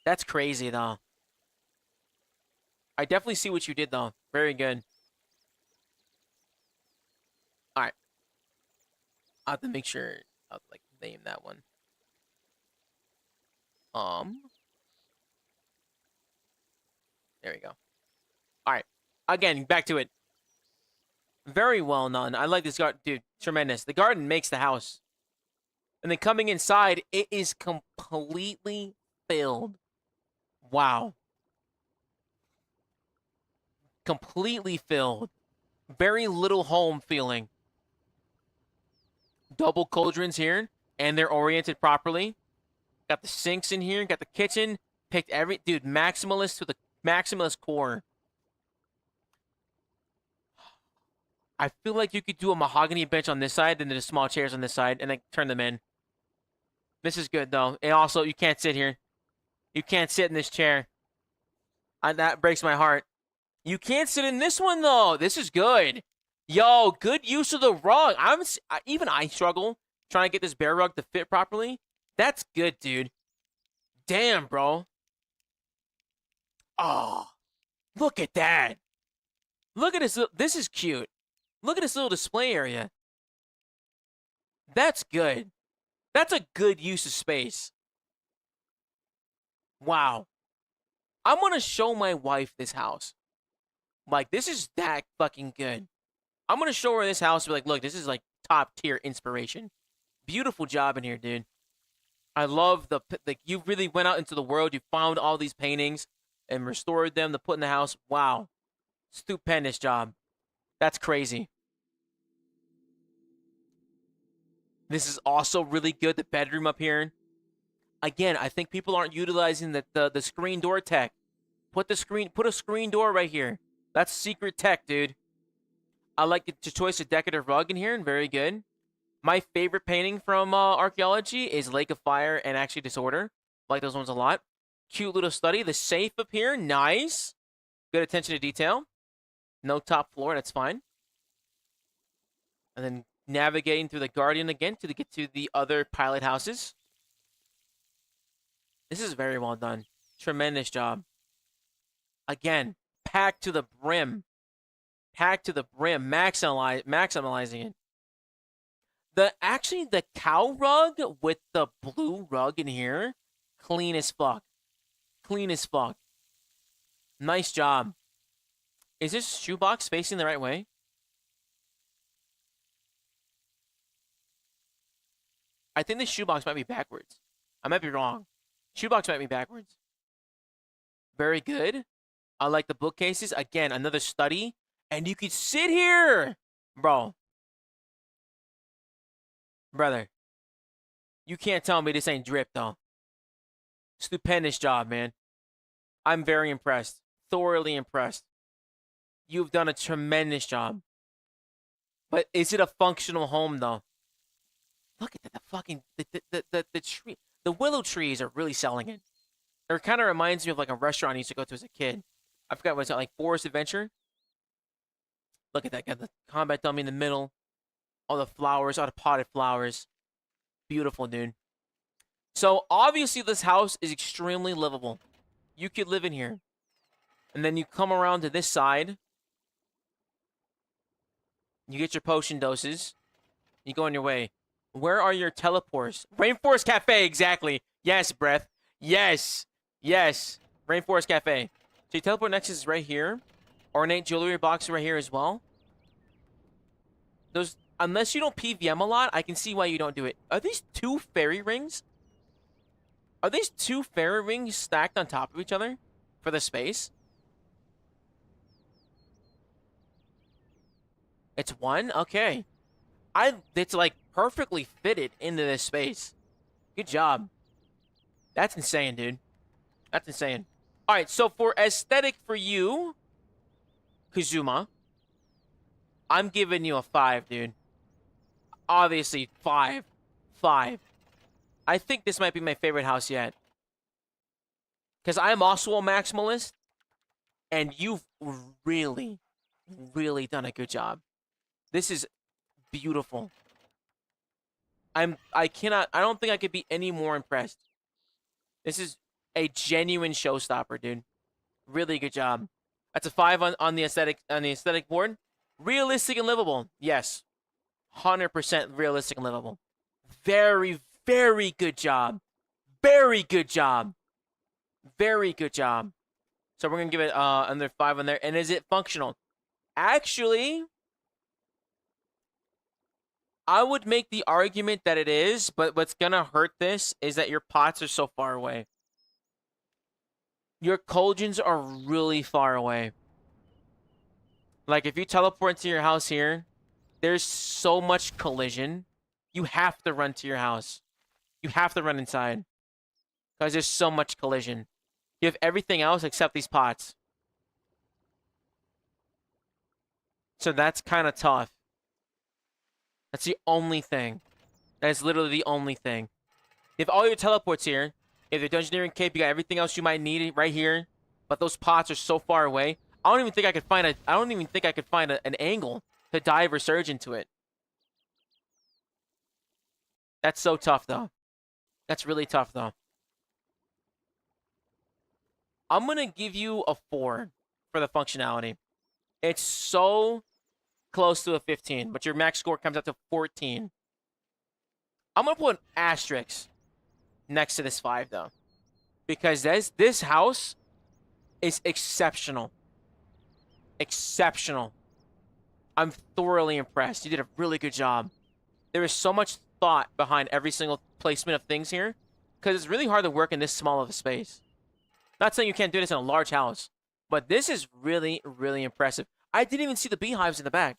That's crazy, though. I definitely see what you did, though. Very good. Alright. I have to make sure I'll, like, name that one. There we go. Alright. Again, back to it. Very well done. I like this garden. Dude, tremendous. The garden makes the house. And then coming inside, it is completely filled. Wow. Completely filled. Very little home feeling. Double cauldrons here, and they're oriented properly. Got the sinks in here. Got the kitchen. Picked dude, maximalist to the maximalist core. I feel like you could do a mahogany bench on this side and then the small chairs on this side and then turn them in. This is good though. And also, you can't sit here. You can't sit in this chair. That breaks my heart. You can't sit in this one though. This is good. Yo, good use of the rug. Even I struggle trying to get this bear rug to fit properly. That's good, dude. Damn, bro. Oh, look at that. Look at this. This is cute. Look at this little display area. That's good. That's a good use of space. Wow. I'm going to show my wife this house. Like, this is that fucking good. I'm going to show her this house and be like, look, this is like top tier inspiration. Beautiful job in here, dude. I love you really went out into the world. You found all these paintings and restored them to put in the house. Wow. Stupendous job. That's crazy. This is also really good. The bedroom up here. Again, I think people aren't utilizing the screen door tech. Put a screen door right here. That's secret tech, dude. I like the choice of decorative rug in here, and very good. My favorite painting from archaeology is Lake of Fire and actually Disorder. I like those ones a lot. Cute little study. The safe up here, nice. Good attention to detail. No top floor, that's fine. And then navigating through the Guardian again to get to the other pilot houses. This is very well done. Tremendous job. Again, packed to the brim. Packed to the brim. Maximizing it. The cow rug with the blue rug in here, clean as fuck. Clean as fuck. Nice job. Is this shoebox facing the right way? I think this shoebox might be backwards. I might be wrong. Shoebox might be backwards. Very good. I like the bookcases. Again, another study. And you could sit here. Bro. Brother. You can't tell me this ain't drip, though. Stupendous job, man. I'm very impressed. Thoroughly impressed. You've done a tremendous job. But is it a functional home, though? Look at the fucking the tree. The willow trees are really selling it. It kind of reminds me of like a restaurant I used to go to as a kid. I forgot what it's like, Forest Adventure. Look at that. Got the combat dummy in the middle. All the flowers, all the potted flowers. Beautiful, dude. So obviously this house is extremely livable. You could live in here. And then you come around to this side. You get your potion doses. You go on your way. Where are your teleports? Rainforest Cafe, exactly. Yes, Breath. Yes. Yes. Rainforest Cafe. So your teleport next is right here. Ornate jewelry box right here as well. Those, unless you don't PVM a lot, I can see why you don't do it. Are these 2 fairy rings? Are these 2 fairy rings stacked on top of each other for the space? It's 1? Okay. It's like perfectly fitted into this space. Good job. That's insane, dude. That's insane. All right, so for aesthetic for you, Kazuma, I'm giving you a 5, dude. Obviously, 5. 5. I think this might be my favorite house yet. Because I'm also a maximalist, and you've really, really done a good job. This is beautiful. I don't think I could be any more impressed. This is a genuine showstopper, dude. Really good job. That's a 5 on the aesthetic board. Realistic and livable. Yes. 100% realistic and livable. Very, very good job. Very good job. Very good job. So we're going to give it another 5 on there. And is it functional? Actually, I would make the argument that it is, but what's going to hurt this is that your pots are so far away. Your cauldrons are really far away. Like, if you teleport into your house here, there's so much collision. You have to run to your house. You have to run inside. because there's so much collision. You have everything else except these pots. So that's kind of tough. That's the only thing. That is literally the only thing. You have all your teleports here. You have your Dungeoneering Cape. You got everything else you might need right here. But those pots are so far away. I don't even think I could find an angle to dive or surge into it. That's so tough, though. That's really tough, though. I'm going to give you a 4 for the functionality. It's so close to a 15, but your max score comes out to 14. I'm going to put an asterisk next to this 5, though. Because this house is exceptional. Exceptional. I'm thoroughly impressed. You did a really good job. There is so much thought behind every single placement of things here. Because it's really hard to work in this small of a space. Not saying you can't do this in a large house. But this is really, really impressive. I didn't even see the beehives in the back.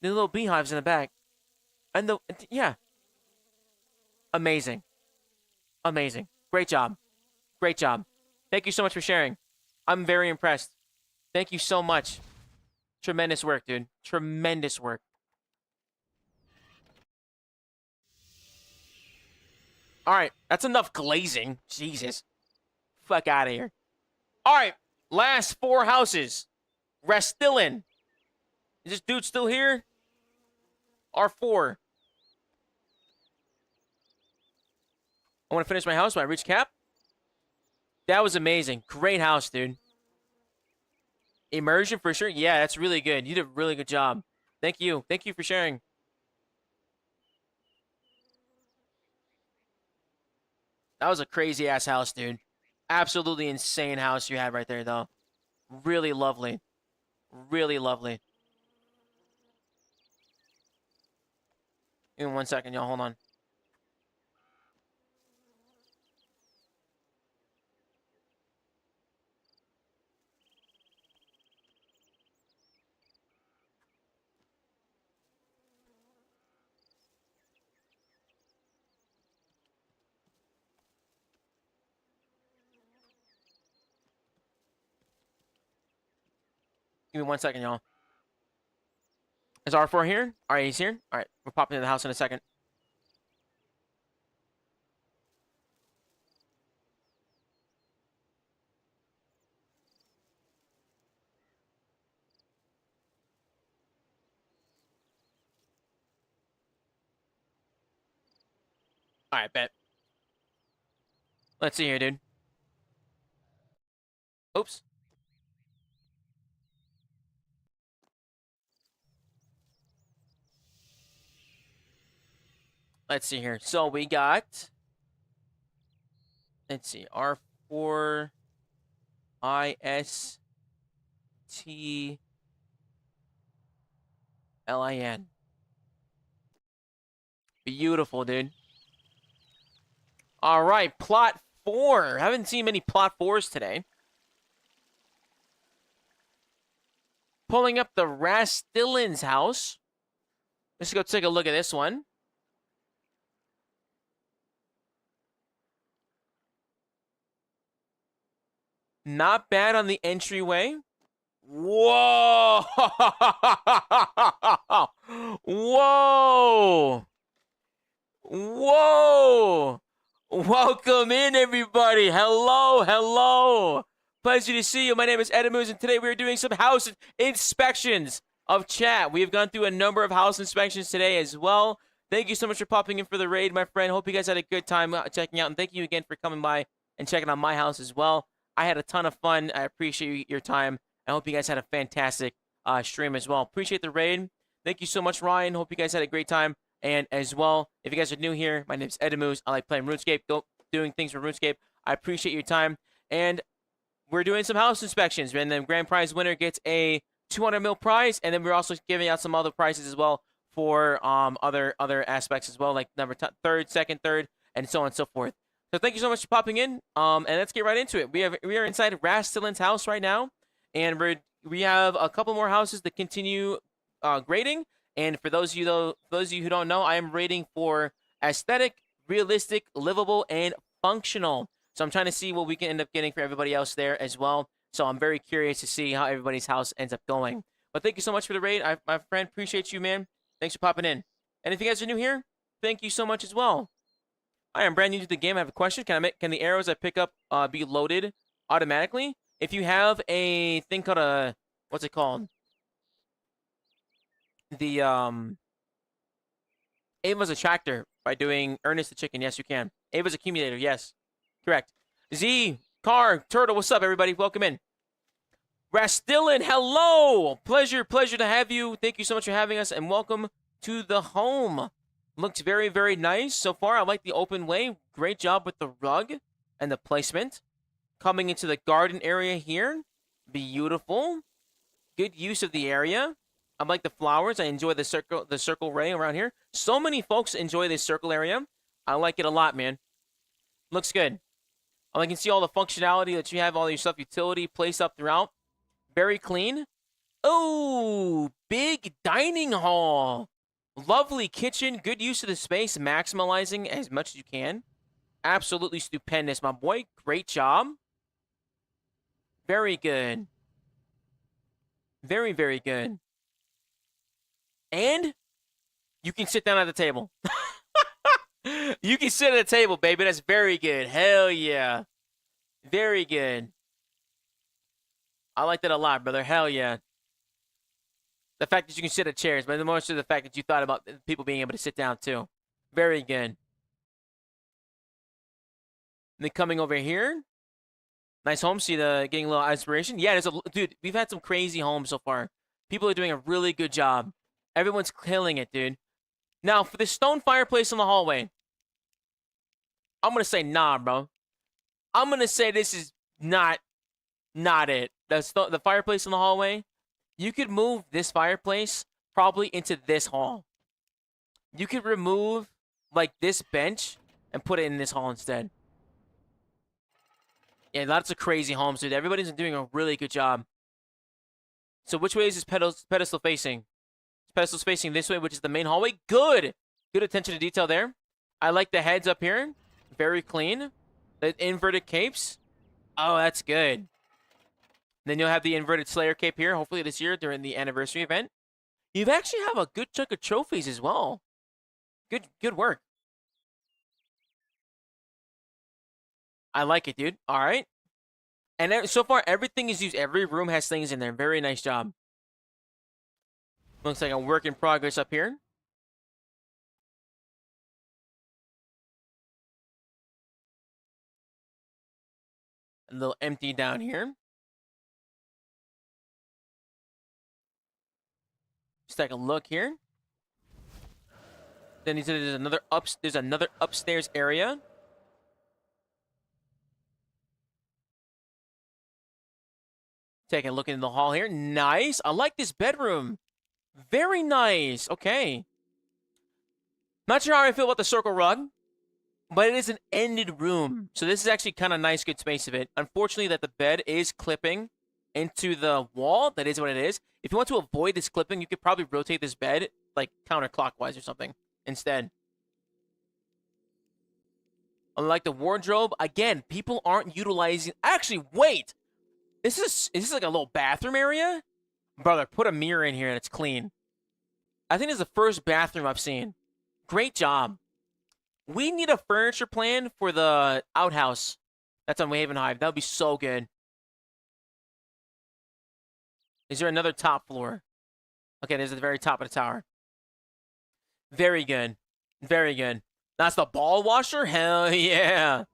The little beehives in the back. And yeah. Amazing. Amazing. Great job. Great job. Thank you so much for sharing. I'm very impressed. Thank you so much. Tremendous work, dude. Tremendous work. All right. That's enough glazing. Jesus. Fuck out of here. All right. Last 4 houses. Restillin. Is this dude still here? R4. I want to finish my house when I reach cap. That was amazing. Great house, dude. Immersion for sure. Yeah, that's really good. You did a really good job. Thank you. Thank you for sharing. That was a crazy ass house, dude. Absolutely insane house you had right there, though. Really lovely. Really lovely. Give me 1 second, y'all. Hold on. Give me 1 second, y'all. Is R4 here? All right, he's here. All right, we're popping in the house in a second. All right, bet. Let's see here, dude. Oops. Let's see here. So we got, let's see, R4 ISTLIN. Beautiful, dude. All right, plot 4. Haven't seen many plot 4s today. Pulling up the Rastillin's house. Let's go take a look at this one. Not bad on the entryway. Whoa! Whoa! Whoa! Welcome in, everybody. Hello, hello. Pleasure to see you. My name is Edamoos, and today we're doing some house inspections of chat. We have gone through a number of house inspections today as well. Thank you so much for popping in for the raid, my friend. Hope you guys had a good time checking out, and thank you again for coming by and checking out my house as well. I had a ton of fun. I appreciate your time. I hope you guys had a fantastic stream as well. Appreciate the raid. Thank you so much, Ryan. Hope you guys had a great time. And as well, if you guys are new here, my name is Edamoos. I like playing RuneScape, doing things for RuneScape. I appreciate your time. And we're doing some house inspections. And the grand prize winner gets a 200 mil prize. And then we're also giving out some other prizes as well for other aspects as well, like number third, second, third, and so on and so forth. So thank you so much for popping in. And let's get right into it. We are inside Rastillin's house right now, and we have a couple more houses to continue grading. And for those of you who don't know, I am rating for aesthetic, realistic, livable, and functional. So I'm trying to see what we can end up getting for everybody else there as well. So I'm very curious to see how everybody's house ends up going. But thank you so much for the raid. My friend, appreciate you, man. Thanks for popping in. And if you guys are new here, thank you so much as well. I am brand new to the game. I have a question. Can the arrows I pick up be loaded automatically? If you have a thing called a, what's it called? The Ava's attractor by doing Ernest the Chicken. Yes, you can. Ava's accumulator. Yes, correct. Z, Car, Turtle, what's up, everybody? Welcome in. Rastilin, hello! Pleasure to have you. Thank you so much for having us, and welcome to the home. Looks very, very nice so far. I like the open way. Great job with the rug and the placement. Coming into the garden area here. Beautiful. Good use of the area. I like the flowers. I enjoy the circle ray around here. So many folks enjoy this circle area. I like it a lot, man. Looks good. I can see all the functionality that you have, all your stuff, utility placed up throughout. Very clean. Oh, big dining hall. Lovely kitchen. Good use of the space. Maximizing as much as you can. Absolutely stupendous, my boy. Great job. Very good. Very, very good. And you can sit down at the table. You can sit at the table, baby. That's very good. Hell yeah. Very good. I like that a lot, brother. Hell yeah. The fact that you can sit at chairs, but more so the fact that you thought about people being able to sit down too. Very good. And then coming over here. Nice home. See getting a little inspiration. Yeah, dude, we've had some crazy homes so far. People are doing a really good job. Everyone's killing it, dude. Now, for the stone fireplace in the hallway, I'm going to say nah, bro. I'm going to say this is not it. The fireplace in the hallway, you could move this fireplace probably into this hall. You could remove, like, this bench and put it in this hall instead. Yeah, lots of crazy homes, dude. Everybody's doing a really good job. So which way is this pedestal facing? This pedestal's facing this way, which is the main hallway. Good! Good attention to detail there. I like the heads up here. Very clean. The inverted capes. Oh, that's good. Then you'll have the inverted Slayer cape here, hopefully this year during the anniversary event. You actually have a good chunk of trophies as well. Good work. I like it, dude. All right. And so far, everything is used. Every room has things in there. Very nice job. Looks like a work in progress up here. A little empty down here. Just take a look here. Then there's another upstairs area. Taking a look into the hall here. Nice. I like this bedroom. Very nice. Okay. Not sure how I feel about the circle rug, but it is an ended room. So this is actually kind of nice, good space of it. Unfortunately, that the bed is clipping into the wall. That is what it is. If you want to avoid this clipping, you could probably rotate this bed like counterclockwise or something instead. Unlike the wardrobe, again, people aren't utilizing... Actually, wait! Is this like a little bathroom area? Brother, put a mirror in here and it's clean. I think this is the first bathroom I've seen. Great job. We need a furniture plan for the outhouse. That's on Haven Hive. That would be so good. Is there another top floor? Okay, there's at the very top of the tower. Very good. Very good. That's the ball washer? Hell yeah.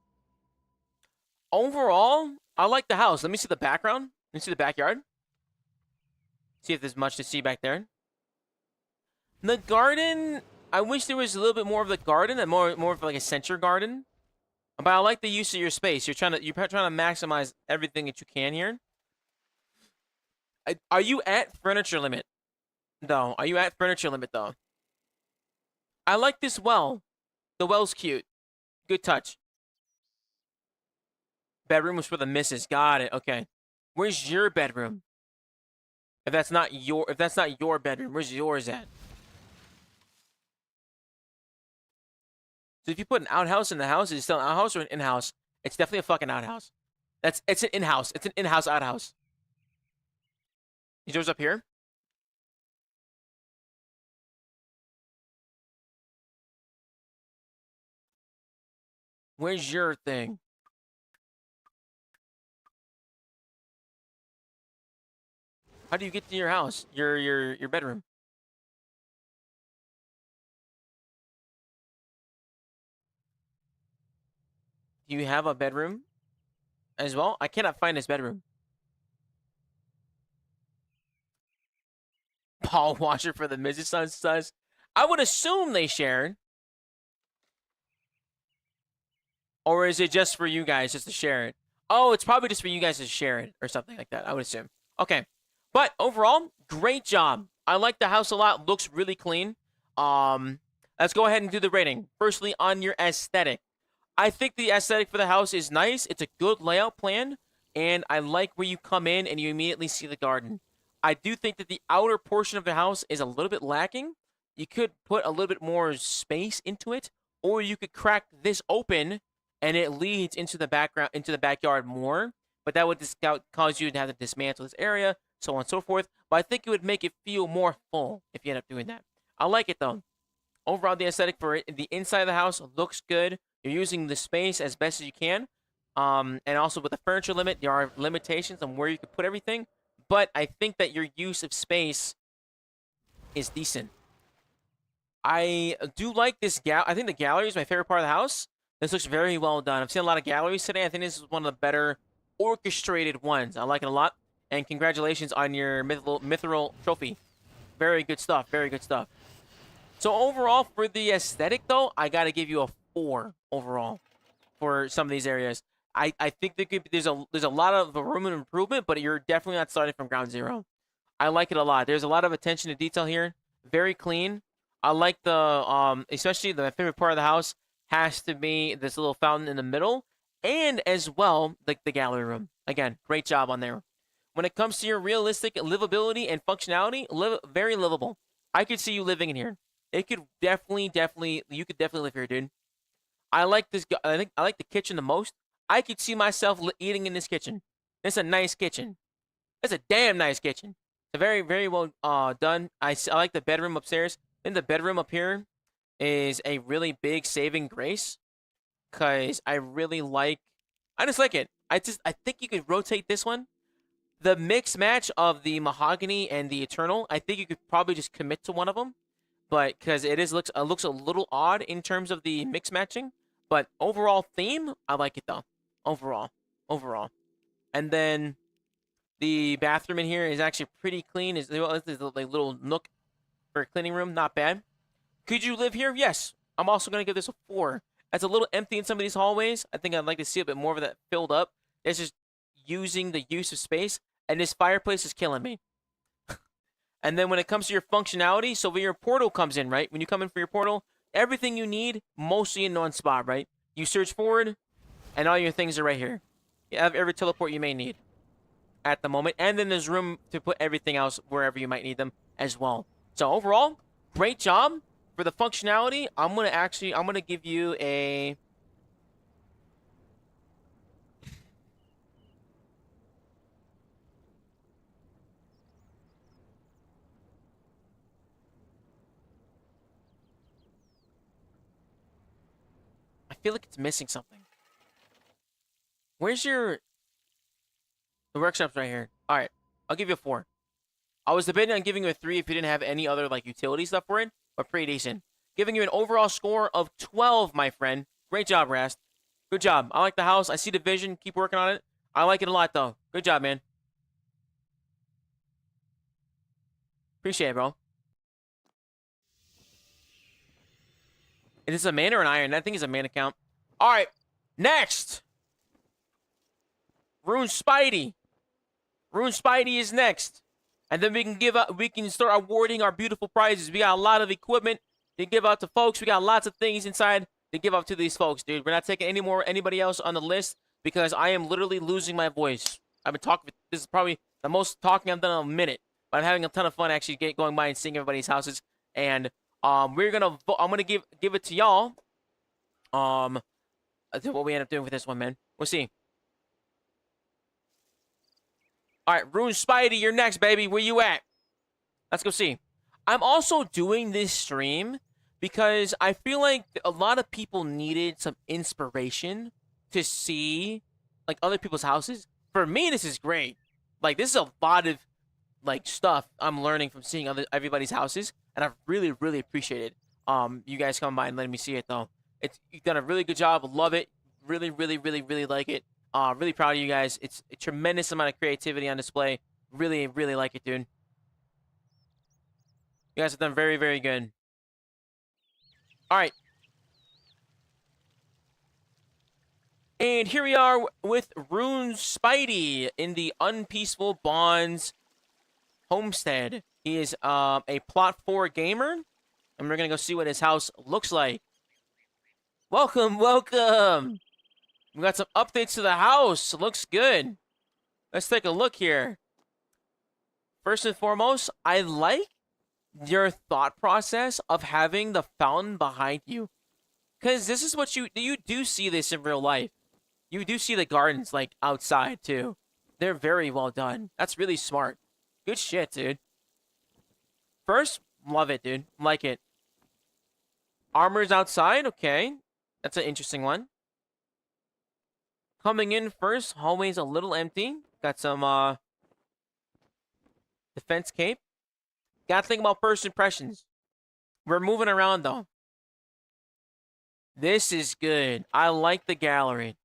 Overall, I like the house. Let me see the background. Let me see the backyard. See if there's much to see back there. The garden, I wish there was a little bit more of the garden and more of like a center garden. But I like the use of your space. You're trying to maximize everything that you can here. Are you at furniture limit? Though. Are you at furniture limit though? I like this well. The well's cute. Good touch. Bedroom was for the missus. Got it. Okay. Where's your bedroom? If that's not your bedroom, where's yours at? So if you put an outhouse in the house, is it still an outhouse or an in-house? It's definitely a fucking outhouse. It's an in-house. It's an in-house outhouse. Is yours up here? Where's your thing? How do you get to your house? Your bedroom? Do you have a bedroom as well? I cannot find his bedroom. Paul Washer for the Mrs. Sun says, I would assume they shared. Or is it just for you guys just to share it? Oh, it's probably just for you guys to share it or something like that, I would assume. Okay. But overall, great job. I like the house a lot. Looks really clean. Let's go ahead and do the rating. Firstly, on your aesthetic. I think the aesthetic for the house is nice. It's a good layout plan. And I like where you come in and you immediately see the garden. I do think that the outer portion of the house is a little bit lacking. You could put a little bit more space into it. Or you could crack this open and it leads into the background, into the backyard more. But that would cause you to have to dismantle this area, so on and so forth. But I think it would make it feel more full if you end up doing that. I like it, though. Overall, the aesthetic for it, the inside of the house looks good. You're using the space as best as you can. And also with the furniture limit, there are limitations on where you can put everything. But I think that your use of space is decent. I do like this I think the gallery is my favorite part of the house. This looks very well done. I've seen a lot of galleries today. I think this is one of the better orchestrated ones. I like it a lot. And congratulations on your mithril trophy. Very good stuff. Very good stuff. So overall, for the aesthetic, though, I got to give you a 4 overall for some of these areas. I think there's a lot of room and improvement, but you're definitely not starting from ground zero. I like it a lot. There's a lot of attention to detail here. Very clean. I like the especially the favorite part of the house has to be this little fountain in the middle, and as well like the gallery room. Again, great job on there. When it comes to your realistic livability and functionality, very livable. I could see you living in here. It could definitely, you could definitely live here, dude. I like this. I like the kitchen the most. I could see myself eating in this kitchen. It's a nice kitchen. It's a damn nice kitchen. It's very, very well done. I like the bedroom upstairs. And the bedroom up here is a really big saving grace, because I just like it. I think you could rotate this one. The mix match of the mahogany and the eternal, I think you could probably just commit to one of them, but because it looks a little odd in terms of the mix matching. But overall theme, I like it though. Overall, and then the bathroom in here is actually pretty clean. Is a little nook for a cleaning room, not bad. Could you live here? Yes. I'm also going to give this a 4. It's a little empty in some of these hallways. I think I'd like to see a bit more of that filled up. It's just using the use of space, and this fireplace is killing me. And then when it comes to your functionality, so when your portal comes in, right? When you come in for your portal, everything you need, mostly in one spot, right? You search forward, and all your things are right here. You have every teleport you may need at the moment, and then there's room to put everything else wherever you might need them as well. So overall, great job. For the functionality, I'm gonna give you a I feel like it's missing something. Where's the workshop's right here. All right, I'll give you a 4. I was debating on giving you a 3 if you didn't have any other like utility stuff for it, but pretty decent. Giving you an overall score of 12, my friend. Great job, Rast. Good job. I like the house. I see the vision. Keep working on it. I like it a lot, though. Good job, man. Appreciate it, bro. Is this a man or an iron? I think it's a man account. All right, next. Rune Spidey. Rune Spidey is next. And then we can start awarding our beautiful prizes. We got a lot of equipment to give out to folks. We got lots of things inside to give out to these folks, dude. We're not taking anybody else on the list because I am literally losing my voice. I've been talking. This is probably the most talking I've done in a minute. But I'm having a ton of fun actually going by and seeing everybody's houses. And I'm gonna give it to y'all. What we end up doing with this one, man. We'll see. All right, Rune Spidey, you're next, baby. Where you at? Let's go see. I'm also doing this stream because I feel like a lot of people needed some inspiration to see like other people's houses. For me, this is great. Like this is a lot of like stuff I'm learning from seeing everybody's houses, and I really, really appreciate it. You guys come by and letting me see it though. You've done a really good job. Love it. Really, really, really, really like it. Really proud of you guys. It's a tremendous amount of creativity on display. Really, really like it, dude. You guys have done very, very good. All right. And here we are with Rune Spidey in the Unpeaceful Bonds homestead. He is a Plot 4 gamer, and we're going to go see what his house looks like. Welcome, welcome. We got some updates to the house. Looks good. Let's take a look here. First and foremost, I like your thought process of having the fountain behind you. Because this is what you do see this in real life. You do see the gardens, like, outside, too. They're very well done. That's really smart. Good shit, dude. First, love it, dude. Like it. Armor's outside, okay. That's an interesting one. Coming in first, hallway's a little empty. Got some, defense cape. Gotta think about first impressions. We're moving around, though. This is good. I like the gallery.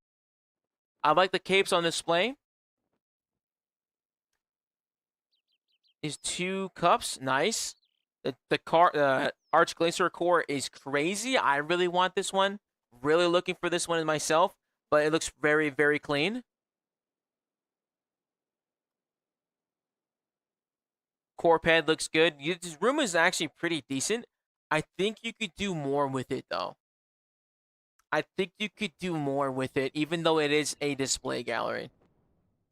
I like the capes on display. These 2 cups, nice. The Arch Glacier core is crazy. I really want this one. Really looking for this one myself, but it looks very, very clean. Core pad looks good. This room is actually pretty decent. I think you could do more with it, though. I think you could do more with it, even though it is a display gallery.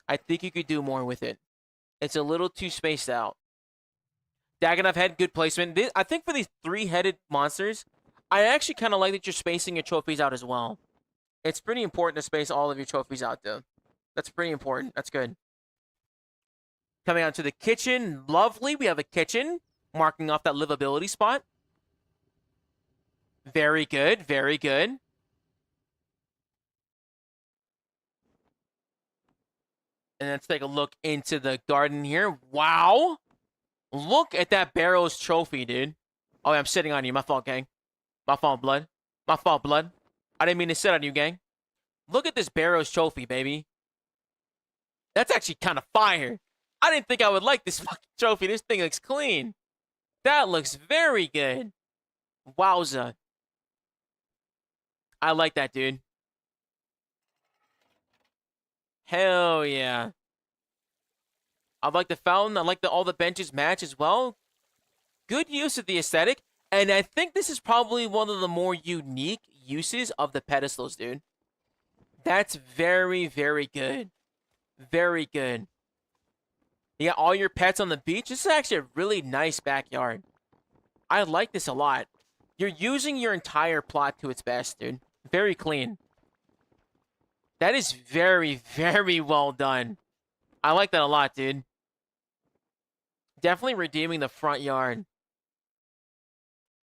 I think you could do more with it. It's a little too spaced out. Daganov head, good placement. I think for these 3-headed monsters, I actually kind of like that you're spacing your trophies out as well. It's pretty important to space all of your trophies out, though. That's pretty important. That's good. Coming on to the kitchen. Lovely. We have a kitchen. Marking off that livability spot. Very good. Very good. And let's take a look into the garden here. Wow. Look at that Barrows trophy, dude. Oh, yeah, I'm sitting on you. My fault, gang. My fault, blood. My fault, blood. I didn't mean to sit on you, gang. Look at this Barrows trophy, baby. That's actually kind of fire. I didn't think I would like this fucking trophy. This thing looks clean. That looks very good. Wowza. I like that, dude. Hell yeah. I like the fountain. I like all the benches match as well. Good use of the aesthetic. And I think this is probably one of the more unique uses of the pedestals, dude. That's very, very good. Very good. You got all your pets on the beach. This is actually a really nice backyard. I like this a lot. You're using your entire plot to its best, dude. Very clean. That is very, very well done. I like that a lot, dude. Definitely redeeming the front yard.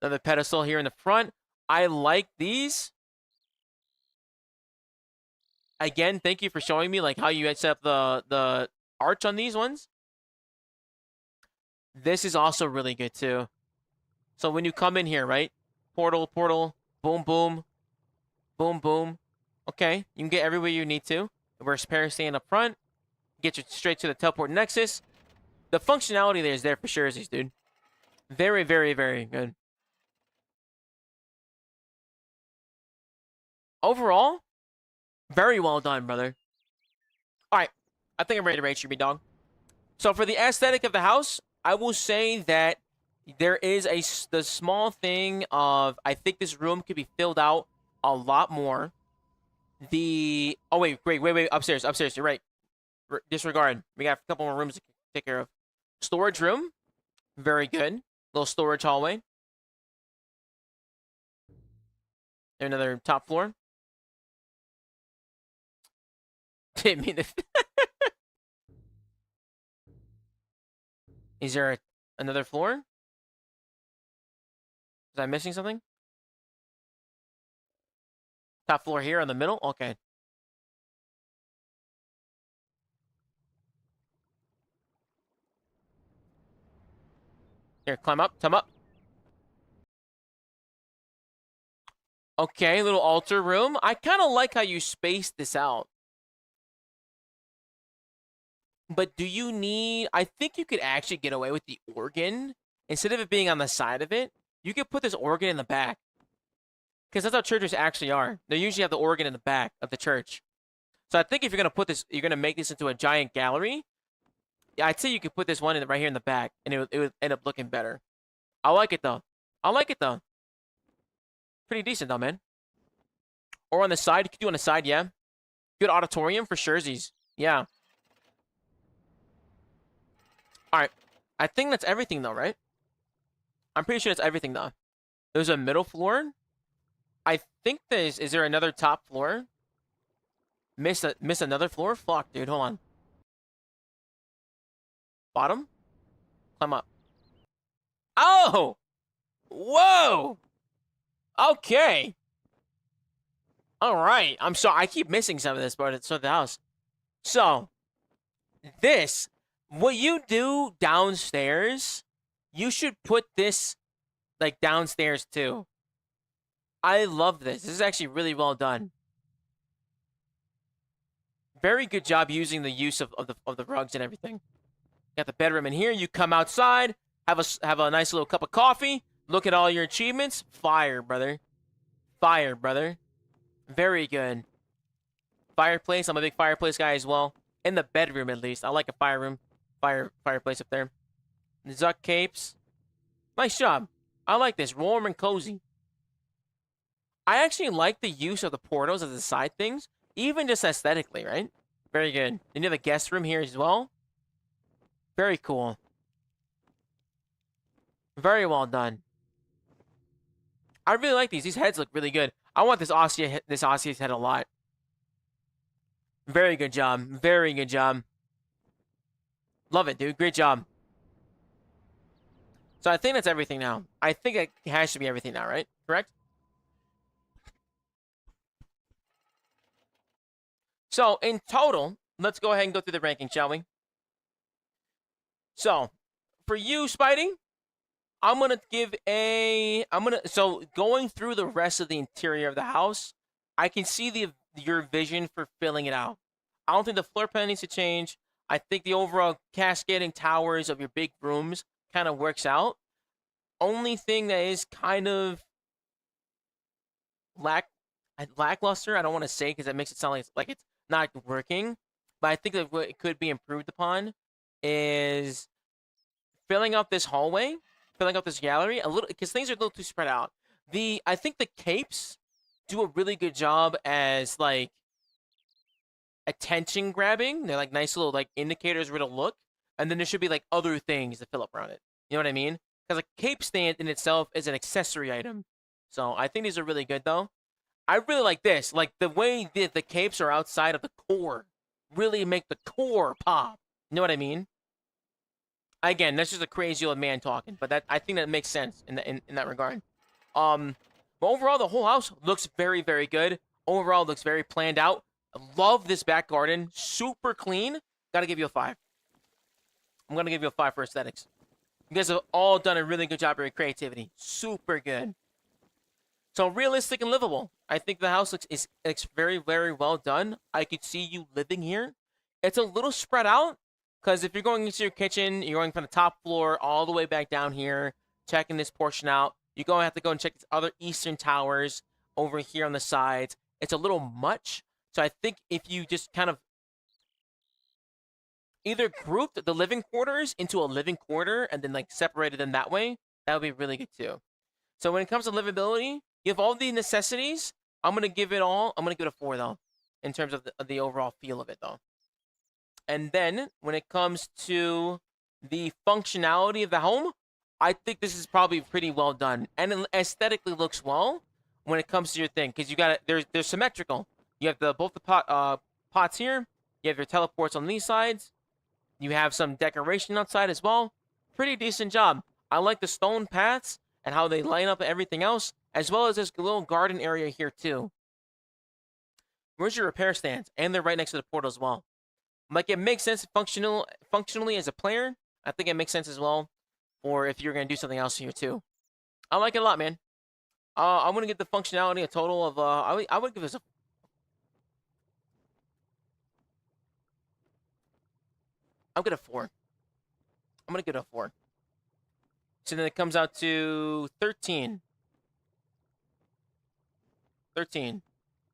Another pedestal here in the front. I like these. Again, thank you for showing me like how you set up the arch on these ones. This is also really good too. So when you come in here, right? Portal, portal, boom, boom, boom, boom. Okay, you can get everywhere you need to. Reverse parastain up front. Get you straight to the teleport nexus. The functionality there is there for sure, dude. Very, very, very good. Overall, very well done, brother. All right, I think I'm ready to rate you, big dog. So for the aesthetic of the house, I will say that there is the small thing of I think this room could be filled out a lot more. Oh wait, wait, upstairs, you're right. Disregard. We got a couple more rooms to take care of. Storage room, very good. Little storage hallway. Another top floor. Didn't mean to. Is there another floor? Was I missing something? Top floor here in the middle? Okay. Here, climb up, come up. Okay, little altar room. I kind of like how you spaced this out. But do you need... I think you could actually get away with the organ. Instead of it being on the side of it, you could put this organ in the back. Because that's how churches actually are. They usually have the organ in the back of the church. So I think if you're going to put this... You're going to make this into a giant gallery. Yeah, I'd say you could put this one in right here in the back. And it would end up looking better. I like it, though. I like it, though. Pretty decent, though, man. Or on the side. You could do on the side, yeah. Good auditorium for surezies. Yeah. Alright. I think that's everything, though, right? I'm pretty sure that's everything, though. There's a middle floor. I think there's... Is there another top floor? Miss another floor? Fuck, dude. Hold on. Bottom? Climb up. Oh! Whoa! Okay. Alright. I'm sorry. I keep missing some of this, but it's the house. So, this... What you do downstairs, you should put this, like, downstairs, too. I love this. This is actually really well done. Very good job using the use of the rugs and everything. Got the bedroom in here. You come outside, have a nice little cup of coffee, look at all your achievements. Fire, brother. Fire, brother. Very good. Fireplace. I'm a big fireplace guy as well. In the bedroom, at least. I like a fireplace up there. Zuck capes. Nice job. I like this. Warm and cozy. I actually like the use of the portals as the side things, even just aesthetically, right? Very good. Then you have a guest room here as well. Very cool. Very well done. I really like these. These heads look really good. I want this Osseous head a lot. Very good job. Very good job. Love it, dude. Great job. So I think that's everything now. I think it has to be everything now, right? Correct? So, in total, let's go ahead and go through the ranking, shall we? So, for you, Spidey, I'm going to give a... So, going through the rest of the interior of the house, I can see your vision for filling it out. I don't think the floor plan needs to change. I think the overall cascading towers of your big rooms kind of works out. Only thing that is kind of lackluster, I don't want to say because that makes it sound like it's not working, but I think that what it could be improved upon is filling out this hallway, filling out this gallery a little, because things are a little too spread out. I think the capes do a really good job as like attention grabbing. They're like nice little like indicators where to look, and then there should be like other things to fill up around it. You know what I mean? Because a cape stand in itself is an accessory item. So I think these are really good though. I really like this. Like the way the capes are outside of the core really make the core pop. You know what I mean? Again, that's just a crazy old man talking, but that I think that makes sense in that regard. But overall, the whole house looks very, very good. Overall, looks very planned out. I love this back garden. Super clean. Gotta give you a 5. I'm gonna give you a 5 for aesthetics. You guys have all done a really good job of your creativity. Super good. So realistic and livable. I think the house looks very, very well done. I could see you living here. It's a little spread out because if you're going into your kitchen, you're going from the top floor all the way back down here, checking this portion out. You're going to have to go and check these other eastern towers over here on the sides. It's a little much. So I think if you just kind of either grouped the living quarters into a living quarter and then like separated them that way, that would be really good too. So when it comes to livability, you have all the necessities. I'm going to give it a 4 though, in terms of the overall feel of it though. And then when it comes to the functionality of the home, I think this is probably pretty well done. And it aesthetically looks well. when it comes to your thing, because you got it. They're symmetrical. You have both the pots here. You have your teleports on these sides. You have some decoration outside as well. Pretty decent job. I like the stone paths and how they line up and everything else, as well as this little garden area here too. Where's your repair stands? And they're right next to the portal as well. Like, it makes sense functionally as a player. I think it makes sense as well for if you're going to do something else here too. I like it a lot, man. I'm going to give the functionality a total of, I would give this a... I'm going to 4. I'm going to give it a 4. So then it comes out to 13. 13.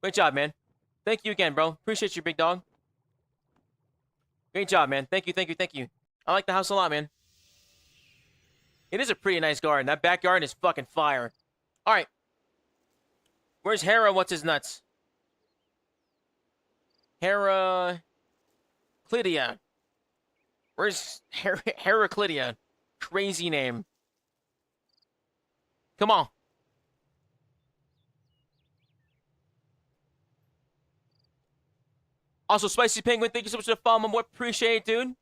Great job, man. Thank you again, bro. Appreciate you, big dog. Great job, man. Thank you, thank you, thank you. I like the house a lot, man. It is a pretty nice garden. That back garden is fucking fire. All right. Where's Hera? What's his nuts? Heraclidia. Where's Heraclidia? Crazy name. Come on. Also, Spicy Penguin, thank you so much for the follow, my boy. Appreciate it, dude.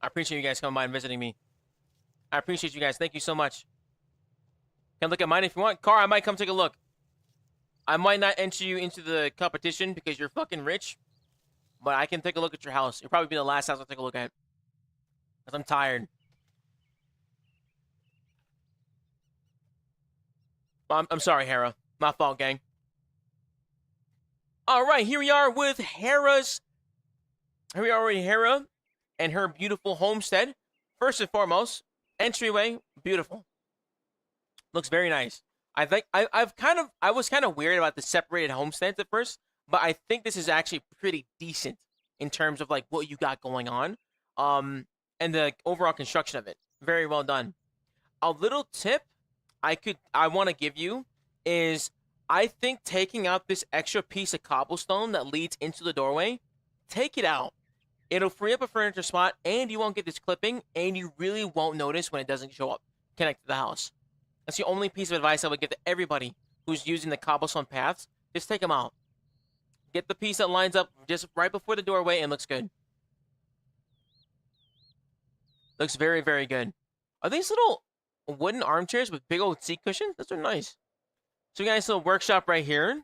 I appreciate you guys coming by and visiting me. I appreciate you guys. Thank you so much. Can look at mine if you want. Car, I might come take a look. I might not enter you into the competition because you're fucking rich. But I can take a look at your house. It'll probably be the last house I'll take a look at. Because I'm tired. I'm sorry, Hera. My fault, gang. Alright, here we are with Hera's... Here we are with Hera and her beautiful homestead. First and foremost, entryway, beautiful. Looks very nice. I think I was kind of weird about the separated homesteads at first, but I think this is actually pretty decent in terms of like what you got going on, and the overall construction of it. Very well done. A little tip I want to give you is I think taking out this extra piece of cobblestone that leads into the doorway, take it out. It'll free up a furniture spot, and you won't get this clipping, and you really won't notice when it doesn't show up connected to the house. That's the only piece of advice I would give to everybody who's using the cobblestone paths. Just take them out. Get the piece that lines up just right before the doorway and looks good. Looks very, very good. Are these little wooden armchairs with big old seat cushions? Those are nice. So we got a nice little workshop right here.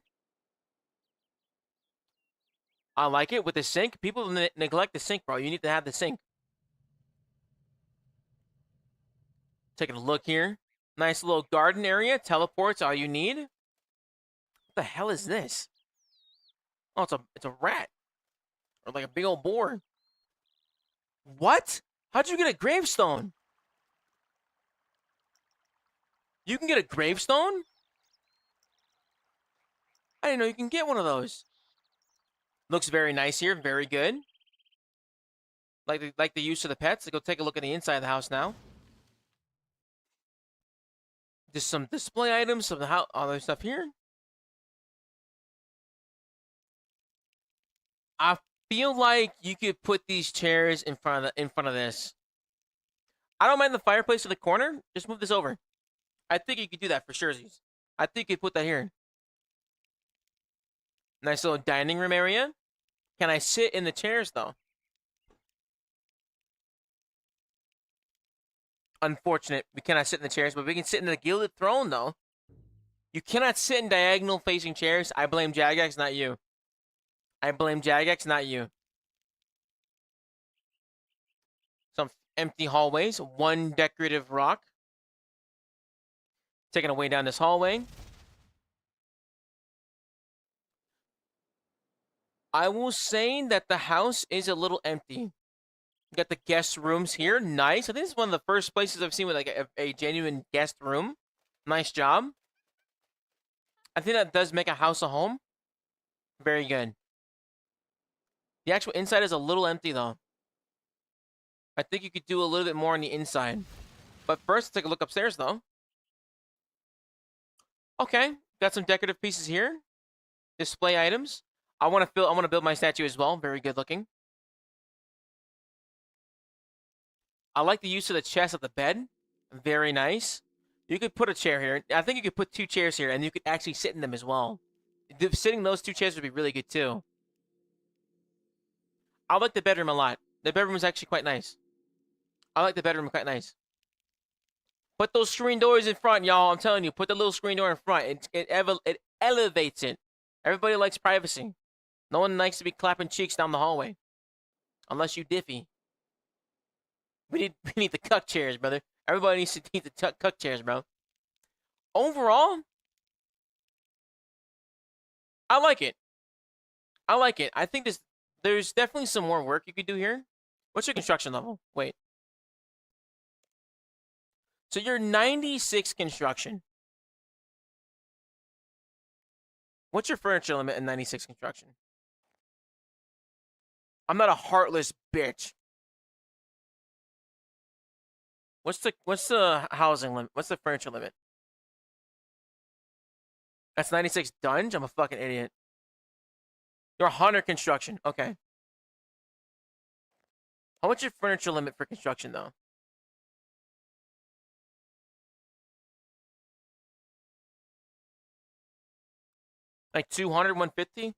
I like it with the sink. People neglect the sink, bro. You need to have the sink. Taking a look here. Nice little garden area. Teleports all you need. What the hell is this? Oh, it's a rat. Or like a big old boar. What? How'd you get a gravestone? You can get a gravestone? I didn't know you can get one of those. Looks very nice here. Very good. Like the use of the pets. Let's go take a look at the inside of the house now. Just some display items, some other stuff here. I feel like you could put these chairs in front of this. I don't mind the fireplace in the corner. Just move this over. I think you could do that for sure. I think you could put that here. Nice little dining room area. Can I sit in the chairs though? Unfortunate, we cannot sit in the chairs, but we can sit in the gilded throne though. You cannot sit in diagonal facing chairs. I blame Jagex, not you. I blame Jagex, not you. Some empty hallways. One decorative rock. Taking a way down this hallway. I will say that the house is a little empty. You got the guest rooms here. Nice. I think this is one of the first places I've seen with like a genuine guest room. Nice job. I think that does make a house a home. Very good. The actual inside is a little empty though. I think you could do a little bit more on the inside. But first, take a look upstairs though. Okay. Got some decorative pieces here. display items. I want to build my statue as well. Very good looking. I like the use of the chest of the bed. Very nice. You could put a chair here. I think you could put 2 chairs here, and you could actually sit in them as well. Sitting those 2 chairs would be really good too. I like the bedroom a lot. The bedroom is actually quite nice. I like the bedroom quite nice. Put those screen doors in front, y'all. I'm telling you, put the little screen door in front. It elevates it. Everybody likes privacy. No one likes to be clapping cheeks down the hallway. Unless you Diffy. We need the cuck chairs, brother. Everybody needs to need the cuck chairs, bro. Overall, I like it. I like it. I think there's definitely some more work you could do here. What's your construction level? Wait. So you're 96 construction. What's your furniture limit in 96 construction? I'm not a heartless bitch. What's the housing limit? What's the furniture limit? That's 96 dunge? I'm a fucking idiot. You're 100 construction. Okay. What's your furniture limit for construction, though? Like 200, 150?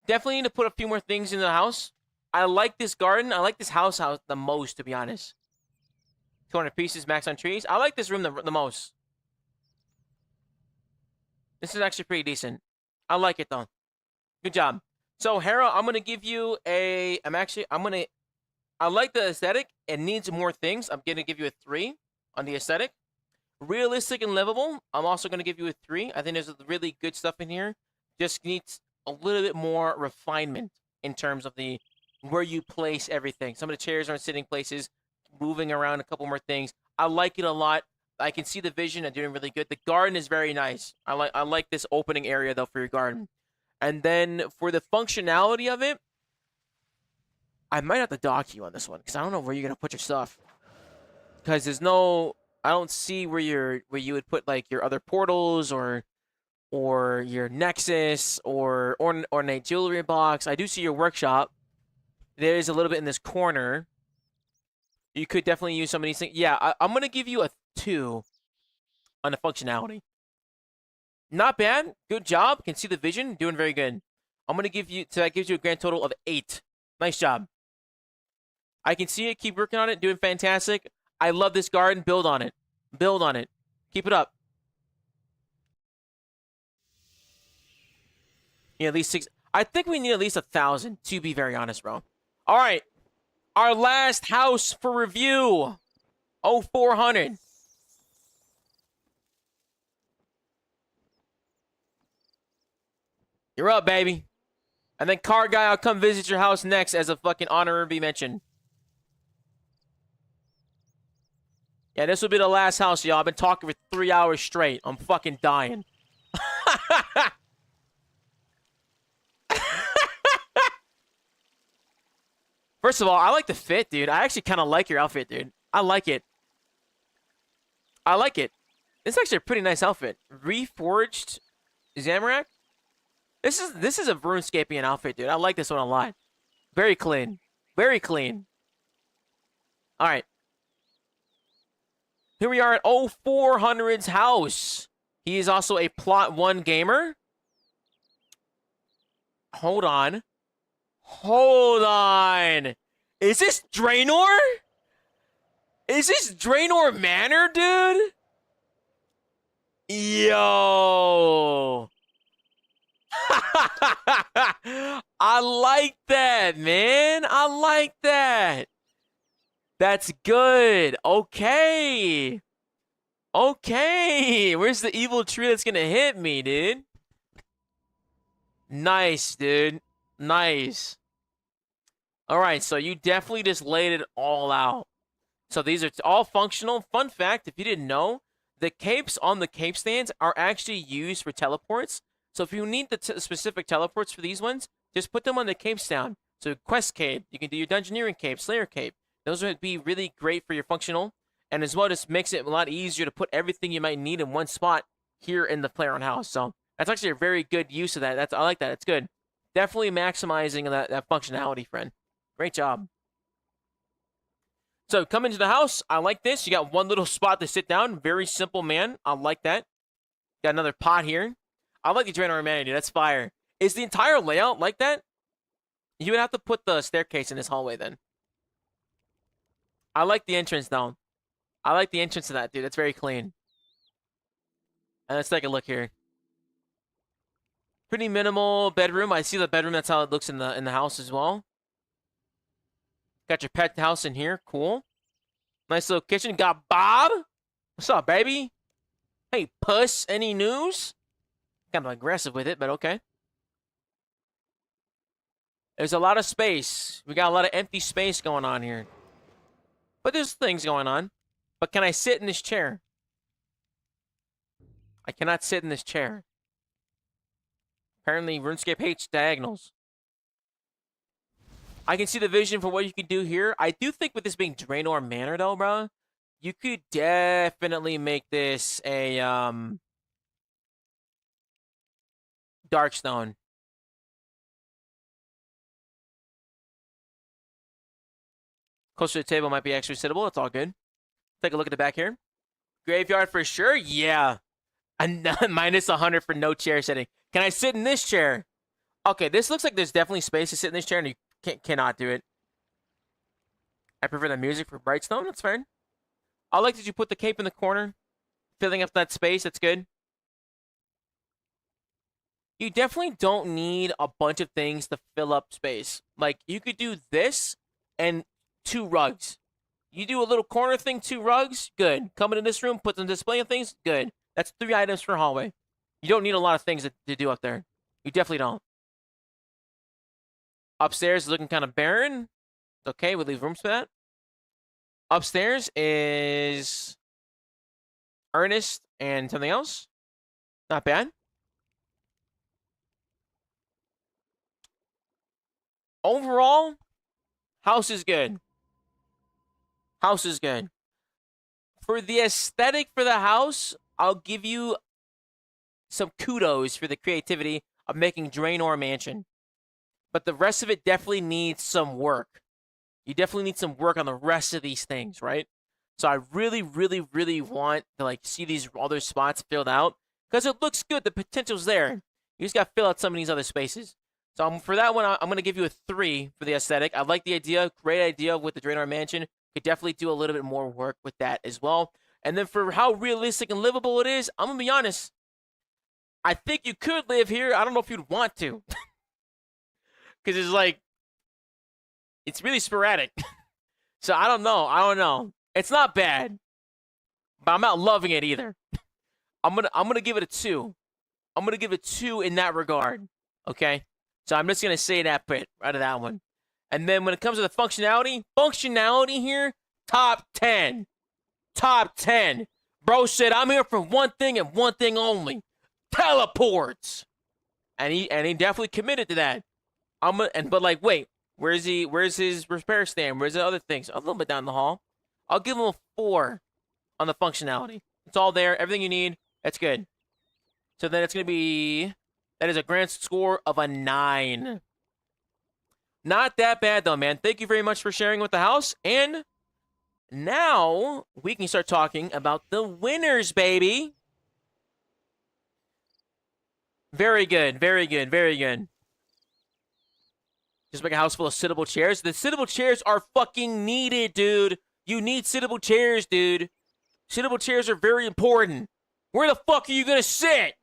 Definitely need to put a few more things in the house. I like this garden. I like this house the most, to be honest. 200 pieces, max on trees. I like this room the most. This is actually pretty decent. I like it, though. Good job. So, Hera, I'm going to give you a... I like the aesthetic. It needs more things. I'm going to give you a 3 on the aesthetic. Realistic and livable, I'm also going to give you a 3. I think there's really good stuff in here. Just needs a little bit more refinement in terms of the where you place everything. Some of the chairs aren't sitting places, moving around a couple more things. I like it a lot. I can see the vision. I'm doing really good. The garden is very nice. I like this opening area, though, for your garden. And then for the functionality of it, I might have to dock you on this one because I don't know where you're going to put your stuff. Because there's no... I don't see where you would put like your other portals or your Nexus or a jewelry box. I do see your workshop. There's a little bit in this corner. You could definitely use some of these things. Yeah, I'm gonna give you a 2 on the functionality. Not bad. Good job. Can see the vision. Doing very good. I'm gonna give you, so that gives you a grand total of 8. Nice job. I can see it. Keep working on it. Doing fantastic. I love this garden. Build on it. Build on it. Keep it up. Yeah, at least 6. I think we need at least 1,000, to be very honest, bro. All right. Our last house for review. 0400. You're up, baby. And then Car Guy, I'll come visit your house next as a fucking honorary mention. Yeah, this will be the last house, y'all. I've been talking for 3 hours straight. I'm fucking dying. First of all, I like the fit, dude. I actually kind of like your outfit, dude. I like it. I like it. It's actually a pretty nice outfit. Reforged Zamorak. This is a RuneScapian outfit, dude. I like this one a lot. Very clean. Very clean. All right. Here we are at 0400's house. He is also a Plot 1 gamer. Hold on. Hold on. Is this Draenor? Is this Draenor Manor, dude? Yo. I like that, man. I like that. That's good. Okay. Okay. Where's the evil tree that's gonna hit me, dude? Nice, dude. Nice. Alright, so you definitely just laid it all out. So these are all functional. Fun fact, if you didn't know, the capes on the cape stands are actually used for teleports. So if you need the specific teleports for these ones, just put them on the cape stand. So quest cape, you can do your dungeoneering cape, slayer cape. Those would be really great for your functional. And as well, just makes it a lot easier to put everything you might need in one spot here in the player on house. So That's actually a very good use of that. I like that. It's good. Definitely maximizing that functionality, friend. Great job. So come into the house. I like this. You got one little spot to sit down. Very simple, man. I like that. Got another pot here. I like the Draenor Humanity. That's fire. Is the entire layout like that? You would have to put the staircase in this hallway then. I like the entrance, though. I like the entrance to that, dude. That's very clean. And let's take a look here. Pretty minimal bedroom. I see the bedroom. That's how it looks in the house as well. Got your pet house in here. Cool. Nice little kitchen. Got Bob. What's up, baby? Hey, puss. Any news? Kind of aggressive with it, but okay. There's a lot of space. We got a lot of empty space going on here. But there's things going on. But can I sit in this chair? I cannot sit in this chair. Apparently, RuneScape hates diagonals. I can see the vision for what you could do here. I do think with this being Draenor Manor, though, bro, you could definitely make this a Darkstone. Closer to the table might be extra suitable. It's all good. Take a look at the back here. Graveyard for sure. Yeah. Minus 100 for no chair setting. Can I sit in this chair? Okay, this looks like there's definitely space to sit in this chair, and you cannot do it. I prefer the music for Brightstone. That's fair. I like that you put the cape in the corner, filling up that space. That's good. You definitely don't need a bunch of things to fill up space. Like, you could do this and 2 rugs. You do a little corner thing, 2 rugs, good. Come into this room, put some display of things, good. That's 3 items per hallway. You don't need a lot of things to do up there. You definitely don't. Upstairs is looking kind of barren. It's okay, we'll leave rooms for that. Upstairs is Ernest and something else. Not bad. Overall, house is good. House is good. For the aesthetic for the house, I'll give you some kudos for the creativity of making Draenor Mansion. But the rest of it definitely needs some work. You definitely need some work on the rest of these things, right? So I really, really, really want to like see these other spots filled out. Because it looks good. The potential's there. You just got to fill out some of these other spaces. So for that one, I'm going to give you a 3 for the aesthetic. I like the idea. Great idea with the Draenor Mansion. Could definitely do a little bit more work with that as well. And then for how realistic and livable it is, I'm going to be honest. I think you could live here. I don't know if you'd want to. Because it's like, it's really sporadic. So I don't know. It's not bad. But I'm not loving it either. I'm gonna give it a 2. I'm gonna give it 2 in that regard. Okay? So I'm just gonna say that bit out of that one. And then when it comes to the functionality here, top 10. Top 10. Bro said, I'm here for one thing and one thing only. Teleports. And he definitely committed to that. But like, wait, where's his repair stand? Where's the other things? A little bit down the hall. I'll give him a 4 on the functionality. It's all there, everything you need. That's good. So then it's gonna be, that is a grand score of a 9. Not that bad though, man. Thank you very much for sharing with the house. And now we can start talking about the winners, baby. Very good, very good, very good. Just make a house full of sittable chairs. The sittable chairs are fucking needed, dude. You need sittable chairs, dude. Sittable chairs are very important. Where the fuck are you gonna sit?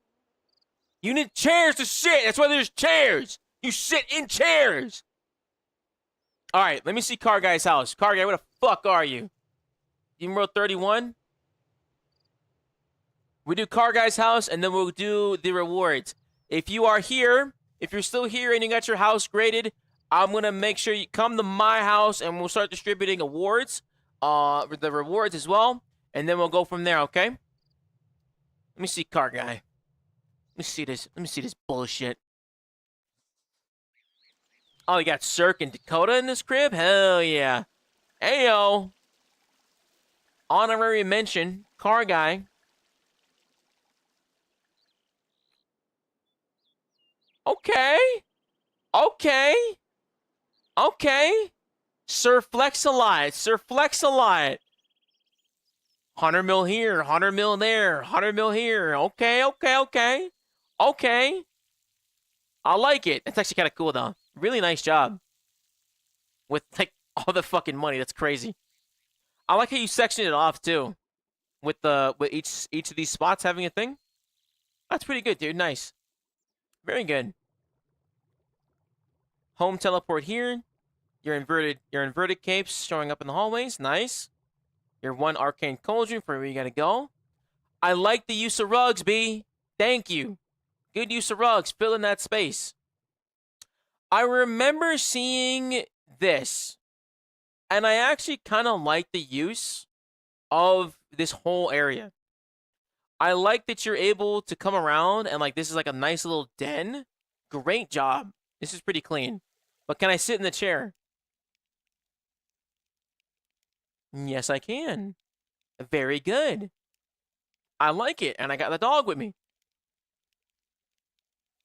You need chairs to sit. That's why there's chairs. You sit in chairs. All right, let me see Car Guy's house. Car Guy, where the fuck are you? Emerald 31? We do Car Guy's house, and then we'll do the rewards. If you are here, if you're still here and you got your house graded, I'm going to make sure you come to my house, and we'll start distributing awards, the rewards as well, and then we'll go from there, okay? Let me see Car Guy. Let me see this bullshit. Oh, you got Cirque and Dakota in this crib? Hell yeah. Ayo. Honorary mention, Car Guy. Okay. Okay. Okay. Sir Flex-a-lot. Sir Flex-a-lot. 100 mil here, 100 mil there, 100 mil here. Okay, okay, okay. Okay. I like it. It's actually kind of cool, though. Really nice job. With, like, all the fucking money. That's crazy. I like how you sectioned it off, too. With each of these spots having a thing. That's pretty good, dude. Nice. Very good. Home teleport here. Your inverted capes showing up in the hallways. Nice. Your one arcane cauldron for where you gotta go. I like the use of rugs, B. Thank you. Good use of rugs. Fill in that space. I remember seeing this. And I actually kind of like the use of this whole area. I like that you're able to come around and like this is like a nice little den. Great job. This is pretty clean. But can I sit in the chair? Yes, I can. Very good. I like it, and I got the dog with me.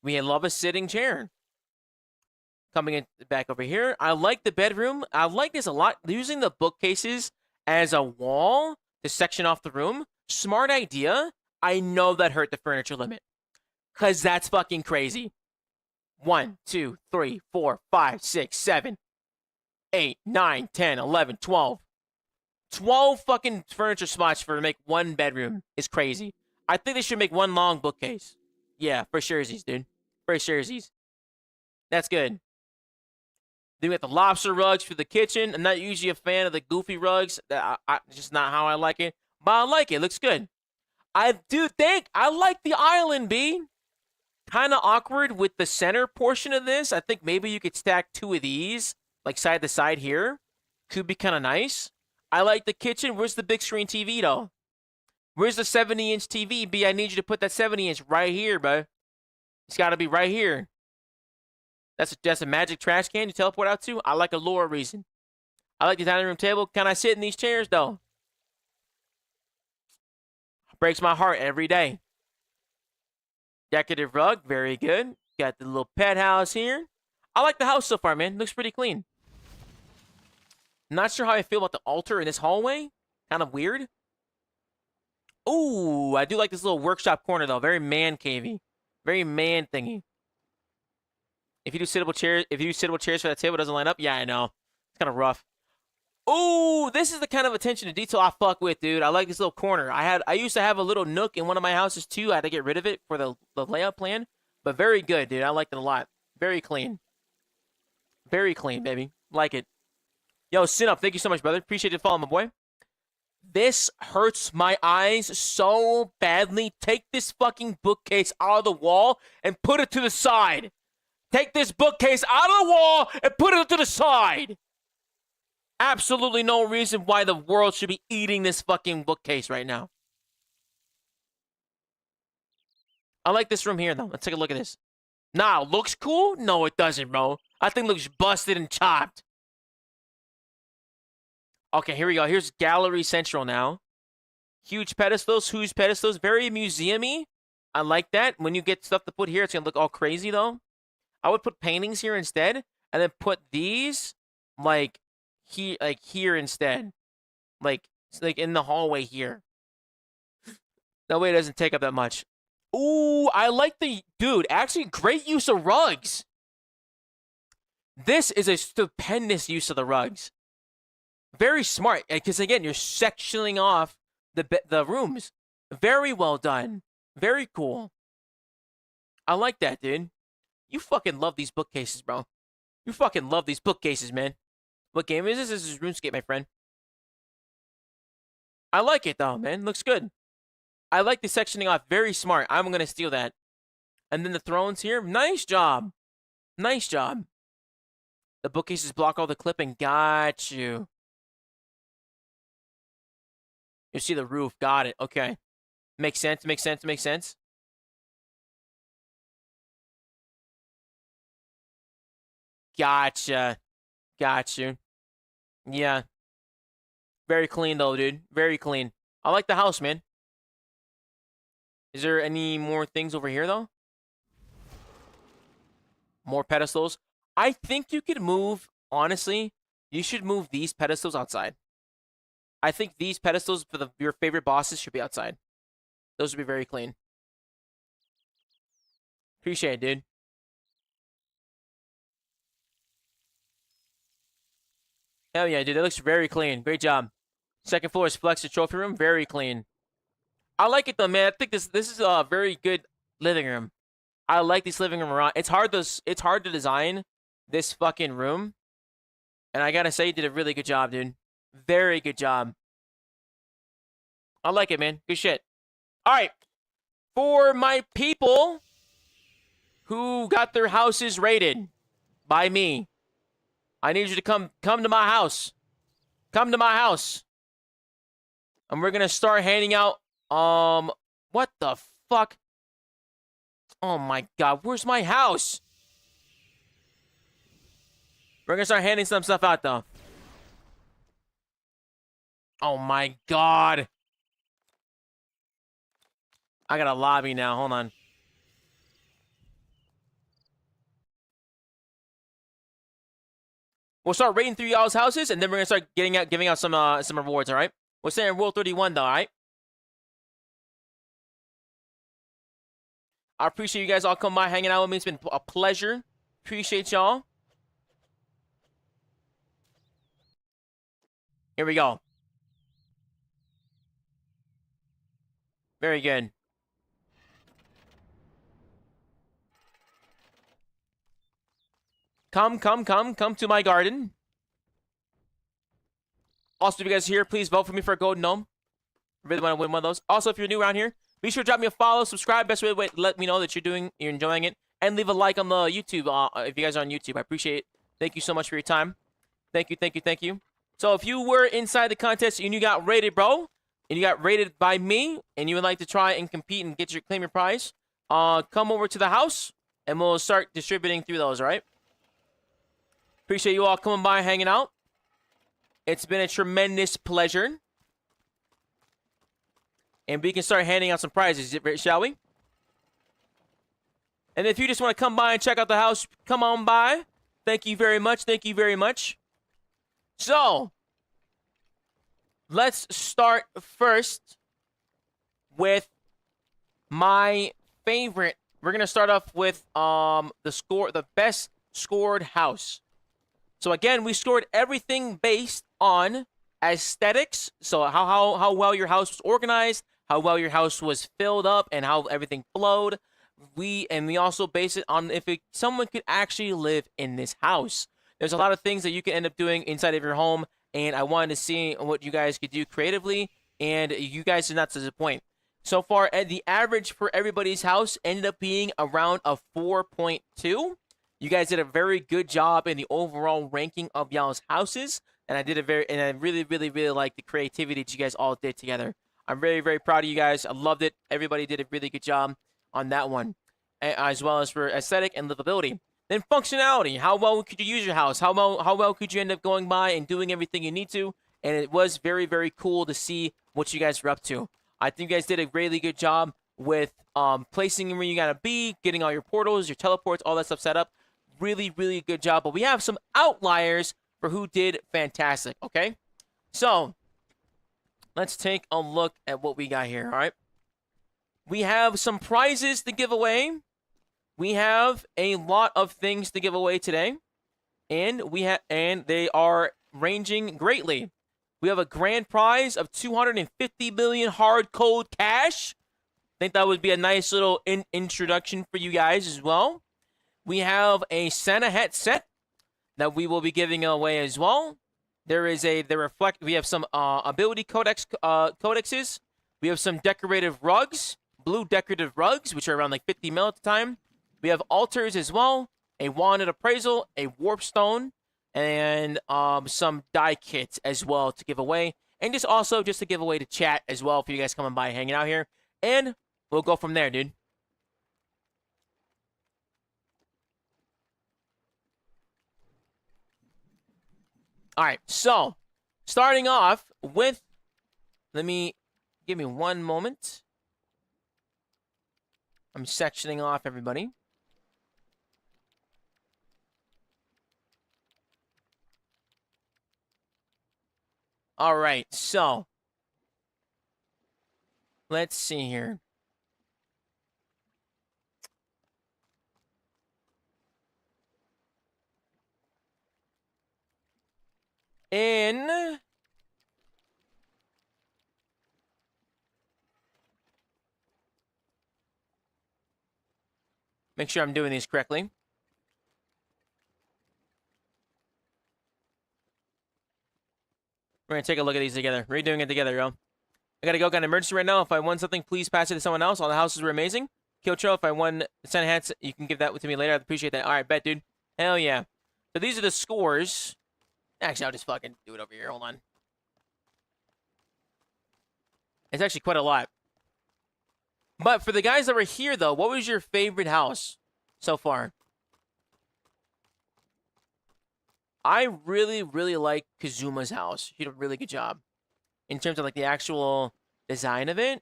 We love a sitting chair. Coming in back over here. I like the bedroom. I like this a lot. Using the bookcases as a wall to section off the room. Smart idea. I know that hurt the furniture limit. Because that's fucking crazy. 1, 2, 3, 4, 5, 6, 7, 8, 9, 10, 11, 12. 12 fucking furniture spots for to make one bedroom is crazy. I think they should make one long bookcase. Yeah, for surezies, dude. For surezies. That's good. Then we got the lobster rugs for the kitchen. I'm not usually a fan of the goofy rugs. Just not how I like it. But I like it. It looks good. I do think I like the island, B. Kind of awkward with the center portion of this. I think maybe you could stack 2 of these, like side to side here. Could be kind of nice. I like the kitchen. Where's the big screen TV, though? Where's the 70-inch TV, B? I need you to put that 70-inch right here, bro. It's got to be right here. That's a magic trash can you teleport out to? I like a lore reason. I like the dining room table. Can I sit in these chairs, though? Breaks my heart every day. Decorative rug. Very good. Got the little pet house here. I like the house so far, man. Looks pretty clean. Not sure how I feel about the altar in this hallway. Kind of weird. Ooh, I do like this little workshop corner, though. Very man-cavey. Very man-thingy. If you do sittable chairs for that table, it doesn't line up. Yeah, I know. It's kind of rough. Ooh, this is the kind of attention to detail I fuck with, dude. I like this little corner. I used to have a little nook in one of my houses, too. I had to get rid of it for the layout plan. But very good, dude. I liked it a lot. Very clean. Very clean, baby. Like it. Yo, Sin Up, thank you so much, brother. Appreciate you following, my boy. This hurts my eyes so badly. Take this fucking bookcase out of the wall and put it to the side. Take this bookcase out of the wall and put it to the side. Absolutely no reason why the world should be eating this fucking bookcase right now. I like this room here, though. Let's take a look at this. Nah, looks cool? No, it doesn't, bro. I think it looks busted and chopped. Okay, here we go. Here's Gallery Central now. Huge pedestals, very museum-y. I like that. When you get stuff to put here, it's going to look all crazy, though. I would put paintings here instead, and then put these, like here instead. Like in the hallway here. That way it doesn't take up that much. Ooh, I like the... Dude, actually, great use of rugs. This is a stupendous use of the rugs. Very smart, because again, you're sectioning off the rooms. Very well done. Very cool. I like that, dude. You fucking love these bookcases, bro. You fucking love these bookcases, man. What game is this? This is RuneScape, my friend. I like it, though, man. Looks good. I like the sectioning off. Very smart. I'm going to steal that. And then the thrones here. Nice job. Nice job. The bookcases block all the clipping. Got you. You see the roof. Got it. Okay. Makes sense. Makes sense. Makes sense. Gotcha. Got you. Yeah. Very clean, though, dude. Very clean. I like the house, man. Is there any more things over here, though? more pedestals. I think you could move, honestly, you should move these pedestals outside. I think these pedestals for your favorite bosses should be outside. Those would be very clean. Appreciate it, dude. Hell yeah, dude. That looks very clean. Great job. Second floor is Flex's trophy room. Very clean. I like it though, man. I think this is a very good living room. I like this living room around. It's hard to design this fucking room. And I gotta say, you did a really good job, dude. Very good job. I like it, man. Good shit. Alright. For my people who got their houses raided by me, I need you to come to my house. Come to my house. And we're gonna start handing out what the fuck? Oh my god, where's my house? We're gonna start handing some stuff out though. Oh my god. I got a lobby now, hold on. We'll start raiding through y'all's houses, and then we're gonna start giving out some rewards, alright? We're saying Rule 31 though, alright? I appreciate you guys all coming by, hanging out with me. It's been a pleasure. Appreciate y'all. Here we go. Very good. Come to my garden. Also, if you guys are here, please vote for me for a golden gnome. I really want to win one of those. Also, if you're new around here, be sure to drop me a follow, subscribe. Best way to let me know that you're enjoying it, and leave a like on the YouTube if you guys are on YouTube. I appreciate it. Thank you so much for your time. Thank you. So if you were inside the contest and you got rated, bro, and you got rated by me, and you would like to try and compete and claim your prize, come over to the house, and we'll start distributing through those. All right. Appreciate you all coming by, hanging out. It's been a tremendous pleasure. And we can start handing out some prizes, shall we? And if you just want to come by and check out the house, come on by. Thank you very much. Thank you very much. So, let's start first with my favorite. We're going to start off with the best scored house. So again, we scored everything based on aesthetics. So how well your house was organized, how well your house was filled up, and how everything flowed. We also base it on if someone could actually live in this house. There's a lot of things that you can end up doing inside of your home, and I wanted to see what you guys could do creatively, and you guys did not disappoint. So far, the average for everybody's house ended up being around a 4.2. You guys did a very good job in the overall ranking of y'all's houses, and I really, really, really like the creativity that you guys all did together. I'm very, very proud of you guys. I loved it. Everybody did a really good job on that one, as well as for aesthetic and livability. Then functionality. How well could you use your house? How well could you end up going by and doing everything you need to? And it was very, very cool to see what you guys were up to. I think you guys did a really good job with placing where you gotta be, getting all your portals, your teleports, all that stuff set up. Really, really good job. But we have some outliers for who did fantastic, okay? So, let's take a look at what we got here, all right? We have some prizes to give away. We have a lot of things to give away today. And they are ranging greatly. We have a grand prize of 250 million hard cold cash. I think that would be a nice little introduction for you guys as well. We have a Santa hat set that we will be giving away as well. We have some ability codexes. We have some decorative rugs, blue decorative rugs, which are around like 50 mil at the time. We have altars as well, a wanted appraisal, a warp stone, and some die kits as well to give away. And just to give away to chat as well for you guys coming by, hanging out here. And we'll go from there, dude. All right, so starting off with, give me one moment. I'm sectioning off everybody. All right, so let's see here. In make sure I'm doing these correctly. We're gonna take a look at these together. We're doing it together, yo. I gotta go. Got an emergency right now. If I won something, please pass it to someone else. All the houses were amazing. Kyocho, if I won Sun Hats, you can give that to me later. I'd appreciate that. All right, bet, dude. Hell yeah. So these are the scores. Actually, I'll just fucking do it over here. Hold on. It's actually quite a lot. But for the guys that were here, though, what was your favorite house so far? I really, really like Kazuma's house. He did a really good job. In terms of, like, the actual design of it.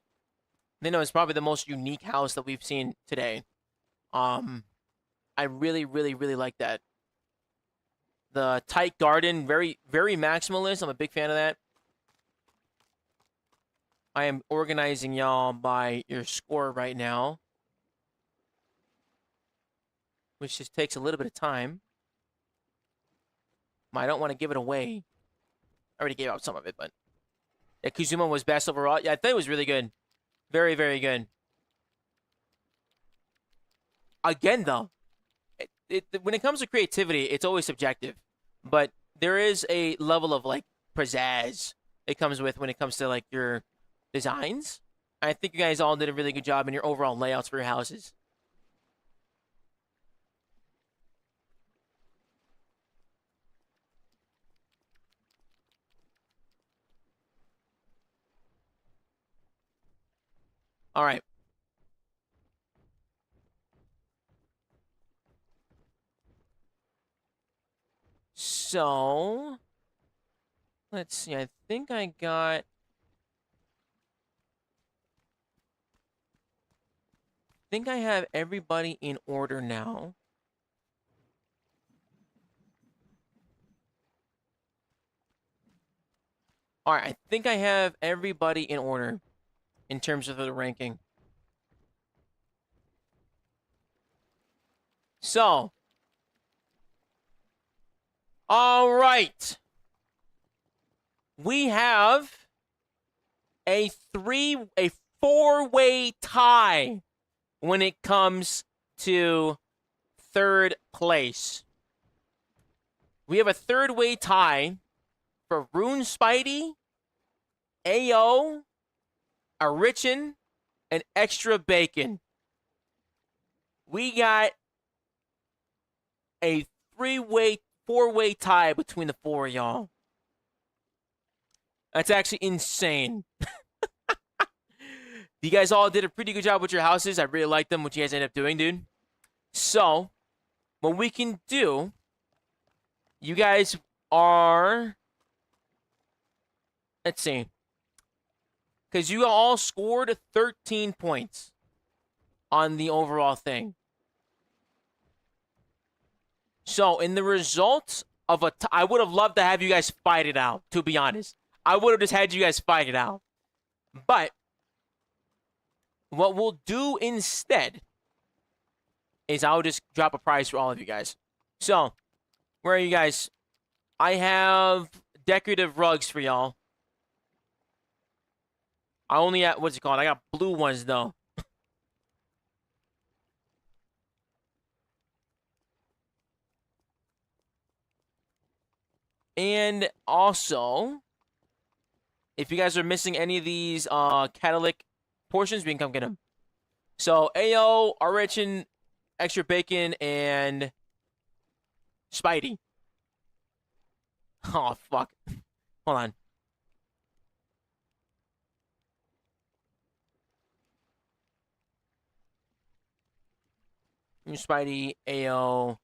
I know it's probably the most unique house that we've seen today. I really, really, really like that. The tight garden, very, very maximalist. I'm a big fan of that. I am organizing y'all by your score right now. Which just takes a little bit of time. I don't want to give it away. I already gave out some of it, but... Yeah, Kazuma was best overall. Yeah, I thought it was really good. Very, very good. Again, though, when it comes to creativity, it's always subjective. But there is a level of, like, pizzazz it comes with when it comes to, like, your designs. I think you guys all did a really good job in your overall layouts for your houses. All right. So, let's see. I think I have everybody in order now. All right, I think I have everybody in order in terms of the ranking. So, all right. We have a four-way tie when it comes to third place. We have a third-way tie for Rune Spidey, AO, Arichin, and Extra Bacon. We got a four-way tie between the four of y'all. That's actually insane. You guys all did a pretty good job with your houses. I really like them, what you guys ended up doing, dude. So, what we can do, you guys are... Let's see. Because you all scored 13 points on the overall thing. So, in the results of I would have loved to have you guys fight it out, to be honest. I would have just had you guys fight it out. But, what we'll do instead is I'll just drop a prize for all of you guys. So, where are you guys? I have decorative rugs for y'all. I only have, what's it called? I got blue ones, though. And also, if you guys are missing any of these catalytic portions, we can come get them. So, AO, Arichin, Extra Bacon, and Spidey. Oh, fuck. Hold on. Spidey, AO.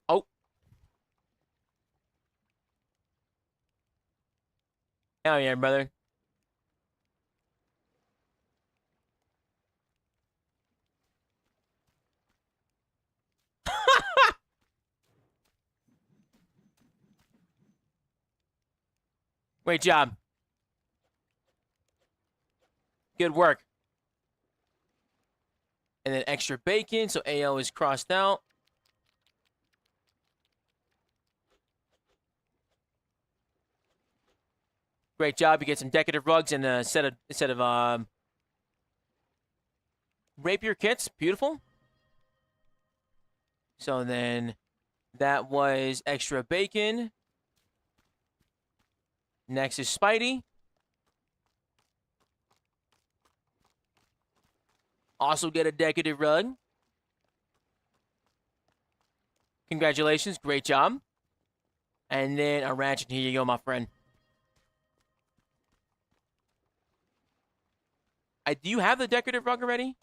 Oh. Hell yeah, brother. Great job. Good work. And then extra bacon, so AO is crossed out. Great job. You get some decorative rugs and a set of rapier kits. Beautiful. So then that was extra bacon. Next is Spidey. Also get a decorative rug. Congratulations. Great job. And then a ratchet. Here you go, my friend. Do you have the decorative rug already?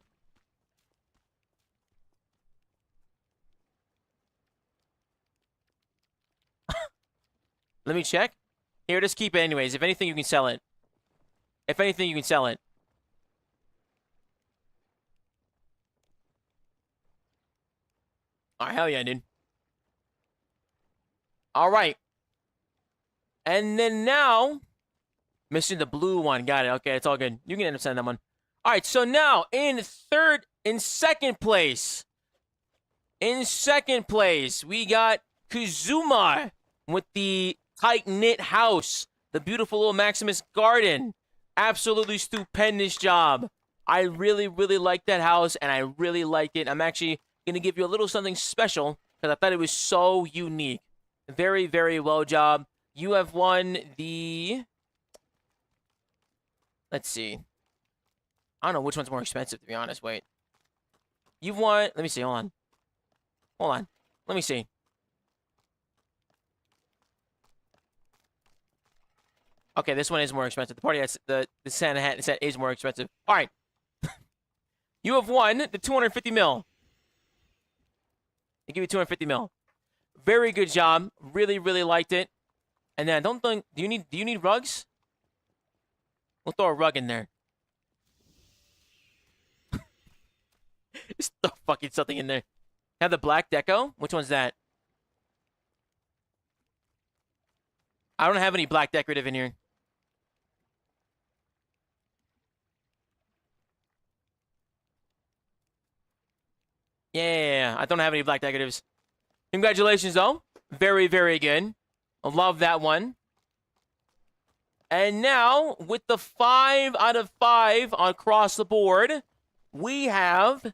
Let me check. Here, just keep it anyways. If anything, you can sell it. If anything, you can sell it. All right, hell yeah, dude. All right. And then now, missing the blue one. Got it. Okay, it's all good. You can end up sending that one. All right, so now in second place, we got Kazuma with the tight-knit house, the beautiful little Maximus garden. Absolutely stupendous job. I really, really like that house, and I really like it. I'm actually going to give you a little something special because I thought it was so unique. Very, very well job. You have won the... Let's see. I don't know which one's more expensive, to be honest. Wait. You've won... Let me see. Hold on. Hold on. Let me see. Okay, this one is more expensive. The party has the Santa hat set is more expensive. All right. You have won the 250 mil. They give you 250 mil. Very good job. Really, really liked it. And then I don't think... Do you need rugs? We'll throw a rug in there. Just throw fucking something in there. Have the black deco? Which one's that? I don't have any black decorative in here. Yeah, I don't have any black decoratives. Congratulations, though. Very, very good. I love that one. And now, with the 5 out of 5 across the board, we have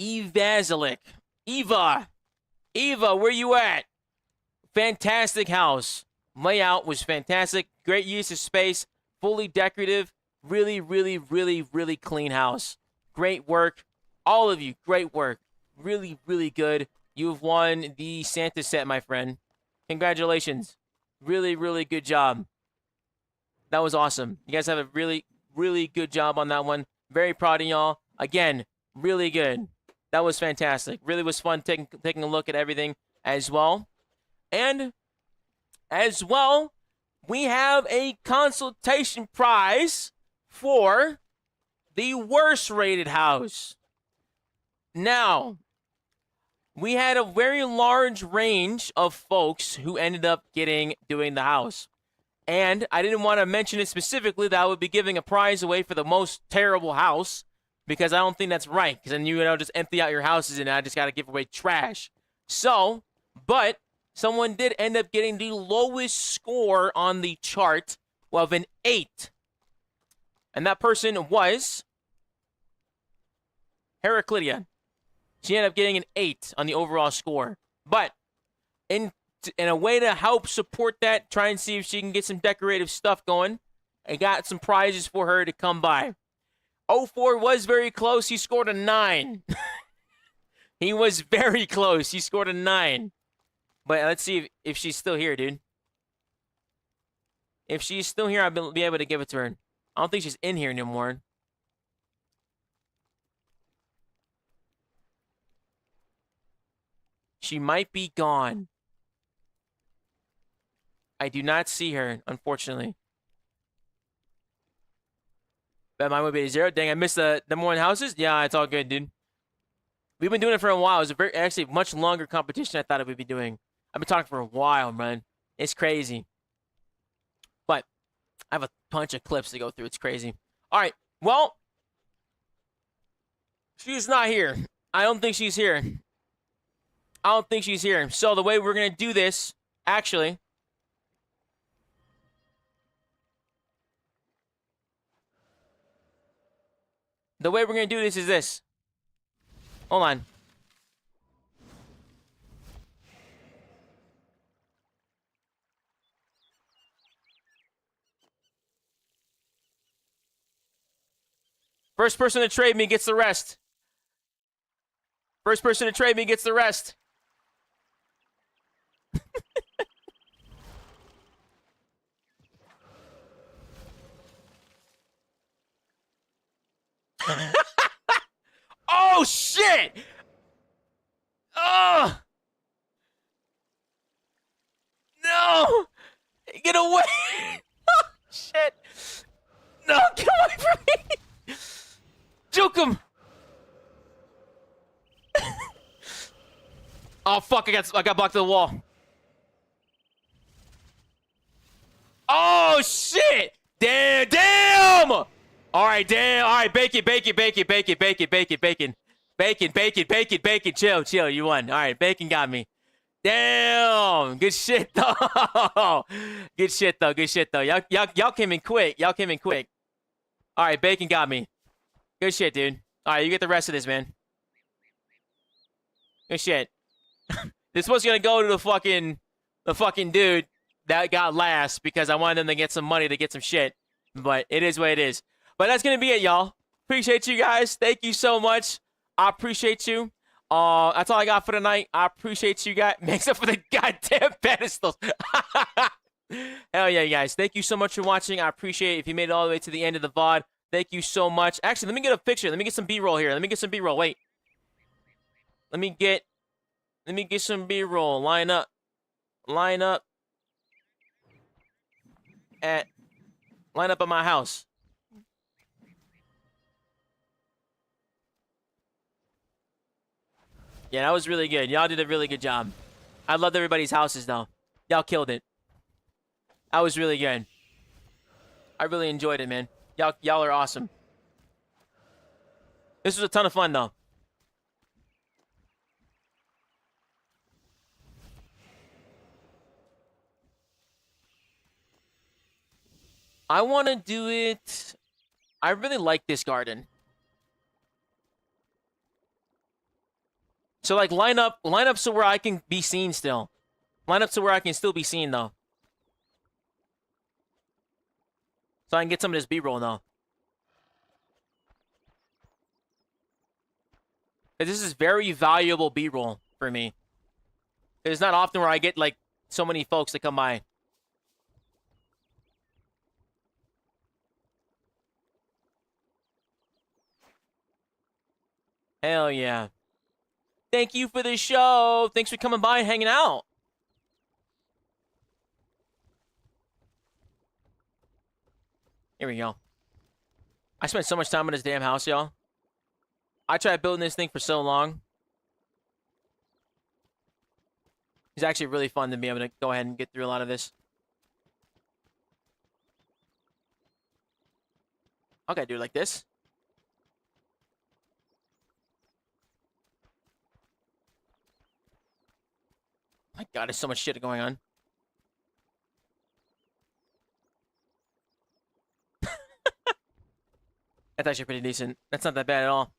Evazilic. Eva, where you at? Fantastic house. Layout was fantastic. Great use of space. Fully decorative. Really, really, really, really clean house. Great work. All of you, great work. Really, really good. You've won the Santa set, my friend. Congratulations. Really, really good job. That was awesome. You guys have a really, really good job on that one. Very proud of y'all. Again, really good. That was fantastic. Really was fun taking a look at everything as well. And as well, we have a consultation prize for the worst rated house. Now, we had a very large range of folks who ended up doing the house. And I didn't want to mention it specifically that I would be giving a prize away for the most terrible house because I don't think that's right. Because then you just empty out your houses and I just got to give away trash. So, but someone did end up getting the lowest score on the chart of an 8. And that person was Heraclidia. She ended up getting an 8 on the overall score. But in a way to help support that, try and see if she can get some decorative stuff going, I got some prizes for her to come by. 04 was very close. He scored a 9. He was very close. He scored a 9. But let's see if she's still here, dude. If she's still here, I'll be able to give it to her. I don't think she's in here anymore. She might be gone. I do not see her, unfortunately. Bet mine would be 0. Dang, I missed the number 1 houses? Yeah, it's all good, dude. We've been doing it for a while. It was actually much longer competition than I thought it would be doing. I've been talking for a while, man. It's crazy. But I have a bunch of clips to go through. It's crazy. All right. Well, she's not here. I don't think she's here. I don't think she's here. So the way we're going to do this, actually, the way we're going to do this is this. Hold on. First person to trade me gets the rest. First person to trade me gets the rest. Oh, shit! Oh! No! Get away! Oh, shit! No, get away from me! Juke him! Oh, fuck, I got blocked to the wall. Oh, shit! Damn! All right, damn. All right, bacon. Chill. You won. All right, bacon got me. Damn. Good shit, though. Good shit, though. Y'all came in quick. All right, bacon got me. Good shit, dude. All right, you get the rest of this, man. Good shit. This was gonna go to the fucking dude that got last because I wanted them to get some money to get some shit. But it is what it is. But that's gonna be it, y'all. Appreciate you guys. Thank you so much. I appreciate you. That's all I got for tonight. I appreciate you guys. Except for the goddamn pedestals. Hell yeah, you guys. Thank you so much for watching. I appreciate it. If you made it all the way to the end of the VOD, thank you so much. Actually, let me get a picture. Let me get some B-roll here. Wait. Let me get some B-roll. Line up at my house. Yeah, that was really good. Y'all did a really good job. I loved everybody's houses, though. Y'all killed it. That was really good. I really enjoyed it, man. Y'all are awesome. This was a ton of fun, though. I want to do it. I really like this garden. So, like, line up so where I can be seen still. Line up so where I can still be seen, though. So I can get some of this B-roll, though. This is very valuable B-roll for me. It's not often where I get, like, so many folks that come by. Hell yeah. Thank you for the show. Thanks for coming by and hanging out. Here we go. I spent so much time in this damn house, y'all. I tried building this thing for so long. It's actually really fun to be able to go ahead and get through a lot of this. Okay, do it like this. My God, there's so much shit going on. That's actually pretty decent. That's not that bad at all.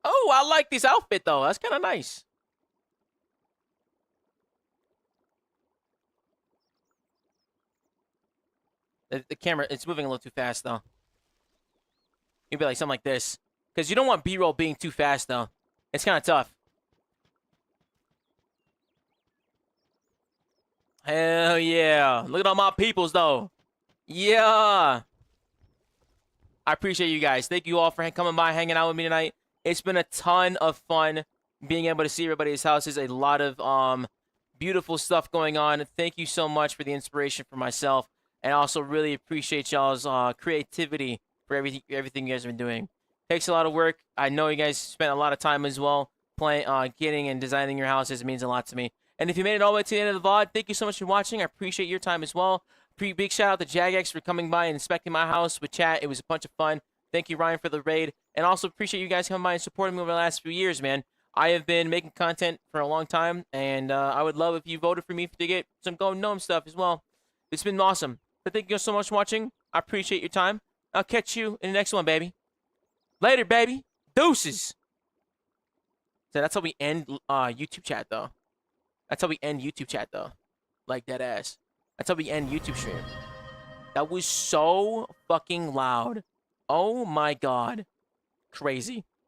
Oh, I like this outfit, though. That's kind of nice. The camera, it's moving a little too fast, though. You'd be like something like this. Because you don't want B-roll being too fast, though. It's kind of tough. Hell yeah. Look at all my peoples, though. Yeah. I appreciate you guys. Thank you all for coming by, hanging out with me tonight. It's been a ton of fun being able to see everybody's houses. A lot of beautiful stuff going on. Thank you so much for the inspiration for myself. And I also really appreciate y'all's creativity for everything you guys have been doing. Takes a lot of work. I know you guys spent a lot of time as well playing, getting and designing your houses. It means a lot to me. And if you made it all the way to the end of the VOD, thank you so much for watching. I appreciate your time as well. Big shout out to Jagex for coming by and inspecting my house with chat. It was a bunch of fun. Thank you, Ryan, for the raid. And also appreciate you guys coming by and supporting me over the last few years, man. I have been making content for a long time, and I would love if you voted for me to get some Golden Gnome stuff as well. It's been awesome. But thank you so much for watching. I appreciate your time. I'll catch you in the next one, baby. Later, baby. Deuces. So that's how we end YouTube chat, though. That's how we end YouTube chat, though. Like that ass. That's how we end YouTube stream. That was so fucking loud. Oh my god. Crazy.